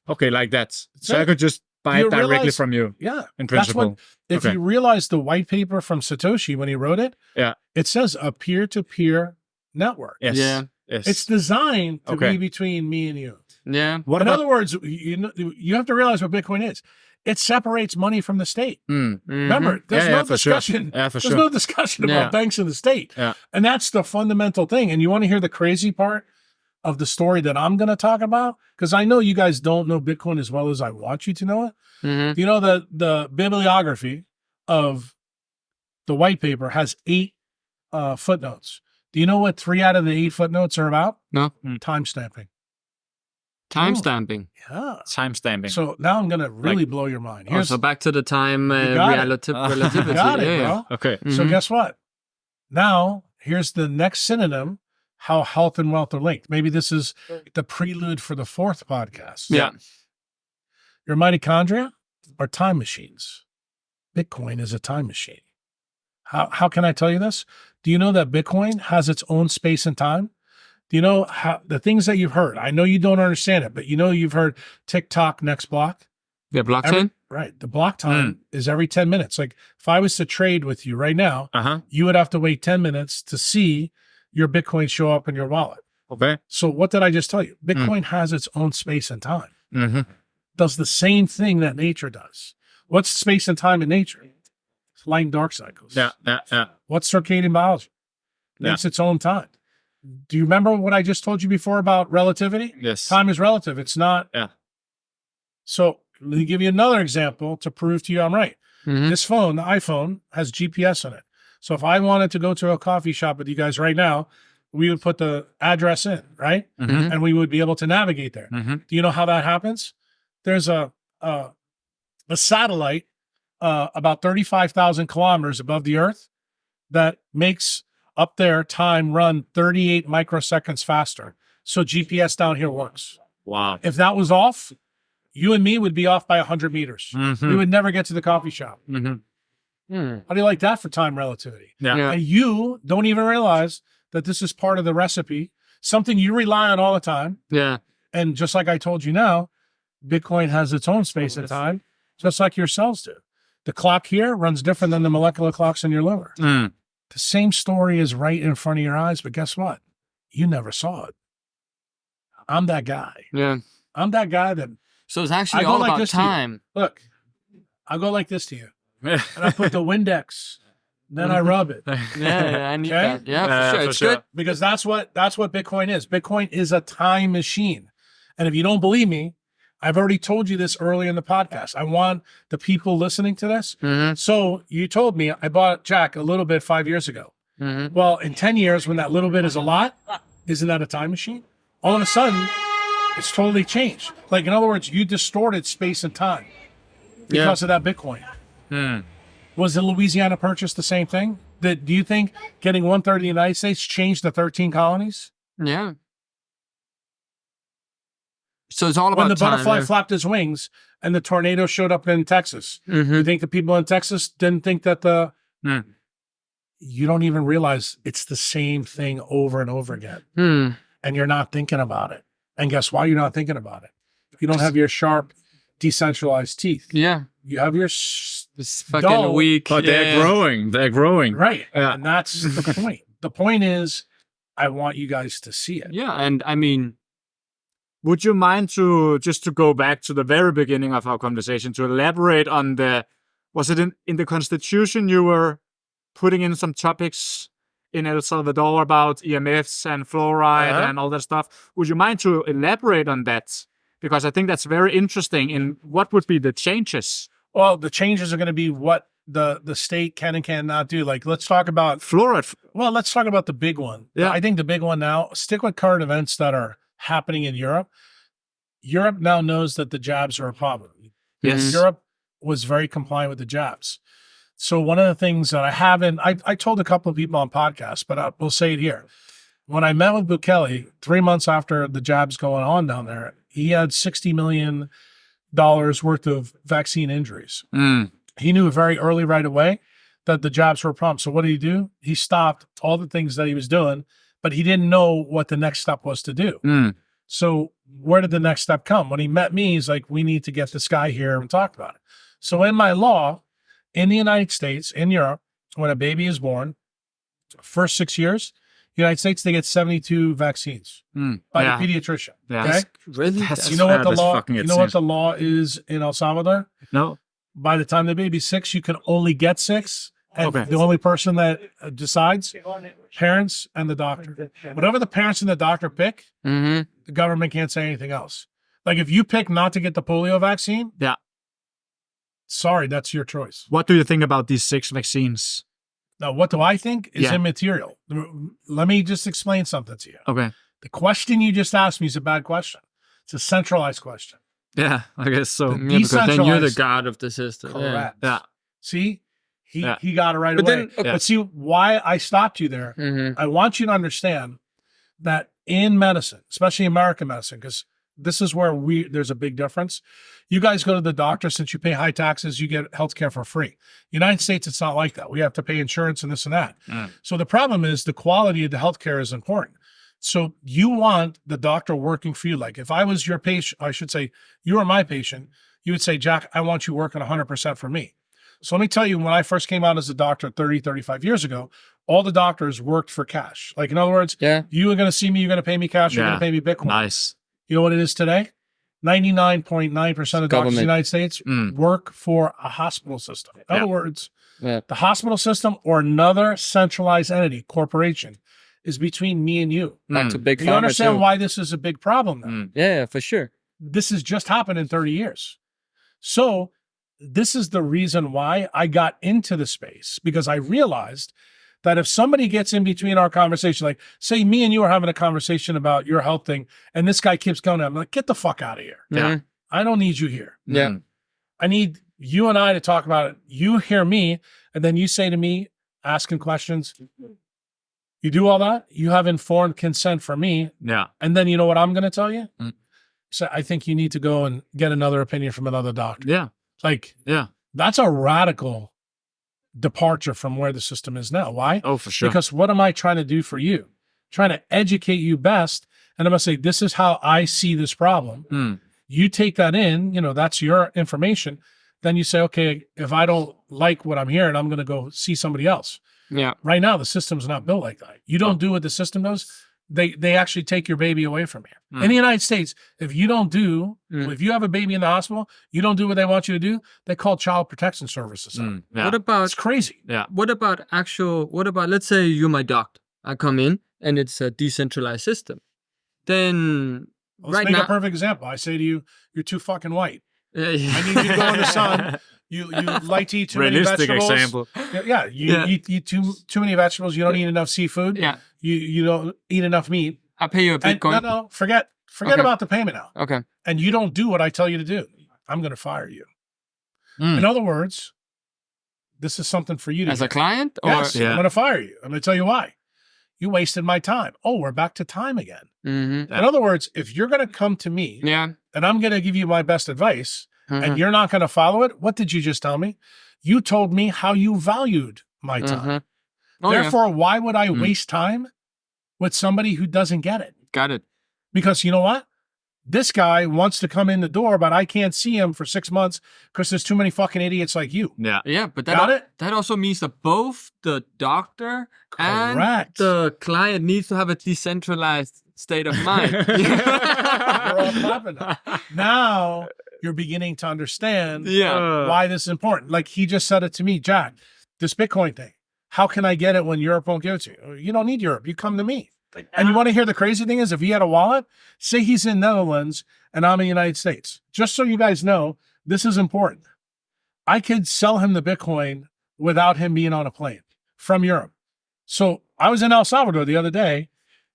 Okay, like that. So it. I could just buy You it directly realize- from you Yeah. in That's principle. what, if Okay. you realize the white paper from Satoshi when he wrote it, Yeah. it says a peer-to-peer network. Yes. Yeah. Yes. It's designed to Okay. be between me and you. yeah. what In about other words, you have to realize what Bitcoin is. It separates money from the state. Mm. Remember, there's Yeah, no yeah, for sure. discussion. Yeah, for There's sure. no discussion about Yeah. banks in the state. Yeah. And that's the fundamental thing. And you want to hear the crazy part of the story that I'm going to talk about? Because I know you guys don't know Bitcoin as well as I want you to know it. Mhm. You know, the bibliography of the white paper has 8 footnotes. Do you know what 3 out of the 8 footnotes are about? No. Timestamping. Timestamping. Yeah. timestamping? So now I'm going to really blow your mind. Oh, so back to the time got it. relativity. Got it, yeah. bro. Okay. So Mhm. guess what? Now, here's the next synonym, how health and wealth are linked. Maybe this is the prelude for the 4th podcast. Yeah. Your mitochondria are time machines. Bitcoin is a time machine. How can I tell you this? Do you know that Bitcoin has its own space and time? Do you know how the things that you've heard? I know you don't understand it, but you know you've heard TikTok next block. Yeah, blockchain. Right. The block time is every 10 minutes. Like if I was to trade with you right now, Uh-huh. you would have to wait 10 minutes to see your Bitcoin show up in your wallet. Okay. So what did I just tell you? Bitcoin has its own space and time. Mm-hmm. Does the same thing that nature does. What's space and time in nature? It's light and dark cycles. Yeah. What's circadian biology? Makes its own time. Do you remember what I just told you before about relativity? Yes. Time is relative. It's not. Yeah. So let me give you another example to prove to you I'm right. Mhm. This phone, the iPhone, has GPS in it. So if I wanted to go to a coffee shop with you guys right now, we would put the address in, right? Mhm. And we would be able to navigate there. Mm-hmm. Do you know how that happens? There's a satellite about 35,000 kilometers above the Earth that makes up there time run 38 microseconds faster. So GPS down here works. Wow. If that was off, you and me would be off by 100 meters. Mhm. We would never get to the coffee shop. Mm-hmm. Hmm. How do you like that for time relativity? Yeah. Yeah. And you don't even realize that this is part of the recipe, something you rely on all the time. Yeah. And just like I told you now, Bitcoin has its own space and time, just like your cells do. The clock here runs different than the molecular clocks in your liver. Mm. The same story is right in front of your eyes, but guess what? You never saw it. I'm that guy. Yeah. I'm that guy that, So it's actually I go all like about this to you. time. look, I go like this to you. And I put the Windex, then I rub it. Yeah, I need Okay? that. Yeah, for sure. for It's sure. good. Because that's what Bitcoin is. Bitcoin is a time machine. And if you don't believe me, I've already told you this earlier in the podcast. I want the people listening to this. Mhm. So you told me I bought Jack a little bit 5 years ago. Mhm. Well, in 10 years, when that little bit is a lot, isn't that a time machine? All of a sudden, it's totally changed. Like, in other words, you distorted space and time because of that Bitcoin. Mm. Was the Louisiana Purchase the same thing? Do you think getting 1/3 of the United States changed the 13 colonies? Yeah. So it's all about When the time. butterfly flapped his wings and the tornado showed up in Texas, Mhm. you think the people in Texas didn't think that Mm. you don't even realize it's the same thing over and over again. Hmm. And you're not thinking about it. And guess why you're not thinking about it? You don't have your sharp, decentralized teeth. Yeah. You have your It's fucking dull, weak. But yeah. they're growing. They're growing. right. Yeah. And that's the point. The point is, I want you guys to see it. Yeah, and I mean, Would you mind to just to go back to the very beginning of our conversation to elaborate on was it in the Constitution you were putting in some topics in El Salvador about EMFs and fluoride Uh-huh. and all that stuff? Would you mind to elaborate on that? Because I think that's very interesting. In what would be the changes? Well, the changes are going to be what the state can and cannot do. Like, let's talk about, Fluoride. well, let's talk about the big one. Yeah. I think the big one now, stick with current events that are happening in Europe. Europe now knows that the jabs are a problem. Yes. Europe was very compliant with the jabs. So one of the things that I told a couple of people on podcasts, but we'll say it here. When I met with Bukele 3 months after the jabs going on down there, he had $60 million worth of vaccine injuries. He knew very early right away that the jabs were a problem. So what did he do? He stopped all the things that he was doing, but he didn't know what the next step was to do. So where did the next step come? When he met me, he's like, we need to get this guy here and talk about it. So in my law, in the United States, in Europe, when a baby is born, first 6 years, United States, they get 72 vaccines by the pediatrician. Yeah. Okay? Really? You know what the law? You know what the law is in El Salvador? No. By the time the baby's 6, you can only get 6. And Okay. the only person that decides, parents and the doctor. Whatever the parents and the doctor pick, the government can't say anything else. Like if you pick not to get the polio vaccine, Yeah. sorry, that's your choice. What do you think about these 6 vaccines? Now, what do I think is Yeah. immaterial? Let me just explain something to you. Okay. The question you just asked me is a bad question. It's a centralized question. Yeah, I guess so. Yeah, because then you're the Decentralized. god of the system. Correct. Yeah. See, he Yeah. got it right But away. then- okay. But see why I stopped you there. I want you to understand that in medicine, especially American medicine, because this is where there's a big difference. You guys go to the doctor, since you pay high taxes, you get healthcare for free. United States, it's not like that. We have to pay insurance and this and that. So the problem is the quality of the healthcare is important. So you want the doctor working for you. Like if I was your patient, I should say you are my patient, you would say, Jack, I want you working 100% for me. So let me tell you, when I first came out as a doctor 35 years ago, all the doctors worked for cash. Like in other words, you are going to see me, you're going to pay me cash, you're going to pay me Bitcoin. Nice. You know what it is today? 99.9% of doctors in the United States work for a hospital system. In other words, the hospital system or another centralized entity, corporation, is between me and you. Back to big You pharma understand too. why this is a big problem now? Yeah, for sure. This has just happened in 30 years. So this is the reason why I got into the space, because I realized that if somebody gets in between our conversation, like say me and you are having a conversation about your health thing, and this guy keeps going, I'm like, get the fuck out of here. Yeah. I don't need you here. Yeah. I need you and I to talk about it. You hear me, and then you say to me, asking questions. You do all that, you have informed consent for me. Yeah. And then you know what I'm going to tell you? So I think you need to go and get another opinion from another doctor. Yeah. Like, Yeah. that's a radical departure from where the system is now. Why? Oh, for sure. Because what am I trying to do for you? Trying to educate you best. And I'm going to say, this is how I see this problem. You take that in, that's your information. Then you say, okay, if I don't like what I'm hearing, I'm going to go see somebody else. Yeah. Right now, the system's not built like that. You don't do what the system does. They actually take your baby away from you. In the United States, if you don't do, if you have a baby in the hospital, you don't do what they want you to do, they call child protection services. Yeah. What about It's crazy. Yeah. what about let's say you're my doctor. I come in and it's a decentralized system. Then Let's make a perfect example. I say to you, you're too fucking white. Yeah, I need you to go in the sun. You like to eat too many Realistic vegetables. example. Yeah, you eat too many vegetables. You don't eat enough seafood. Yeah. You don't eat enough meat. I pay you a And Bitcoin. no, forget Okay. about the payment now. Okay. And you don't do what I tell you to do. I'm going to fire you. In other words, this is something for you to As hear. a client? Or Yes, Yeah. I'm going to fire you. I'm going to tell you why. You wasted my time. Oh, we're back to time again. In other words, if you're going to come to me Yeah. and I'm going to give you my best advice Mm-hmm. and you're not going to follow it, what did you just tell me? You told me how you valued my time. Oh, yeah. Therefore, why would I waste time with somebody who doesn't get it? Got it. Because you know what? This guy wants to come in the door, but I can't see him for 6 months because there's too many fucking idiots like you. Yeah. Yeah, but Got it? that also means that both the doctor and Correct. the client needs to have a decentralized state of mind. We're all clapping now. Now you're beginning to understand why this is important. Like he just said it to me, Jack, this Bitcoin thing. How can I get it when Europe won't give it to you? You don't need Europe. You come to me. And you want to hear the crazy thing is if he had a wallet, say he's in Netherlands and I'm in the United States. Just so you guys know, this is important. I could sell him the Bitcoin without him being on a plane from Europe. So I was in El Salvador the other day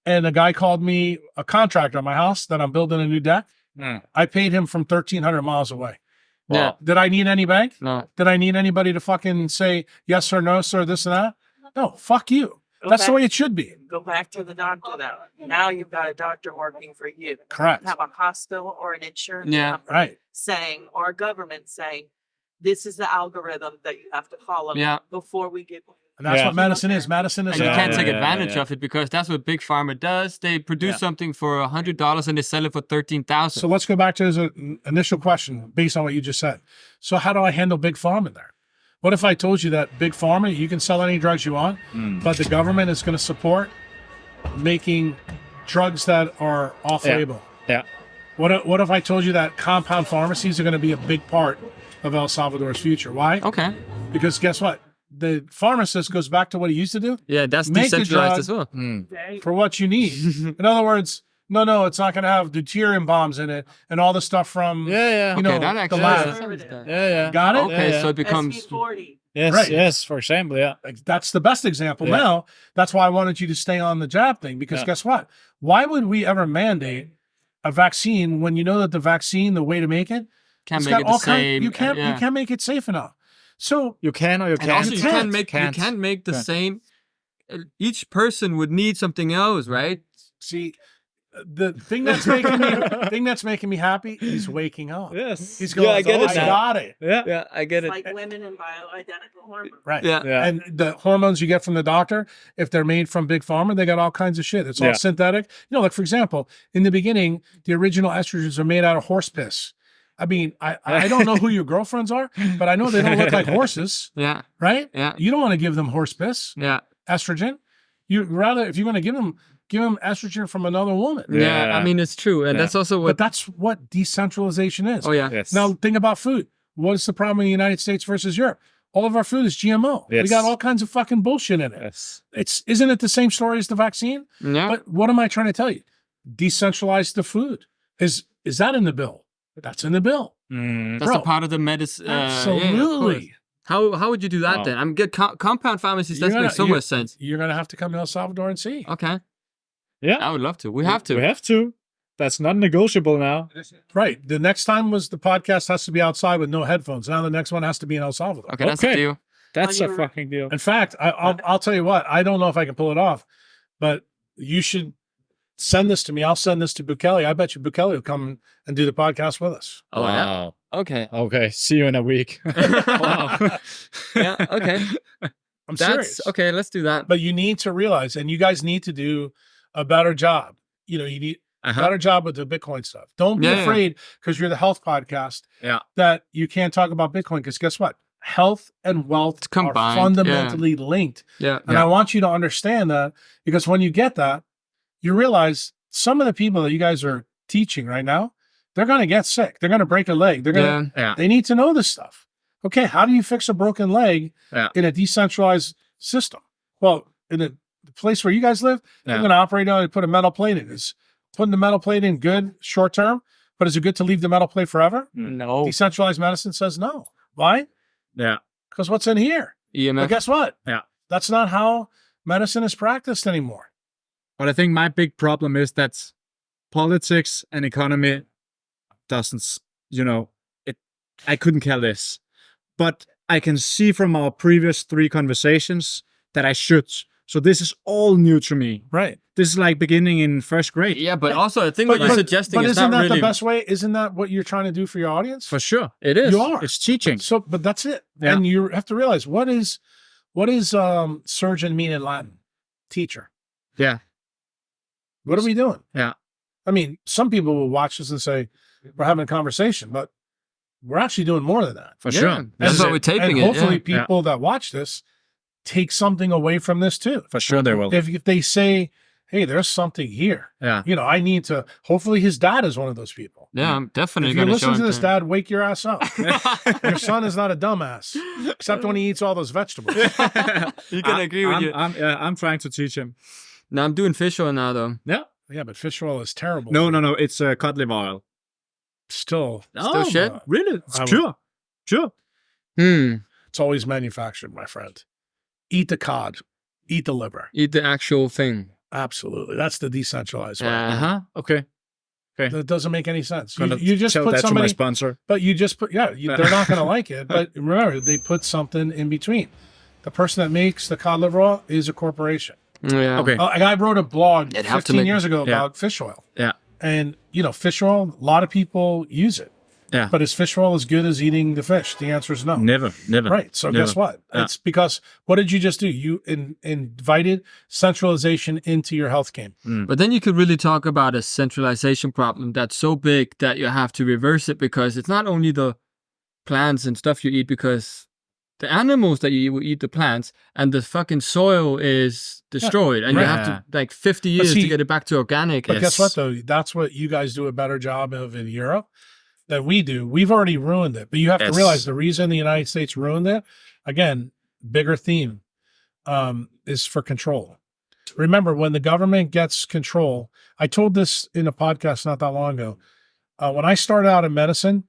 and a guy called me, a contractor on my house that I'm building a new deck. I paid him from 1,300 miles away. Yeah. Did I need any bank? No. Did I need anybody to fucking say yes or no, sir, this and that? No, fuck you. That's the way it should be. Go back to the doctor now. Now you've got a doctor working for you. Correct. Have a hospital or an insurance company Right. saying, or a government saying, this is the algorithm that you have to follow before we get. And that's what medicine is. Medicine is And you can't take yeah, advantage yeah. of it because that's what Big Pharma does. They produce something for $100 and they sell it for $13,000. So let's go back to his initial question based on what you just said. So how do I handle Big Pharma there? What if I told you that Big Pharma, you can sell any drugs you want, but the government is going to support making drugs that are off-label? Yeah. What if I told you that compound pharmacies are going to be a big part of El Salvador's future? Why? Okay. Because guess what? The pharmacist goes back to what he used to do. Yeah, that's Make the decentralized drug as well. for what you need. In other words, no, it's not going to have deuterium bombs in it and all the stuff from Yeah. you know, that the actually lab. Yeah. Got it? Okay, Yeah. so it becomes... SB40. Yes. Right. Yes. For example. Yeah. Like, that's the best example. Yeah. Now, that's why I wanted you to stay on the jab thing, because guess what? Why would we ever mandate a vaccine when you know that the vaccine, the way to make it, Can't it's make got it the all same. you can't make it safe enough. So You can or you And can't. also, you can't Can't. make the Can't. same. Each person would need something else, right? see, the thing that's making me happy is waking up. Yes. He's going, I get it I now. got it. Yeah. Yeah, I get it. Like women in bioidentical hormones. Right. Yeah. Yeah. And the hormones you get from the doctor, if they're made from Big Pharma, they got all kinds of shit. It's all Yeah. synthetic. You know, like for example, in the beginning, the original estrogens are made out of horse piss. I mean, I don't know who your girlfriends are, but I know they don't look like horses, Yeah, right? yeah, You don't want to give them horse piss, yeah. estrogen. You rather, if you're going to give them estrogen from another woman. Yeah, I mean, it's true. And Yeah. that's also But what... that's what decentralization is. Oh, yeah. Yes. Now, think about food. What is the problem in the United States versus Europe? All of our food is GMO. We Yes. got all kinds of fucking bullshit in it. Yes. Isn't it the same story as the vaccine? Yeah. But what am I trying to tell you? Decentralize the food. Is that in the bill? That's in the bill. Mm. That's Bro, a part of the medicine. Absolutely. How would you do that Wow. then? I'm good. Compound pharmacies, that You're makes so gonna- much sense. You're going to have to come to El Salvador and see. Okay. Yeah. I would love to. We have to. We have to. That's not negotiable now. Right. The next time was the podcast has to be outside with no headphones. Now the next one has to be in El Salvador. Okay, that's the Okay. deal. That's On a your- fucking deal. In fact, I'll tell you what. I don't know if I can pull it off, but you should send this to me. I'll send this to Bukele. I bet you Bukele will come and do the podcast with us. Oh, yeah. Okay. Okay. See you in a week. Wow. Yeah, okay. I'm That's serious. okay. Let's do that. But you need to realize, and you guys need to do a better job. You know, you need a Uh-huh. better job with the Bitcoin stuff. Don't be Yeah, yeah. afraid because you're the health podcast Yeah. that you can't talk about Bitcoin because guess what? Health and wealth It's combined, are fundamentally linked. Yeah. And I want you to understand that because when you get that, you realize some of the people that you guys are teaching right now, they're going to get sick. They're going to break a leg. They're going to, Yeah. they need to know this stuff. Okay. How do you fix a broken leg Yeah. in a decentralized system? Well, in the place where you guys live, they're Yeah. going to operate on and put a metal plate in. Is putting the metal plate in good short term, but is it good to leave the metal plate forever? No. Decentralized medicine says no. Why? Yeah. Because what's in here? But EMF. guess what? Yeah. That's not how medicine is practiced anymore. But I think my big problem is that politics and economy doesn't, I couldn't care less. But I can see from our previous 3 conversations that I should. So this is all new to me. Right. This is like beginning in first grade. Yeah, but also I think what you're suggesting but is isn't not that really... the best way? Isn't that what you're trying to do for your audience? For sure. It is. You are. It's teaching. So, but that's it. Yeah. And you have to realize what is surgeon mean in Latin? Teacher. Yeah. What are we doing? Yeah. I mean, some people will watch this and say, we're having a conversation, but we're actually doing more than that. For Yeah. sure. That's why we're taping and it. hopefully Yeah. people that watch this take something away from this too. For sure they will. If they say, hey, there's something here, Yeah. I need to, hopefully his dad is one of those people. Yeah, I'm definitely If you're going to show listening to him this, Dad, wake your ass up. Your son is not a dumbass, except when he eats all those vegetables. You can agree with you. I'm trying to teach him. No, I'm doing fish oil now, though. Yeah. Yeah, but fish oil is terrible. No. It's cod liver oil. Still, Still shit? Really? It's I would- pure. Pure. it's always manufactured, my friend. Eat the cod. Eat the liver. Eat the actual thing. Absolutely. That's the decentralized way. Yeah. Uh-huh. Okay. Okay. That doesn't make any sense. Gonna You just tell put that to my somebody, sponsor. but you just put, they're not going to like it. But remember, they put something in between. The person that makes the cod liver oil is a corporation. Yeah. Okay. And I wrote a blog They'd have to 15 make- years ago about fish oil. Yeah. And, fish oil, a lot of people use it. Yeah. But is fish oil as good as eating the fish? The answer is no. Never. Right. So Never. guess what? Yeah. It's because what did you just do? You invited centralization into your health game. But then you could really talk about a centralization problem that's so big that you have to reverse it, because it's not only the plants and stuff you eat, because the animals that you eat will eat the plants, and the fucking soil is destroyed, and you Right. have to like 50 years see- to get it back to organic. But guess what, though? That's what you guys do a better job of in Europe than we do. We've already ruined it. But you have to realize the reason the United States ruined it, again, bigger theme, is for control. Remember, when the government gets control, I told this in a podcast not that long ago. When I started out in medicine,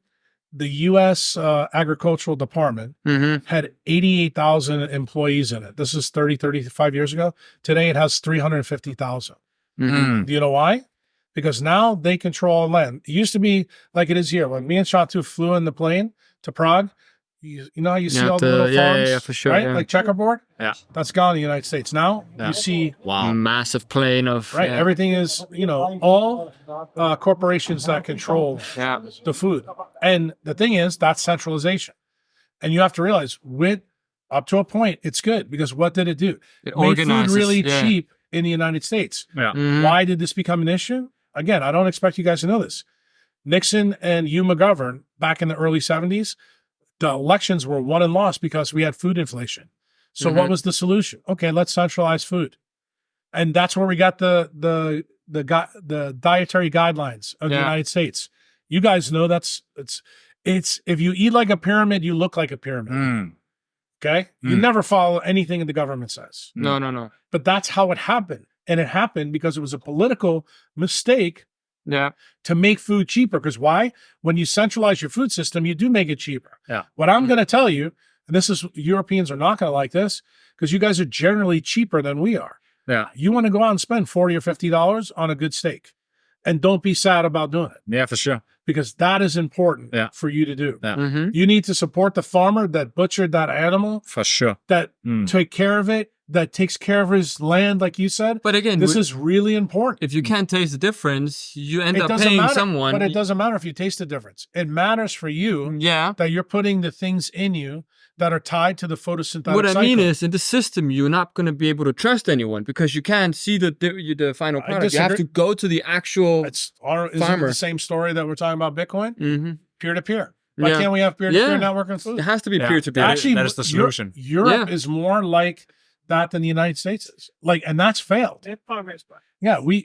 the U.S. Agricultural Department had 88,000 employees in it. This is 35 years ago. Today, it has 350,000. Do you know why? Because now they control land. It used to be like it is here. When me and Shatu flew in the plane to Prague, you know how you see all the little farms? Yeah, for sure. Right? Yeah. Like checkerboard? Yeah. That's gone in the United States. Now you see, Massive plane of right, everything is, all corporations that control Yeah. the food. And the thing is, that's centralization. And you have to realize, with up to a point, it's good, because what did it do? It Made food organizes, really yeah. cheap in the United States. Yeah. Why did this become an issue? Again, I don't expect you guys to know this. Nixon and Hugh McGovern, back in the early 70s, the elections were won and lost because we had food inflation. So what was the solution? Okay, let's centralize food. And that's where we got the dietary guidelines of the Yeah. United States. You guys know it's if you eat like a pyramid, you look like a pyramid. Okay? You never follow anything the government says. No. But that's how it happened. And it happened because it was a political mistake Yeah. to make food cheaper. Because why? When you centralize your food system, you do make it cheaper. Yeah. What I'm going to tell you, and this is, Europeans are not going to like this, because you guys are generally cheaper than we are. Yeah. You want to go out and spend $40 or $50 on a good steak, and don't be sad about doing it, Yeah, for sure. because that is important Yeah. for you to do. Yeah. You need to support the farmer that butchered that animal, For sure. that take care of it, that takes care of his land, like you said. But again, This is really important. if you can't taste the difference, you end It up doesn't paying matter, someone. but it doesn't matter if you taste the difference. It matters for you Yeah. that you're putting the things in you that are tied to the photosynthetic What I cycle. mean is, in the system, you're not going to be able to trust anyone, because you can't see the final product. You have to disagree. go to the actual. Isn't it farmer. the same story that we're talking about Bitcoin? Mm-hmm. Peer-to-peer. Why Yeah. can't we have peer-to-peer Yeah. networking food? It has to be Yeah. peer to peer. Actually, that is the solution. Europe Yeah. is more like that than the United States is. And that's failed. Yeah, we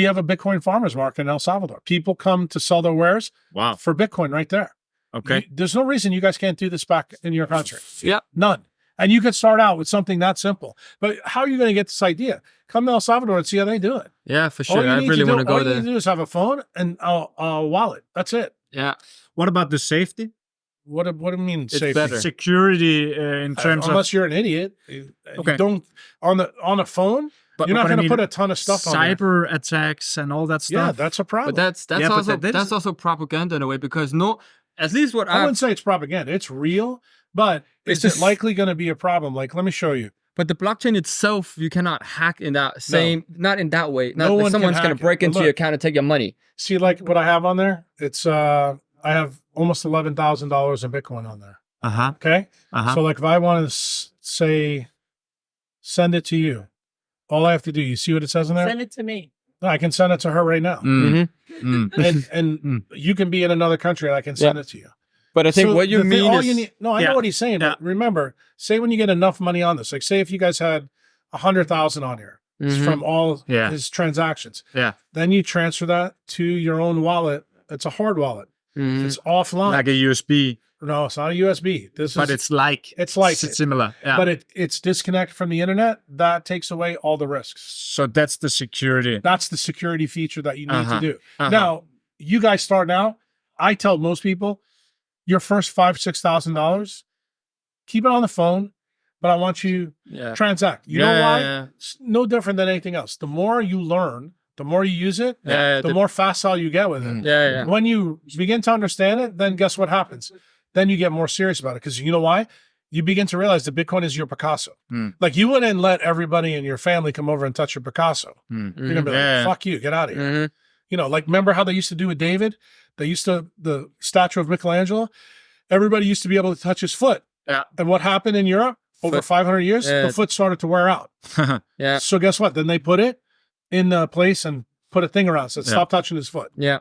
have a Bitcoin farmers market in El Salvador. People come to sell their wares Wow. for Bitcoin right there. Okay. There's no reason you guys can't do this back in your country. Yeah. None. And you could start out with something that simple. But how are you going to get this idea? Come to El Salvador and see how they do it. Yeah, for All sure. you I need really to want to do, go all you need there. to do is have a phone and a wallet. That's it. Yeah. What about the safety? What do you mean It's safety? better. Security in terms Unless of you're an idiot. You Okay. don't on the phone. but, You're not but I going to mean, put a ton of stuff on there. cyber attacks and all that Yeah, stuff. that's a problem. But that's Yeah, but also that is- that's also propaganda in a way, because at least what I I wouldn't say it's propaganda. It's real, but It's is just- it likely going to be a problem? Like, let me show you. but the blockchain itself, you cannot hack in that same, not in that way. Not No that one can someone's going hack to it. break But into your look. account and take your money. See, like what I have on there. It's I have almost $11,000 in Bitcoin on there. Uh-huh. Okay. Uh-huh. So like if I want to say send it to you, all I have to do, you see what it says in there? Send it to me. No, I can send it to her right now. And you can be in another country and I can send it to you. But I think So what you the thing- mean all is, you need, no, I Yeah. know what he's saying, but remember, say when you get enough money on this, like say if you guys had 100,000 on here from all Yeah. his transactions, Yeah. then you transfer that to your own wallet. It's a hard wallet. Mhm. It's offline. Like a USB, No, it's not a USB. but it's like it's similar. Yeah. but it's disconnected from the internet. That takes away all the risks. so that's the security. That's the security feature that you need Uh-huh. to do. Uh-huh. Now, you guys start now. I tell most people, your first $5,000-$6,000, keep it on the phone, but I want you yeah. transact. You know why? Yeah. It's no different than anything else. The more you learn, The more you use it, the more facile you get with it. Yeah. When you begin to understand it, then guess what happens? Then you get more serious about it. Because you know why? You begin to realize that Bitcoin is your Picasso. Like you wouldn't let everybody in your family come over and touch your Picasso. You're gonna be like, fuck you, get out of here. You know, like remember how they used to do with David? The statue of Michelangelo, everybody used to be able to touch his foot. Yeah. And what happened in Europe over 500 years? The foot started to wear out. Yeah. So guess what? Then they put it in the place and put a thing around. So stop touching his foot. Yeah.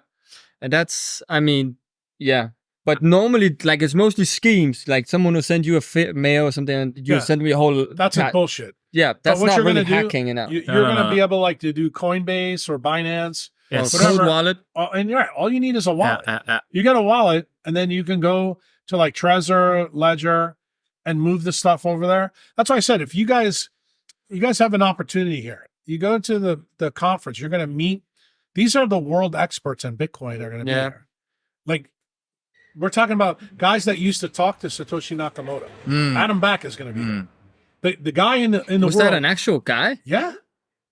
And that's, I mean, yeah. But normally, like, it's mostly schemes. Like, someone will send you a mail or something, and you send me a whole... That's bullshit. Yeah, that's what not you're really gonna hacking. You're going to be able like to do Coinbase or Binance. Or Cold Wallet. And all you need is a wallet. You get a wallet, and then you can go to like Trezor, Ledger, and move the stuff over there. That's why I said, if you guys have an opportunity here, you go to the conference, you're going to meet, these are the world experts in Bitcoin are going to be there. Like, we're talking about guys that used to talk to Satoshi Nakamoto. Adam Back is going to be there. The guy in the Was world. that an actual guy? Yeah.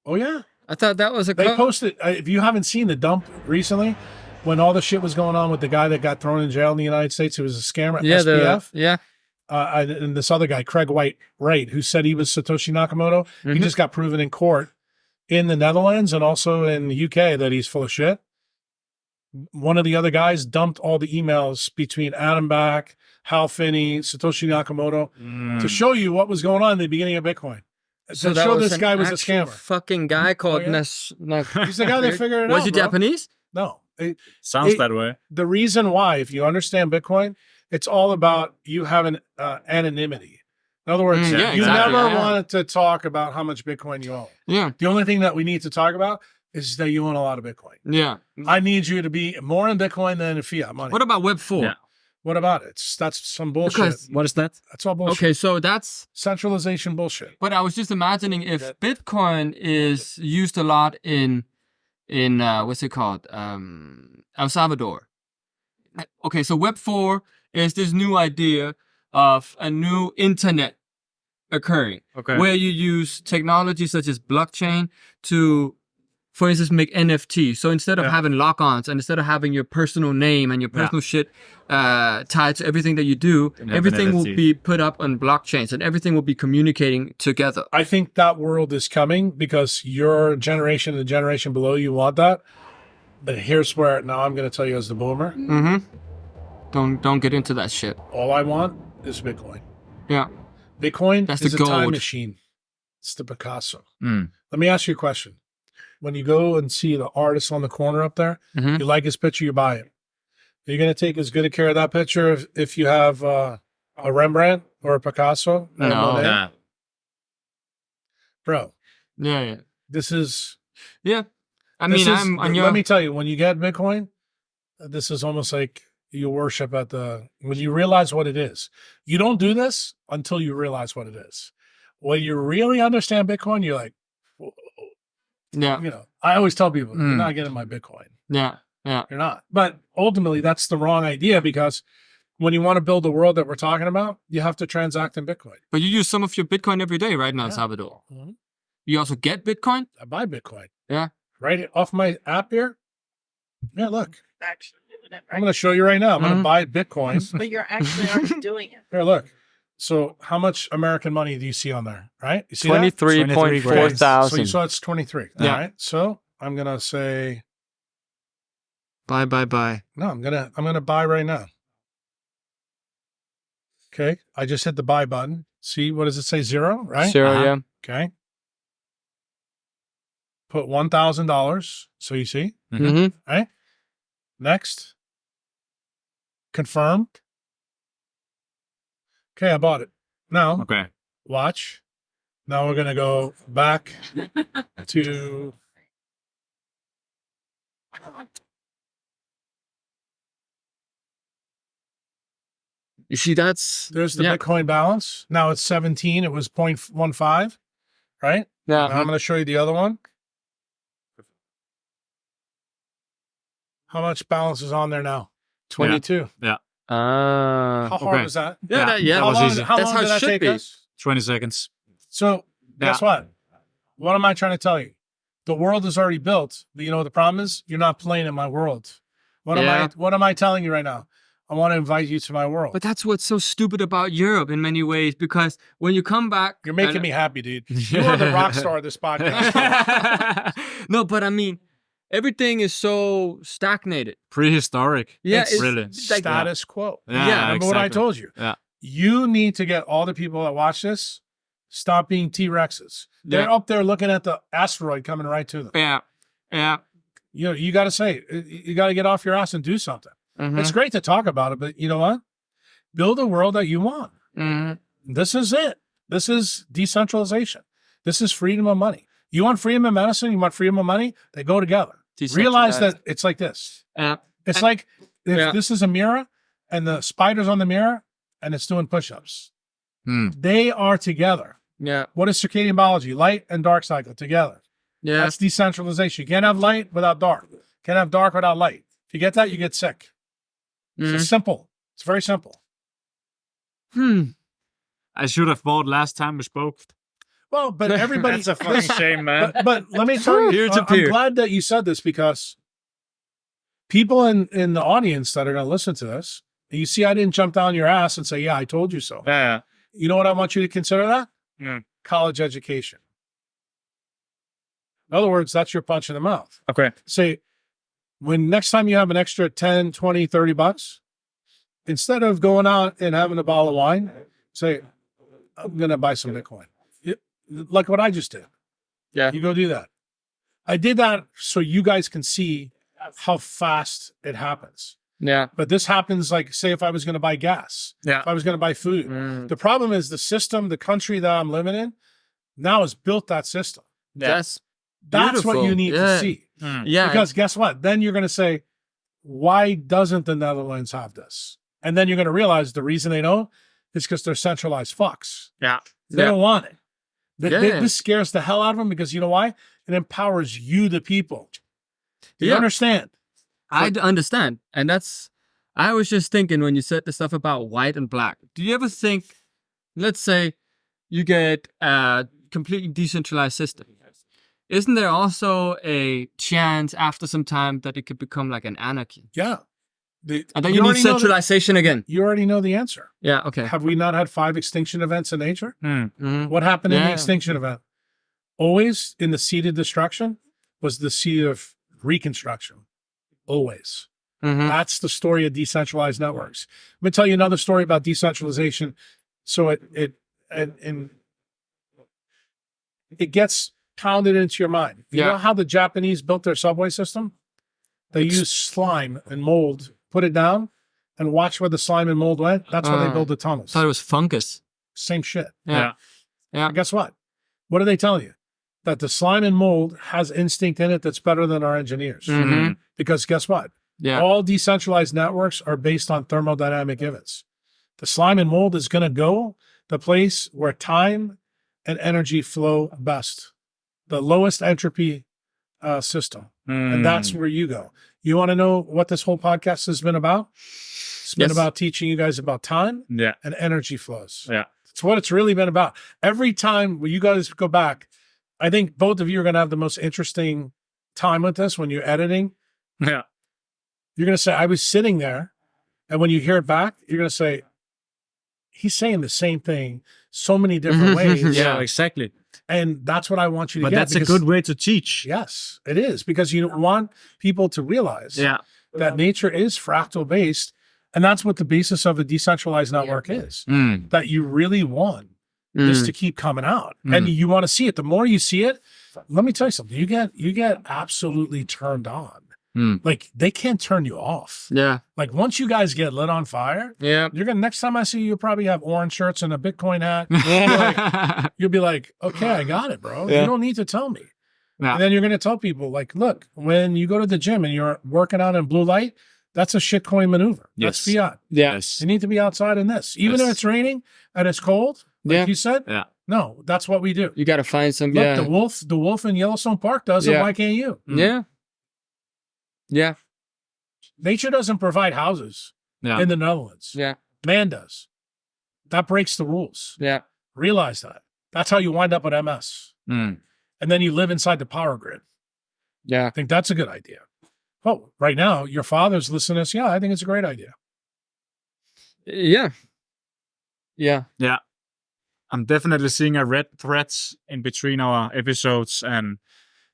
Oh, yeah. I thought that was a... They posted, if you haven't seen the dump recently, when all the shit was going on with the guy that got thrown in jail in the United States, who was a scammer at SPF. And this other guy, Craig Wright, who said he was Satoshi Nakamoto. He just got proven in court in the Netherlands and also in the UK that he's full of shit. One of the other guys dumped all the emails between Adam Back, Hal Finney, Satoshi Nakamoto to show you what was going on in the beginning of Bitcoin. So to show this guy was a scammer. Fucking guy called He's the guy that figured it out. Was he Japanese? No. Sounds that way. The reason why, if you understand Bitcoin, it's all about you having anonymity. In other words, you never wanted to talk about how much Bitcoin you own. Yeah. The only thing that we need to talk about is that you own a lot of Bitcoin. Yeah. I need you to be more in Bitcoin than in fiat money. What about Web 4? Yeah. What about it? That's some bullshit. Because- What is that? That's all bullshit. Okay, so that's... Centralization bullshit. But I was just imagining if Bitcoin is used a lot in what's it called? El Salvador. Okay, so Web 4 is this new idea of a new internet occurring. Okay. Where you use technology such as blockchain to, for instance, make NFTs. So instead of having lock-ons and instead of having your personal name and your personal shit tied to everything that you do, everything will be put up on blockchains and everything will be communicating together. I think that world is coming because your generation and the generation below you want that. But here's where, now I'm going to tell you as the boomer. Don't get into that shit. All I want is Bitcoin. Yeah. Bitcoin That's is the a time gold. machine. It's the Picasso. Let me ask you a question. When you go and see the artist on the corner up there, you like his picture, you buy it. Are you going to take as good a care of that picture if you have a Rembrandt or a Picasso? Or a Monet? Nah. Bro, Yeah. this is... Yeah. I mean, I'm on your... Let me tell you, when you get Bitcoin, this is almost like you worship when you realize what it is. You don't do this until you realize what it is. When you really understand Bitcoin, you're like, whoa. Yeah. You know, I always tell people, you're not getting my Bitcoin. Yeah. Yeah. You're not. But ultimately, that's the wrong idea because when you want to build the world that we're talking about, you have to transact in Bitcoin. But you use some of your Bitcoin every day right now, Salvador. You also get Bitcoin? I buy Bitcoin. Yeah. Right off my app here. Yeah, look. I'm going to show you right now. I'm going to buy Bitcoin. But you're actually already doing it. Here, look. So how much American money do you see on there? Right? You see 23.4 that? thousand. So you saw it's 23. Yeah. All right. So I'm going to say, Buy. no, I'm going to buy right now. Okay. I just hit the buy button. See, what does it say? 0, right? Zero, yeah. Okay. Put $1,000. So you see, right? Next. Confirm. Okay, I bought it. Now, Okay. watch. Now we're going to go back to... You see, that's... There's the Bitcoin balance. Now it's 17. It was 0.15, right? Yeah. Now I'm going to show you the other one. How much balance is on there now? 22. Yeah. How hard was that? Yeah, How was long, easy. how That's long how did it that should take be. us? 20 seconds. So guess what? What am I trying to tell you? The world is already built. But you know what the problem is? You're not playing in my world. What am I telling you right now? I want to invite you to my world. But that's what's so stupid about Europe in many ways, because when you come back... You're making me happy, dude. You are the rock star of this podcast. No, but I mean, everything is so stagnated. Prehistoric. Yeah, it's really like status quo. Yeah, remember what I told you? Yeah. You need to get all the people that watch this, stop being T-Rexes. They're up there looking at the asteroid coming right to them. Yeah. Yeah. You know, you got to say, you got to get off your ass and do something. Mm-hmm. It's great to talk about it, but you know what? Build a world that you want. Mm-hmm. This is it. This is decentralization. This is freedom of money. You want freedom of medicine? You want freedom of money? They go together. Realize that it's like this. It's like if this is a mirror and the spider's on the mirror and it's doing push-ups. They are together. Yeah. What is circadian biology? Light and dark cycle together. Yeah. That's decentralization. You can't have light without dark. Can't have dark without light. If you get that, you get sick. It's simple. It's very simple. I should have bought last time we spoke. Well, but everybody... That's a fucking shame, man. But let me tell you, I'm glad that you said this, because people in the audience that are going to listen to this, you see I didn't jump down your ass and say, yeah, I told you so. Yeah. You know what I want you to consider that? Yeah. College education. In other words, that's your punch in the mouth. Okay. Say, when next time you have an extra 10, 20, 30 bucks, instead of going out and having a bottle of wine, say, I'm going to buy some Bitcoin. Like what I just did. Yeah. You go do that. I did that so you guys can see how fast it happens. Yeah. But this happens like, say, if I was going to buy gas, if I was going to buy food. The problem is the system, the country that I'm living in now has built that system. That's what you need to see. Yeah. Because guess what? Then you're going to say, why doesn't the Netherlands have this? And then you're going to realize the reason they don't is because they're centralized fucks. Yeah. They don't want it. This scares the hell out of them, because you know why? It empowers you, the people. Do you understand? I understand. And I was just thinking when you said the stuff about white and black. Do you ever think, let's say you get a completely decentralized system. Isn't there also a chance after some time that it could become like an anarchy? Yeah. And then you need centralization again. You already know the answer. Yeah, okay. Have we not had 5 extinction events in nature? Mm-hmm. What happened in the extinction event? Always in the seed of destruction was the seed of reconstruction. Always. Mm-hmm. That's the story of decentralized networks. Let me tell you another story about decentralization. So it gets pounded into your mind. You know how the Japanese built their subway system? They used slime and mold, put it down, and watch where the slime and mold went. That's where they build the tunnels. I thought it was fungus. Same shit. Yeah. And guess what? What do they tell you? That the slime and mold has instinct in it that's better than our engineers. Mm-hmm. Because guess what? Yeah. All decentralized networks are based on thermodynamic givens. The slime and mold is going to go the place where time and energy flow best. The lowest entropy system. And that's where you go. You want to know what this whole podcast has been about? It's been about teaching you guys about time and energy flows. Yeah. It's what it's really been about. Every time when you guys go back, I think both of you are going to have the most interesting time with this when you're editing. Yeah. You're going to say, I was sitting there. And when you hear it back, you're going to say, he's saying the same thing so many different ways. Yeah, exactly. And that's what I want you to get. But that's a good way to teach. Yes, it is. Because you want people to realize that nature is fractal based. And that's what the basis of a decentralized network is. That you really want this to keep coming out. And you want to see it. The more you see it, let me tell you something. You get absolutely turned on. Like they can't turn you off. Yeah. Like once you guys get lit on fire, you're gonna, next time I see you, you'll probably have orange shirts and a Bitcoin hat. You'll be like, okay, I got it, bro. You don't need to tell me. And then you're gonna tell people like, look, when you go to the gym and you're working out in blue light, that's a shitcoin maneuver. That's fiat. Yes. You need to be outside in this. Even if it's raining and it's cold, like you said, no, that's what we do. You got to find some, Look, the wolf in Yellowstone Park does it. Why can't you? Yeah. Nature doesn't provide houses in the Netherlands. Yeah. Man does. That breaks the rules. Yeah. Realize that. That's how you wind up with MS. And then you live inside the power grid. Yeah. I think that's a good idea. Oh, right now, your father's listening to us. Yeah, I think it's a great idea. Yeah. Yeah. Yeah. I'm definitely seeing a red threads in between our episodes, and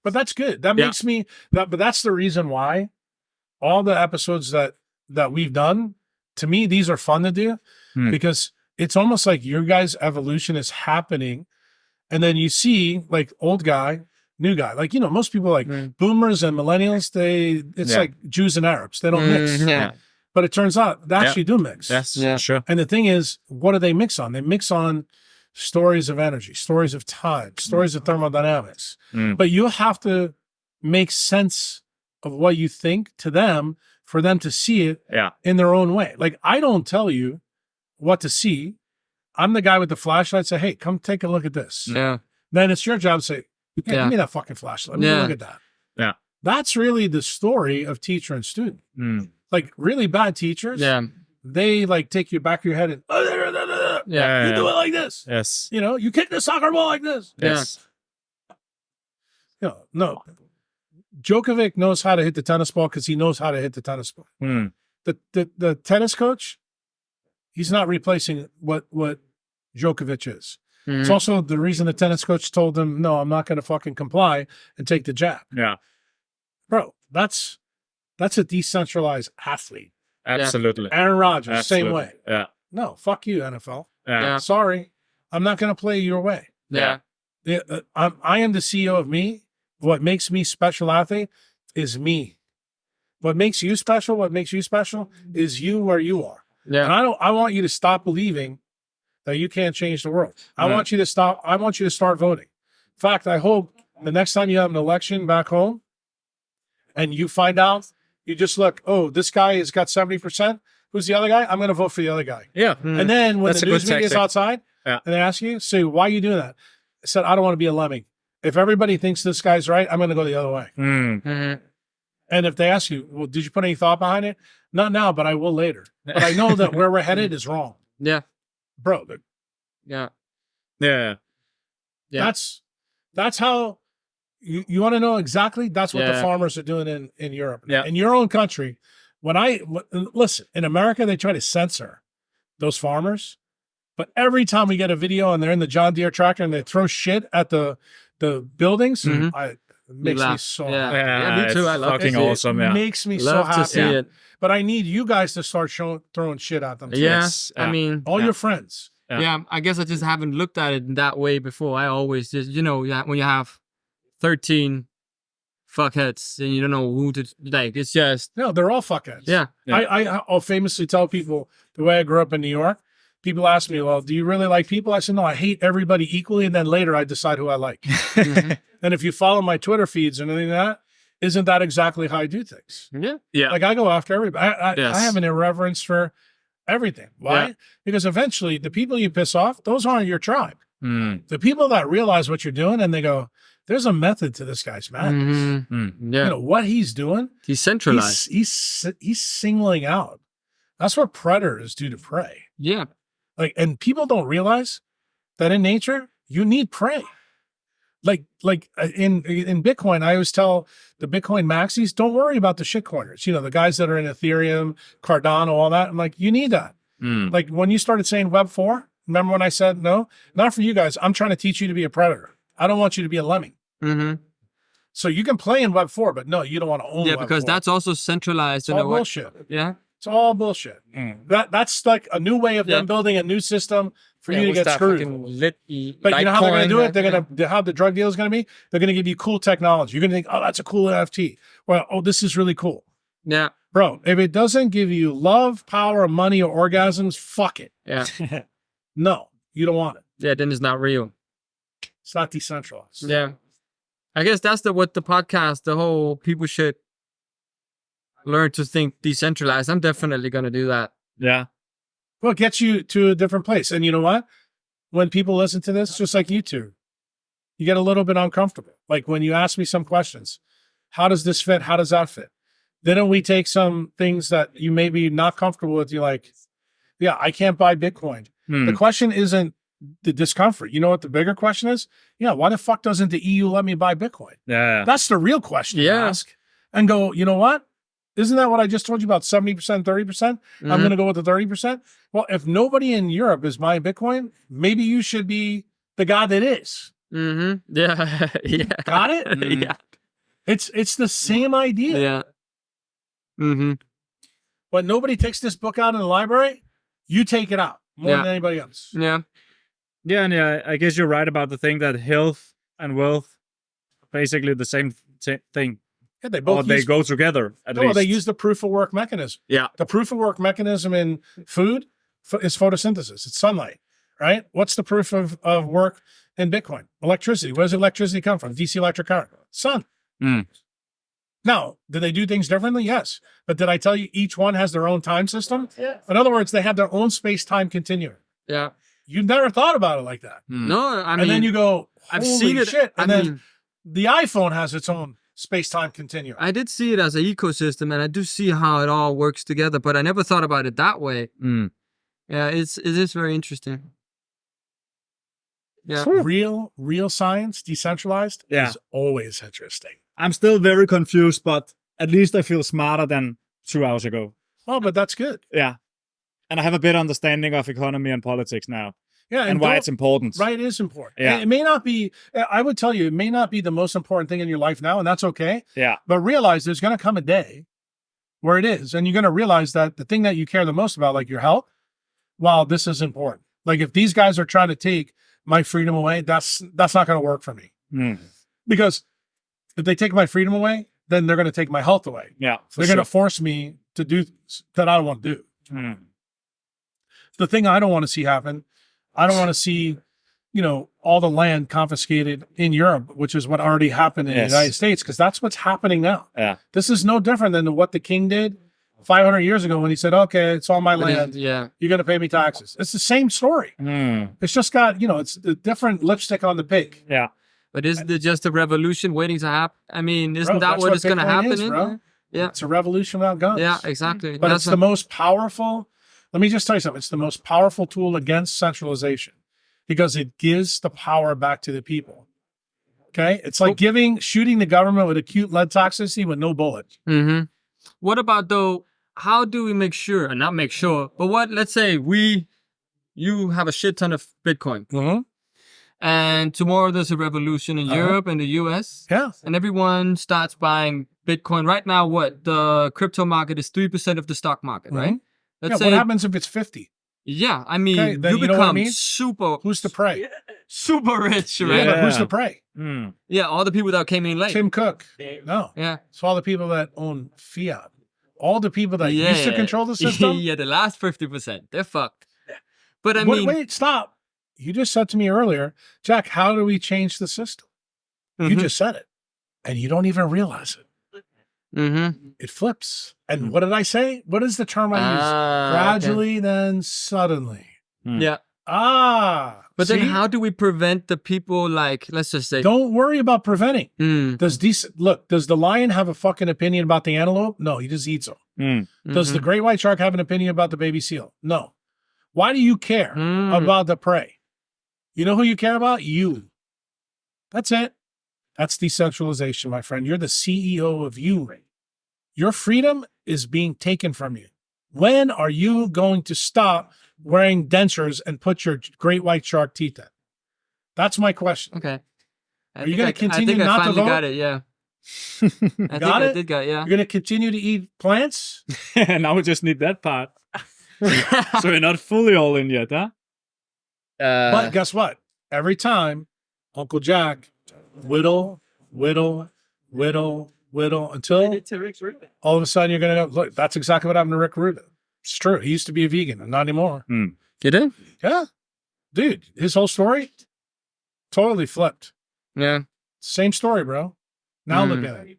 But that's good. That makes me but that's the reason why all the episodes that we've done, to me, these are fun to do because it's almost like your guys' evolution is happening. And then you see like old guy, new guy. Like, you know, most people like boomers and millennials, it's like Jews and Arabs. They don't mix. Yeah. But it turns out they actually do mix. yes, sure. And the thing is, what do they mix on? They mix on stories of energy, stories of time, stories of thermodynamics. But you have to make sense of what you think to them for them to see it in their own way. Like, I don't tell you what to see. I'm the guy with the flashlight. Say, hey, come take a look at this. Yeah. Then it's your job to say, hey, give me that fucking flashlight. Let me look at that. Yeah. That's really the story of teacher and student. Like, really bad teachers, they like take you back of your head and you do it like this. Yes. You know, you kick the soccer ball like this. Yes. You know, no. Djokovic knows how to hit the tennis ball because he knows how to hit the tennis ball. The tennis coach, he's not replacing what Djokovic is. It's also the reason the tennis coach told him, no, I'm not going to fucking comply and take the jab. Yeah. Bro, that's a decentralized athlete. Absolutely. Aaron Rodgers, Absolutely. same way. Yeah. No, fuck you, NFL. Yeah. Sorry, I'm not going to play your way. Yeah. I am the CEO of me. What makes me special athlete is me. What makes you special is you where you are. Yeah. And I want you to stop believing that you can't change the world. I want you to start voting. In fact, I hope the next time you have an election back home and you find out, you just look, oh, this guy has got 70%. Who's the other guy? I'm going to vote for the other guy. Yeah. And then when That's the a good news media is tactic. outside Yeah. and they ask you, say, why are you doing that? I said, I don't want to be a lemming. If everybody thinks this guy's right, I'm going to go the other way. And if they ask you, well, did you put any thought behind it? Not now, but I will later. But I know that where we're headed is wrong. Yeah. Bro, Yeah. Yeah. Yeah. that's how you want to know exactly. That's what the Yeah. farmers are doing in Europe. Yeah. In your own country, listen, in America, they try to censor those farmers. But every time we get a video and they're in the John Deere tractor and they throw shit at the buildings, it makes me so happy. Yeah, me too. It's I love fucking to see it. awesome. Yeah. Makes me so Love happy. to see it. But I need you guys to start throwing shit at them. Too. Yeah. Yes. I mean, All your friends. yeah, I guess I just haven't looked at it in that way before. I always just, when you have 13 fuckheads and you don't know who to, like, it's just, No, they're all fuckheads. yeah. I'll famously tell people the way I grew up in New York. People ask me, well, do you really like people? I said, no, I hate everybody equally. And then later I decide who I like. And if you follow my Twitter feeds and anything like that, isn't that exactly how I do things? Yeah. Yeah. Like I go after everybody. Yes. I have an irreverence for everything. Why? Yeah. Because eventually the people you piss off, those aren't your tribe. Mm. The people that realize what you're doing and they go, there's a method to this guy's madness. Yeah. You know, what he's doing, He's centralized. he's singling out. That's what predators do to prey. Yeah. Like, and people don't realize that in nature, you need prey. Like in Bitcoin, I always tell the Bitcoin maxis, don't worry about the shitcoiners. You know, the guys that are in Ethereum, Cardano, all that. I'm like, you need that. Like when you started saying Web 4, remember when I said, no, not for you guys. I'm trying to teach you to be a predator. I don't want you to be a lemming. So you can play in Web 4, but no, you don't want to own Yeah, Web because 4. that's also centralized It's in all a way. bullshit. Yeah. It's all bullshit. That's like a new way of them building a new system for you to get screwed. But you know how they're going to do it? They're going to, how the drug deal is going to be? They're going to give you cool technology. You're going to think, oh, that's a cool NFT. Well, oh, this is really cool. Yeah. Bro, if it doesn't give you love, power, money, or orgasms, fuck it. Yeah. No, you don't want it. Yeah. Then it's not real. It's not decentralized. Yeah. I guess that's what the podcast, the whole people should learn to think decentralized. I'm definitely going to do that. Yeah. Well, it gets you to a different place. And you know what? When people listen to this, just like you two, you get a little bit uncomfortable. Like when you ask me some questions, how does this fit? How does that fit? Then we take some things that you may be not comfortable with. You're like, yeah, I can't buy Bitcoin. The question isn't the discomfort. You know what the bigger question is? Yeah, why the fuck doesn't the EU let me buy Bitcoin? Yeah. That's the real question to Yeah. ask. And go, you know what? Isn't that what I just told you about 70%, 30%? I'm going to go with the 30%. Well, if nobody in Europe is buying Bitcoin, maybe you should be the guy that is. Yeah. Yeah. Got it? Yeah. It's the same idea. Yeah. But nobody takes this book out in the library. You take it out more than anybody else. Yeah. Yeah, and I guess you're right about the thing that health and wealth are basically the same thing. Yeah, they both they go together at least. They use the proof of work mechanism. Yeah. The proof of work mechanism in food is photosynthesis. It's sunlight, right? What's the proof of work in Bitcoin? Electricity. Where does electricity come from? DC electric current. Sun. Now, do they do things differently? Yes. But did I tell you each one has their own time system? Yeah. In other words, they have their own space-time continuum. Yeah. You never thought about it like that. No, I mean, and then you go, I've seen it. Shit. And I then mean, the iPhone has its own space-time continuum. I did see it as an ecosystem, and I do see how it all works together, but I never thought about it that way. Yeah, it is very interesting. Yeah. Real science, decentralized, is always interesting. I'm still very confused, but at least I feel smarter than 2 hours ago. Oh, but that's good. Yeah. And I have a better understanding of economy and politics now. Yeah, and why it's important. Right, it is important. Yeah. It may not be, I would tell you, it may not be the most important thing in your life now, and that's okay. Yeah. But realize there's going to come a day where it is, and you're going to realize that the thing that you care the most about, like your health, well, this is important. Like if these guys are trying to take my freedom away, that's not going to work for me. Because if they take my freedom away, then they're going to take my health away. Yeah. They're going to force me to do that I don't want to do. The thing I don't want to see happen, I don't want to see, all the land confiscated in Europe, which is what already happened in the United States, because that's what's happening now. Yeah. This is no different than what the king did 500 years ago when he said, okay, it's all my land. Yeah. You're going to pay me taxes. It's the same story. It's just got, it's a different lipstick on the pig. Yeah. But isn't it just a revolution waiting to happen? I mean, isn't that what is going to happen? Yeah. It's a revolution without guns. Yeah, exactly. But it's the most powerful. Let me just tell you something. It's the most powerful tool against centralization because it gives the power back to the people. Okay? It's like shooting the government with acute lead toxicity with no bullet. What about though, how do we make sure, and not make sure, but let's say you have a shit ton of Bitcoin. And tomorrow there's a revolution in Europe and the US. Yeah. And everyone starts buying Bitcoin. Right now, the crypto market is 3% of the stock market, right? Let's say, what happens if it's 50? Yeah, I mean, then you become super... Who's to pray? Super rich, right? Yeah, but who's to pray? Yeah, all the people that came in late. Tim Cook. No. Yeah. It's all the people that own fiat. All the people that used to control the system. Yeah, the last 50%. They're fucked. But I mean... Wait, stop. You just said to me earlier, Jack, how do we change the system? You just said it. And you don't even realize it. It flips. And what did I say? What is the term I use? Gradually, then suddenly. Yeah. But then how do we prevent the people, like, let's just say... Don't worry about preventing. Does the lion have a fucking opinion about the antelope? No, he just eats them. Does the great white shark have an opinion about the baby seal? No. Why do you care about the prey? You know who you care about? You. That's it. That's decentralization, my friend. You're the CEO of you. Your freedom is being taken from you. When are you going to stop wearing dentures and put your great white shark teeth in? That's my question. Okay. Are you going to continue not to vote? I got it, yeah. I did get it, yeah. You're going to continue to eat plants? Now we just need that part. So you're not fully all in yet, huh? But guess what? Every time Uncle Jack whittle until all of a sudden you're going to go, look, that's exactly what happened to Rick Rubin. It's true. He used to be a vegan and not anymore. You did? Yeah. Dude, his whole story totally flipped. Yeah. Same story, bro. Now look at it.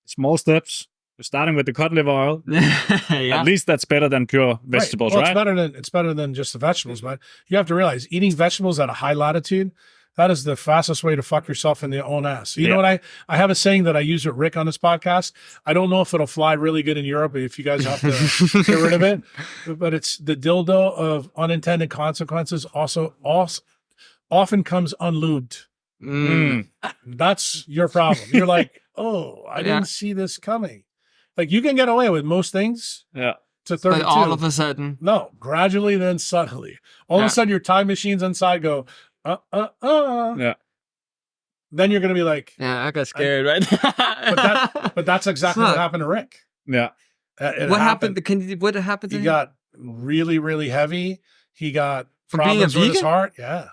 Small steps. We're starting with the cod liver oil. At least that's better than pure vegetables, right? It's better than just the vegetables, but you have to realize eating vegetables at a high latitude That is the fastest way to fuck yourself in your own ass. You know what? I have a saying that I use with Rick on this podcast. I don't know if it'll fly really good in Europe if you guys have to get rid of it, but it's the dildo of unintended consequences also often comes unlubed. That's your problem. You're like, oh, I didn't see this coming. Like you can get away with most things. Yeah. To 32. But all of a sudden. No, gradually then suddenly. All of a sudden your time machines inside go, Yeah. Then you're going to be like. Yeah, I got scared, right? but that's exactly what happened to Rick. Yeah. What happened? What happened to him? He got really, really heavy. He got From being a problems with his vegan? heart. Yeah.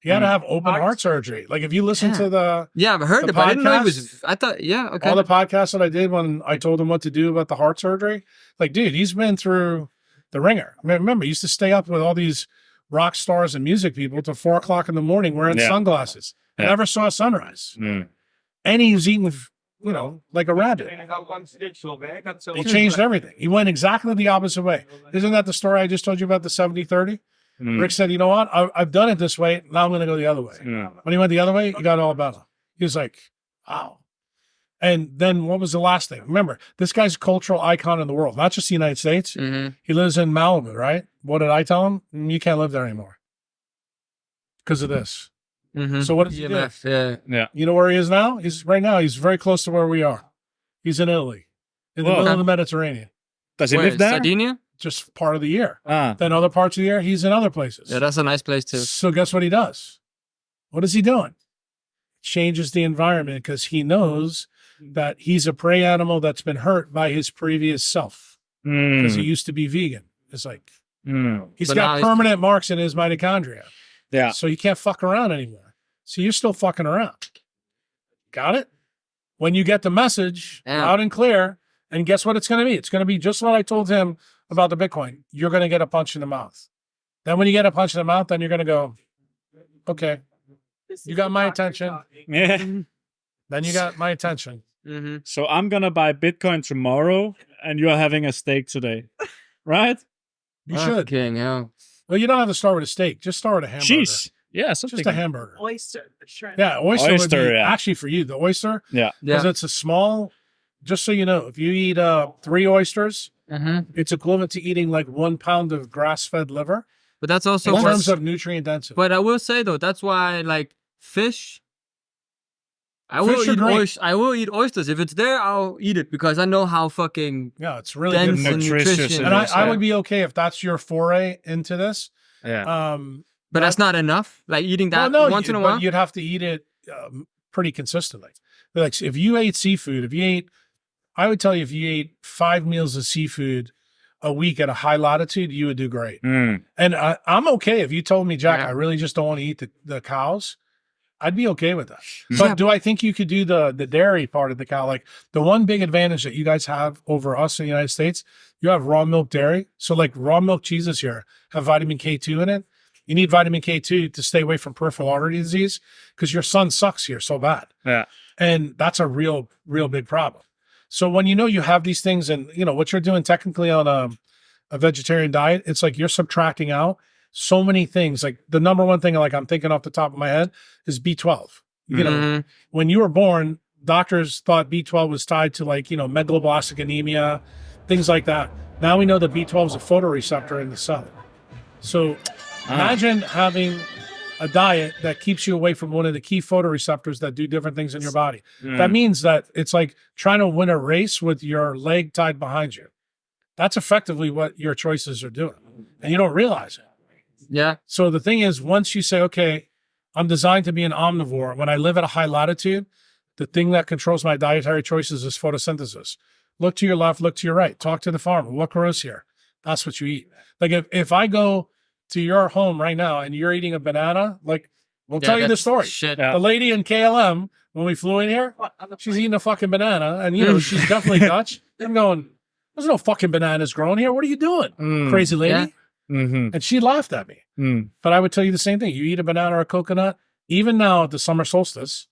He had to have open heart surgery. Like if you listen to the I've heard it, but I didn't know it was. I thought, okay. all the podcasts that I did when I told him what to do about the heart surgery, like, dude, he's been through the ringer. I mean, remember, he used to stay up with all these rock stars and music people till 4 o'clock in the morning wearing sunglasses. Never saw a sunrise. And he was eating, like a rabbit. He changed everything. He went exactly the opposite way. Isn't that the story I just told you about the 70-30? Rick said, you know what? I've done it this way. Now I'm going to go the other way. When he went the other way, he got all about it. He was like, wow. And then what was the last thing? Remember, this guy's a cultural icon in the world, not just the United States. He lives in Malibu, right? What did I tell him? You can't live there anymore because of this. So what does he do? EMFs, yeah. You know where he is now? He's very close to where we are. He's in Italy, in the middle of the Mediterranean. Does he live there? Sardinia? Just part of the year. Then other parts of the year, he's in other places. Yeah, that's a nice place too. So guess what he does? What is he doing? Changes the environment because he knows that he's a prey animal that's been hurt by his previous self because he used to be vegan. It's like he's got permanent marks in his mitochondria. Yeah. So you can't fuck around anymore. So you're still fucking around. Got it? When you get the message loud and clear, and guess what it's going to be? It's going to be just what I told him about the Bitcoin. You're going to get a punch in the mouth. Then when you get a punch in the mouth, then you're going to go, okay, you got my attention. Yeah. Then you got my attention. So I'm going to buy Bitcoin tomorrow and you're having a steak today. Right? You should. King, hell. Well, you don't have to start with a steak. Just start with a hamburger. Cheese. Yeah, something. Just a hamburger. Oyster, shrimp. Yeah, oyster would be, yeah. actually for you, the oyster. Yeah. Because it's a small, just so you know, if you eat 3 oysters, it's equivalent to eating like 1 pound of grass-fed liver. But that's also in terms of nutrient density. But I will say though, that's why like fish. I will eat oysters. If it's there, I'll eat it because I know how fucking it's really dense good and nutritious. And I would be okay if that's your foray into this. Yeah. But that's not enough. Like eating that once in a while. You'd have to eat it pretty consistently. Like if you ate seafood, I would tell you if you ate 5 meals of seafood a week at a high latitude, you would do great. And I'm okay if you told me, Jack, I really just don't want to eat the cows. I'd be okay with that. But do I think you could do the dairy part of the cow? Like the one big advantage that you guys have over us in the United States, you have raw milk dairy. So like raw milk cheeses here have vitamin K2 in it. You need vitamin K2 to stay away from peripheral artery disease because your son sucks here so bad. Yeah. And that's a real big problem. So when you have these things and what you're doing technically on a vegetarian diet, it's like you're subtracting out so many things. Like the number one thing like I'm thinking off the top of my head is B12. When you were born, doctors thought B12 was tied to like, megaloblastic anemia, things like that. Now we know that B12 is a photoreceptor in the cell. So imagine having a diet that keeps you away from one of the key photoreceptors that do different things in your body. That means that it's like trying to win a race with your leg tied behind you. That's effectively what your choices are doing. And you don't realize it. Yeah. So the thing is, once you say, okay, I'm designed to be an omnivore. When I live at a high latitude, the thing that controls my dietary choices is photosynthesis. Look to your left, look to your right. Talk to the farmer. What grows here? That's what you eat. Like if I go to your home right now and you're eating a banana, like we'll tell you the story. The lady in KLM, when we flew in here, she's eating a fucking banana and she's definitely Dutch. I'm going, there's no fucking bananas growing here. What are you doing? Crazy lady. Yeah. And she laughed at me. But I would tell you the same thing. You eat a banana or a coconut, even now at the summer solstice,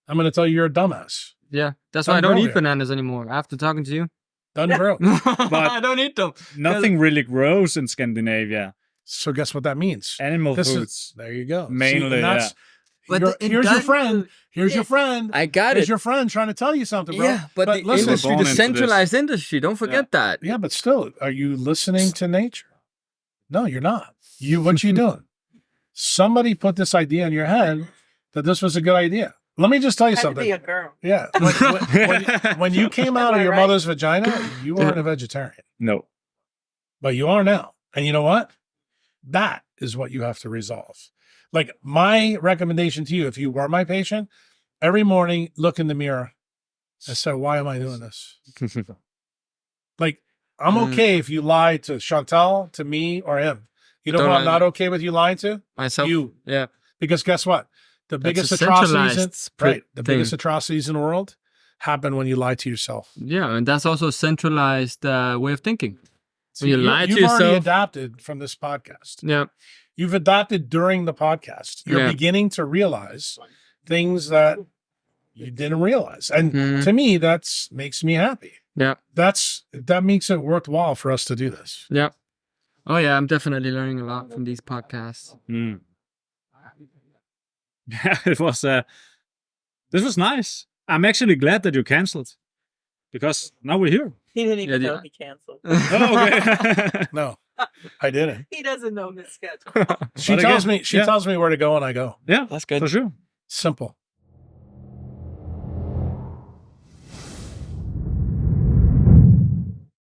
I'm going to tell you you're a dumbass. Yeah. That's why I don't eat bananas anymore after talking to you. Done grow. But I don't eat them. Nothing really grows in Scandinavia. So guess what that means? Animal foods. There you go. Mainly, But here's your friend. Here's your friend. I got Here's it. your friend trying to tell you something, bro. Yeah, but the listen, industry, born the into centralized industry, don't forget that. yeah, but still, are you listening to nature? No, you're not. What you doing? Somebody put this idea in your head that this was a good idea. Let me just tell you Had to something. be a girl. Yeah. When you came out of your mother's vagina, you weren't a vegetarian, No. but you are now. And you know what? That is what you have to resolve. Like my recommendation to you, if you were my patient, every morning, look in the mirror and say, why am I doing this? Like, I'm okay if you lie to Chantal, to me, or him. You know who I'm not okay with you lying to? Myself. You. Yeah. Because guess what? The That's biggest a atrocities, centralized the thing. biggest atrocities in the world happen when you lie to yourself. Yeah, and that's also a centralized way of thinking. When you lie to You've already yourself. adapted from this podcast. Yeah. You've adapted during the podcast. You're beginning to realize things that you didn't realize. And to me, that makes me happy. Yeah. That makes it worthwhile for us to do this. Yeah. Oh yeah, I'm definitely learning a lot from these podcasts. Yeah, it was. This was nice. I'm actually glad that you canceled, because now we're here. He didn't even Yeah, know yeah. he canceled. Oh, okay. No, I didn't. He doesn't know his schedule. She But tells again, me. She tells me where to go, and I go. Yeah, That's good. for sure. Simple.